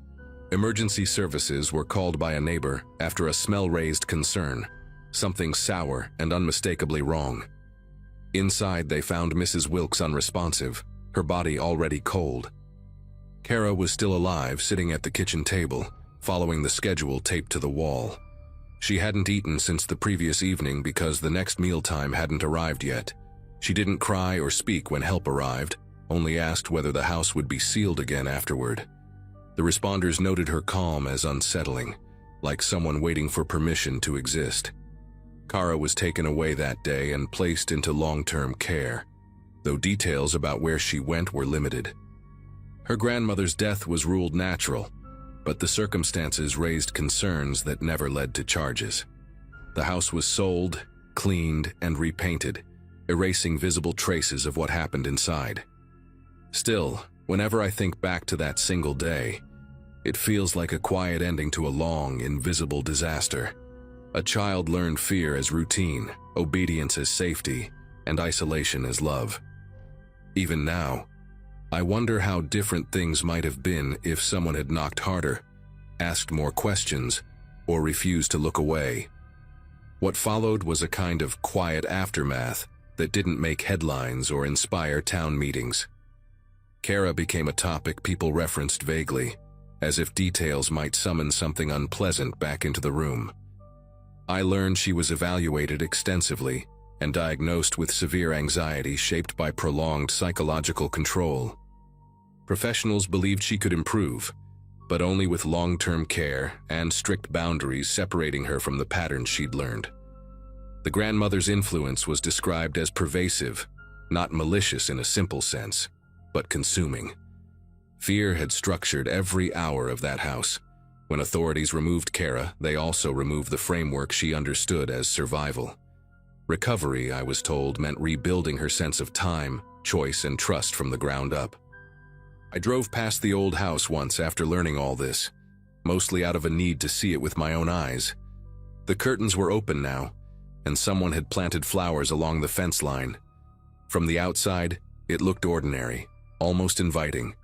Emergency services were called by a neighbor after a smell-raised concern, something sour and unmistakably wrong. Inside, they found Mrs. Wilkes unresponsive, her body already cold. Kara was still alive, sitting at the kitchen table, following the schedule taped to the wall. She hadn't eaten since the previous evening because the next mealtime hadn't arrived yet. She didn't cry or speak when help arrived, only asked whether the house would be sealed again afterward. The responders noted her calm as unsettling, like someone waiting for permission to exist. Kara was taken away that day and placed into long-term care, though details about where she went were limited. Her grandmother's death was ruled natural, but the circumstances raised concerns that never led to charges. The house was sold, cleaned, and repainted, erasing visible traces of what happened inside. Still, whenever I think back to that single day, it feels like a quiet ending to a long, invisible disaster. A child learned fear as routine, obedience as safety, and isolation as love. Even now, I wonder how different things might have been if someone had knocked harder, asked more questions, or refused to look away. What followed was a kind of quiet aftermath that didn't make headlines or inspire town meetings. Kara became a topic people referenced vaguely, as if details might summon something unpleasant back into the room. I learned she was evaluated extensively and diagnosed with severe anxiety shaped by prolonged psychological control. Professionals believed she could improve, but only with long-term care and strict boundaries separating her from the patterns she'd learned. The grandmother's influence was described as pervasive, not malicious in a simple sense, but consuming. Fear had structured every hour of that house. When authorities removed Kara, they also removed the framework she understood as survival. Recovery, I was told, meant rebuilding her sense of time, choice, and trust from the ground up. I drove past the old house once after learning all this, mostly out of a need to see it with my own eyes. The curtains were open now, and someone had planted flowers along the fence line. From the outside, it looked ordinary, almost inviting.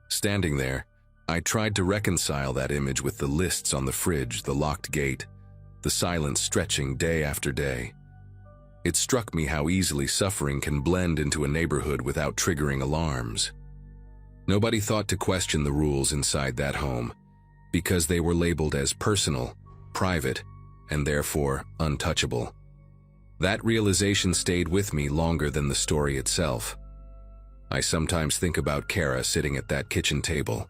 Standing there, I tried to reconcile that image with the lists on the fridge, the locked gate, the silence stretching day after day. It struck me how easily suffering can blend into a neighborhood without triggering alarms. Nobody thought to question the rules inside that home, because they were labeled as personal, private, and therefore untouchable. That realization stayed with me longer than the story itself. I sometimes think about Kara sitting at that kitchen table,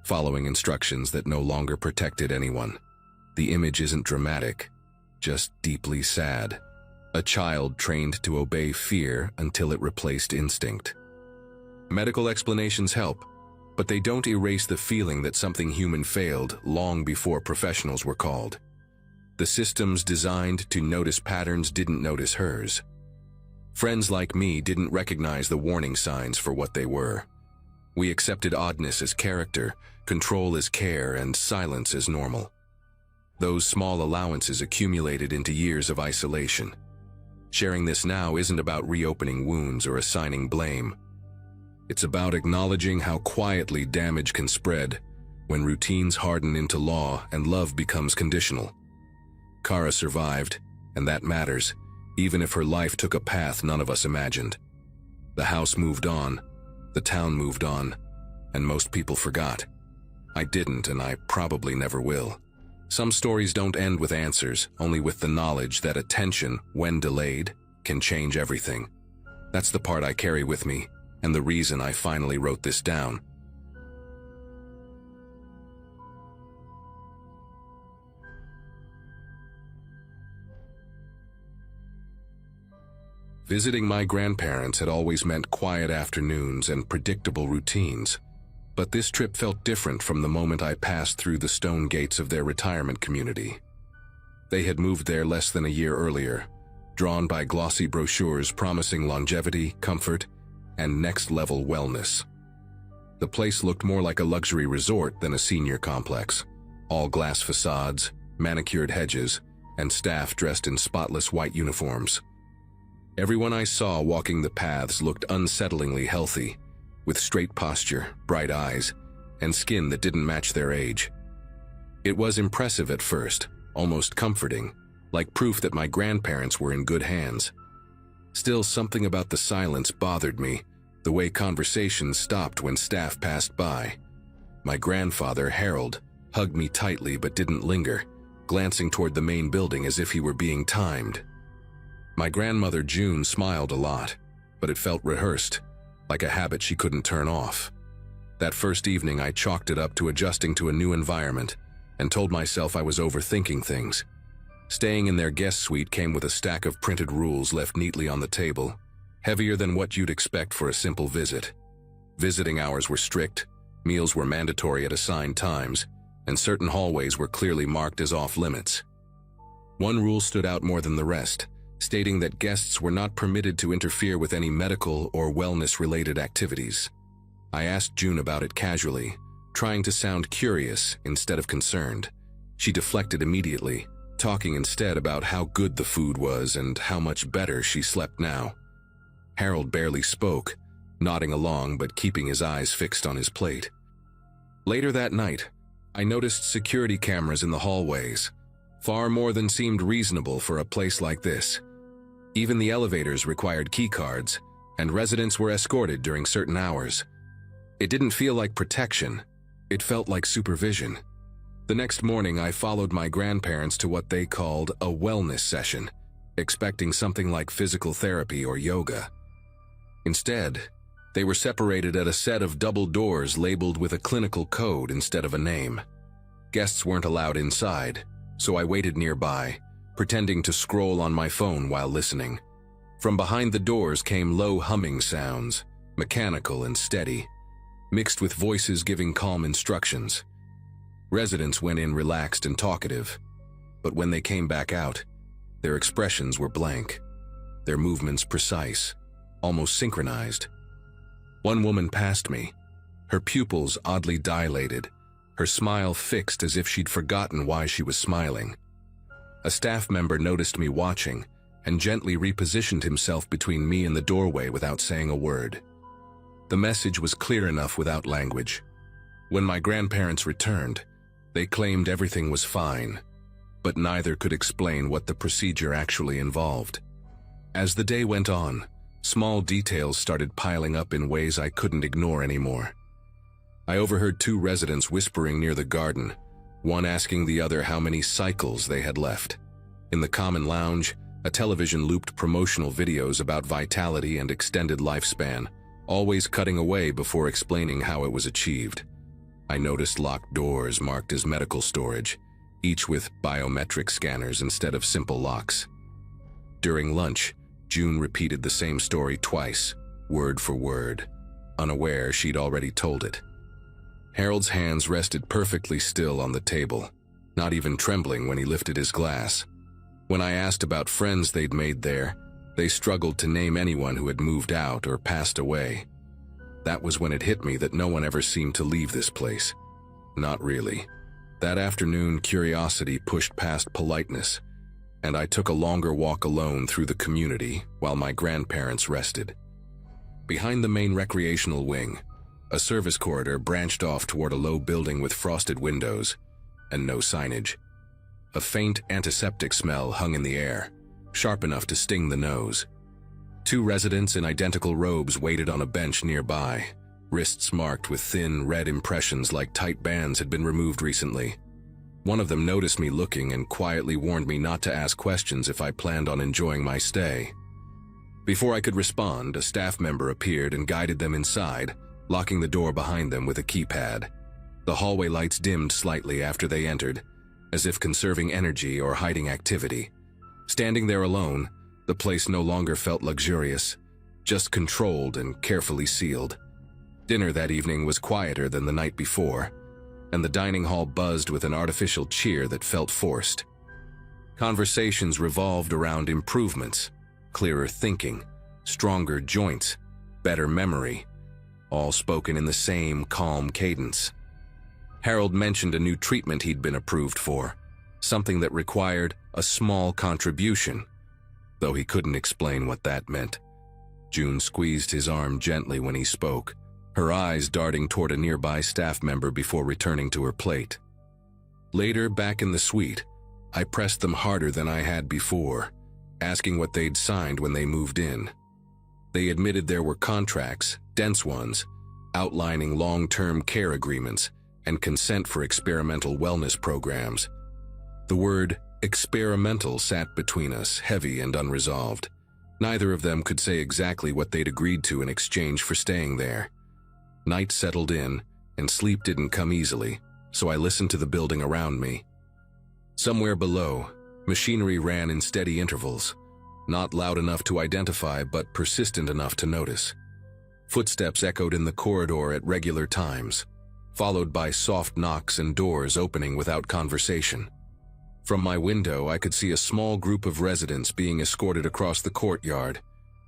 following instructions that no longer protected anyone. The image isn't dramatic, just deeply sad. A child trained to obey fear until it replaced instinct. Medical explanations help, but they don't erase the feeling that something human failed long before professionals were called. The systems designed to notice patterns didn't notice hers. Friends like me didn't recognize the warning signs for what they were. We accepted oddness as character, control as care, and silence as normal. Those small allowances accumulated into years of isolation. Sharing this now isn't about reopening wounds or assigning blame. It's about acknowledging how quietly damage can spread when routines harden into law and love becomes conditional. Kara survived, and that matters, even if her life took a path none of us imagined. The house moved on, the town moved on, and most people forgot. I didn't, and I probably never will. Some stories don't end with answers, only with the knowledge that attention, when delayed, can change everything. That's the part I carry with me, and the reason I finally wrote this down. Visiting my grandparents had always meant quiet afternoons and predictable routines, but this trip felt different from the moment I passed through the stone gates of their retirement community. They had moved there less than a year earlier, drawn by glossy brochures promising longevity, comfort, and next-level wellness. The place looked more like a luxury resort than a senior complex. All glass facades, manicured hedges, and staff dressed in spotless white uniforms. Everyone I saw walking the paths looked unsettlingly healthy, with straight posture, bright eyes, and skin that didn't match their age. It was impressive at first, almost comforting, like proof that my grandparents were in good hands. Still, something about the silence bothered me, the way conversations stopped when staff passed by. My grandfather, Harold, hugged me tightly but didn't linger, glancing toward the main building as if he were being timed. My grandmother, June, smiled a lot, but it felt rehearsed, like a habit she couldn't turn off. That first evening, I chalked it up to adjusting to a new environment and told myself I was overthinking things. Staying in their guest suite came with a stack of printed rules left neatly on the table, heavier than what you'd expect for a simple visit. Visiting hours were strict, meals were mandatory at assigned times, and certain hallways were clearly marked as off-limits. One rule stood out more than the rest, stating that guests were not permitted to interfere with any medical or wellness-related activities. I asked June about it casually, trying to sound curious instead of concerned. She deflected immediately, talking instead about how good the food was and how much better she slept now. Harold barely spoke, nodding along but keeping his eyes fixed on his plate. Later that night, I noticed security cameras in the hallways, far more than seemed reasonable for a place like this. Even the elevators required keycards, and residents were escorted during certain hours. It didn't feel like protection, it felt like supervision. The next morning, I followed my grandparents to what they called a wellness session, expecting something like physical therapy or yoga. Instead, they were separated at a set of double doors labeled with a clinical code instead of a name. Guests weren't allowed inside, so I waited nearby, pretending to scroll on my phone while listening. From behind the doors came low humming sounds, mechanical and steady, mixed with voices giving calm instructions. Residents went in relaxed and talkative, but when they came back out, their expressions were blank, their movements precise, almost synchronized. One woman passed me, her pupils oddly dilated, her smile fixed as if she'd forgotten why she was smiling. A staff member noticed me watching and gently repositioned himself between me and the doorway without saying a word. The message was clear enough without language. When my grandparents returned, they claimed everything was fine, but neither could explain what the procedure actually involved. As the day went on, small details started piling up in ways I couldn't ignore anymore. I overheard two residents whispering near the garden, one asking the other how many cycles they had left. In the common lounge, a television looped promotional videos about vitality and extended lifespan, always cutting away before explaining how it was achieved. I noticed locked doors marked as medical storage, each with biometric scanners instead of simple locks. During lunch, June repeated the same story twice, word for word, unaware she'd already told it. Harold's hands rested perfectly still on the table, not even trembling when he lifted his glass. When I asked about friends they'd made there, they struggled to name anyone who had moved out or passed away. That was when it hit me that no one ever seemed to leave this place. Not really. That afternoon, curiosity pushed past politeness, and I took a longer walk alone through the community while my grandparents rested. Behind the main recreational wing, a service corridor branched off toward a low building with frosted windows and no signage. A faint antiseptic smell hung in the air, sharp enough to sting the nose. Two residents in identical robes waited on a bench nearby, wrists marked with thin, red impressions like tight bands had been removed recently. One of them noticed me looking and quietly warned me not to ask questions if I planned on enjoying my stay. Before I could respond, a staff member appeared and guided them inside, locking the door behind them with a keypad. The hallway lights dimmed slightly after they entered, as if conserving energy or hiding activity. Standing there alone, the place no longer felt luxurious, just controlled and carefully sealed. Dinner that evening was quieter than the night before, and the dining hall buzzed with an artificial cheer that felt forced. Conversations revolved around improvements, clearer thinking, stronger joints, better memory, all spoken in the same calm cadence. Harold mentioned a new treatment he'd been approved for, something that required a small contribution, though he couldn't explain what that meant. June squeezed his arm gently when he spoke, her eyes darting toward a nearby staff member before returning to her plate. Later, back in the suite, I pressed them harder than I had before, asking what they'd signed when they moved in. They admitted there were contracts, dense ones, outlining long-term care agreements and consent for experimental wellness programs. The word experimental sat between us, heavy and unresolved. Neither of them could say exactly what they'd agreed to in exchange for staying there. Night settled in, and sleep didn't come easily, so I listened to the building around me. Somewhere below, machinery ran in steady intervals, not loud enough to identify but persistent enough to notice. Footsteps echoed in the corridor at regular times, followed by soft knocks and doors opening without conversation. From my window, I could see a small group of residents being escorted across the courtyard,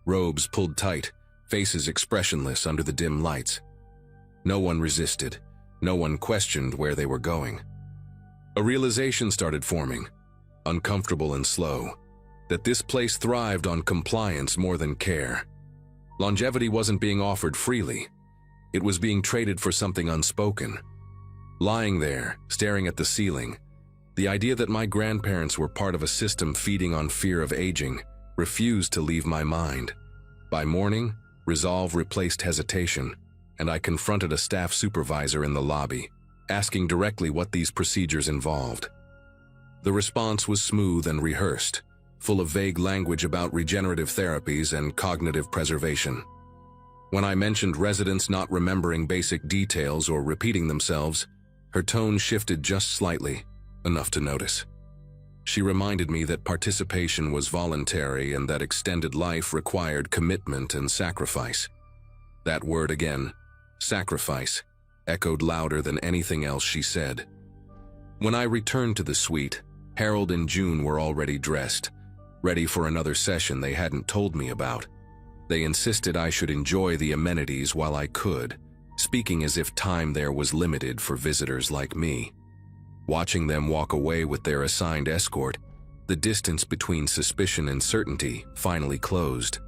robes pulled tight, faces expressionless under the dim lights. No one resisted, no one questioned where they were going. A realization started forming, uncomfortable and slow, that this place thrived on compliance more than care. Longevity wasn't being offered freely. It was being traded for something unspoken. Lying there, staring at the ceiling, the idea that my grandparents were part of a system feeding on fear of aging refused to leave my mind. By morning, resolve replaced hesitation, and I confronted a staff supervisor in the lobby, asking directly what these procedures involved. The response was smooth and rehearsed, full of vague language about regenerative therapies and cognitive preservation. When I mentioned residents not remembering basic details or repeating themselves, her tone shifted just slightly, enough to notice. She reminded me that participation was voluntary and that extended life required commitment and sacrifice. That word again, sacrifice, echoed louder than anything else she said. When I returned to the suite, Harold and June were already dressed, ready for another session they hadn't told me about. They insisted I should enjoy the amenities while I could, speaking as if time there was limited for visitors like me. Watching them walk away with their assigned escort, the distance between suspicion and certainty finally closed.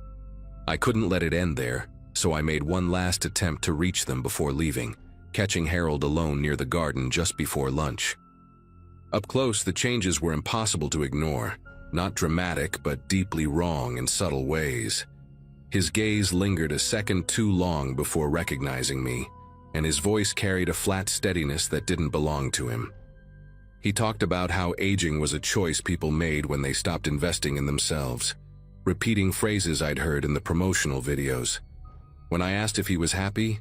I couldn't let it end there, so I made one last attempt to reach them before leaving, catching Harold alone near the garden just before lunch. Up close, the changes were impossible to ignore, not dramatic but deeply wrong in subtle ways. His gaze lingered a second too long before recognizing me, and his voice carried a flat steadiness that didn't belong to him. He talked about how aging was a choice people made when they stopped investing in themselves, repeating phrases I'd heard in the promotional videos. When I asked if he was happy,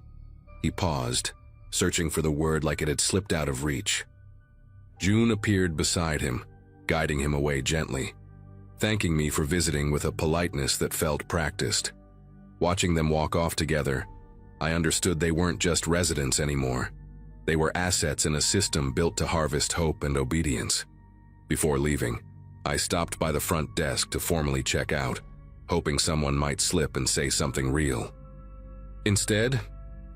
he paused, searching for the word like it had slipped out of reach. June appeared beside him, guiding him away gently, thanking me for visiting with a politeness that felt practiced. Watching them walk off together, I understood they weren't just residents anymore. They were assets in a system built to harvest hope and obedience. Before leaving, I stopped by the front desk to formally check out, hoping someone might slip and say something real. Instead,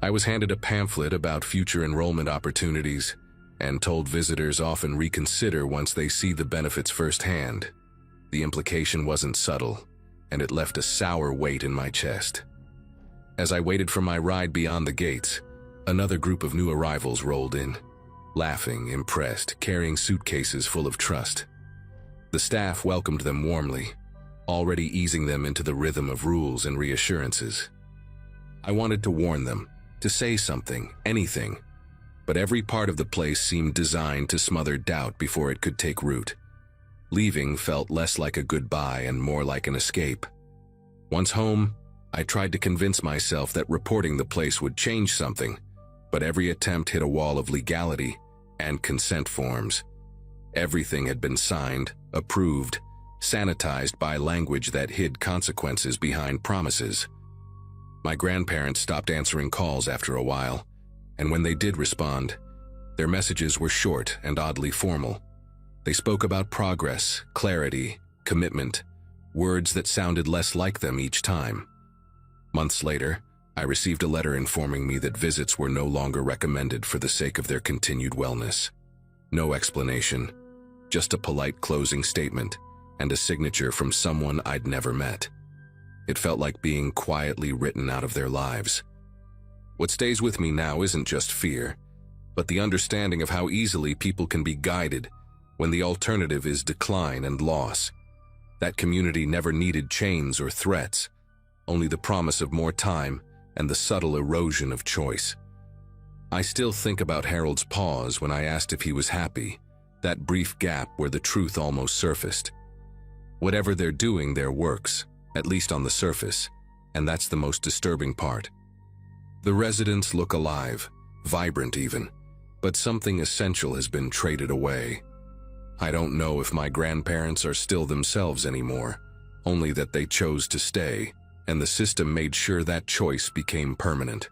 I was handed a pamphlet about future enrollment opportunities and told visitors often reconsider once they see the benefits firsthand. The implication wasn't subtle, and it left a sour weight in my chest. As I waited for my ride beyond the gates, another group of new arrivals rolled in, laughing, impressed, carrying suitcases full of trust. The staff welcomed them warmly, already easing them into the rhythm of rules and reassurances. I wanted to warn them, to say something, anything, but every part of the place seemed designed to smother doubt before it could take root. Leaving felt less like a goodbye and more like an escape. Once home, I tried to convince myself that reporting the place would change something, but every attempt hit a wall of legality and consent forms. Everything had been signed, approved, sanitized by language that hid consequences behind promises. My grandparents stopped answering calls after a while, and when they did respond, their messages were short and oddly formal. They spoke about progress, clarity, commitment, words that sounded less like them each time. Months later, I received a letter informing me that visits were no longer recommended for the sake of their continued wellness. No explanation, just a polite closing statement and a signature from someone I'd never met. It felt like being quietly written out of their lives. What stays with me now isn't just fear, but the understanding of how easily people can be guided when the alternative is decline and loss. That community never needed chains or threats, only the promise of more time and the subtle erosion of choice. I still think about Harold's pause when I asked if he was happy, that brief gap where the truth almost surfaced. Whatever they're doing there works, at least on the surface, and that's the most disturbing part. The residents look alive, vibrant even, but something essential has been traded away. I don't know if my grandparents are still themselves anymore, only that they chose to stay, and the system made sure that choice became permanent.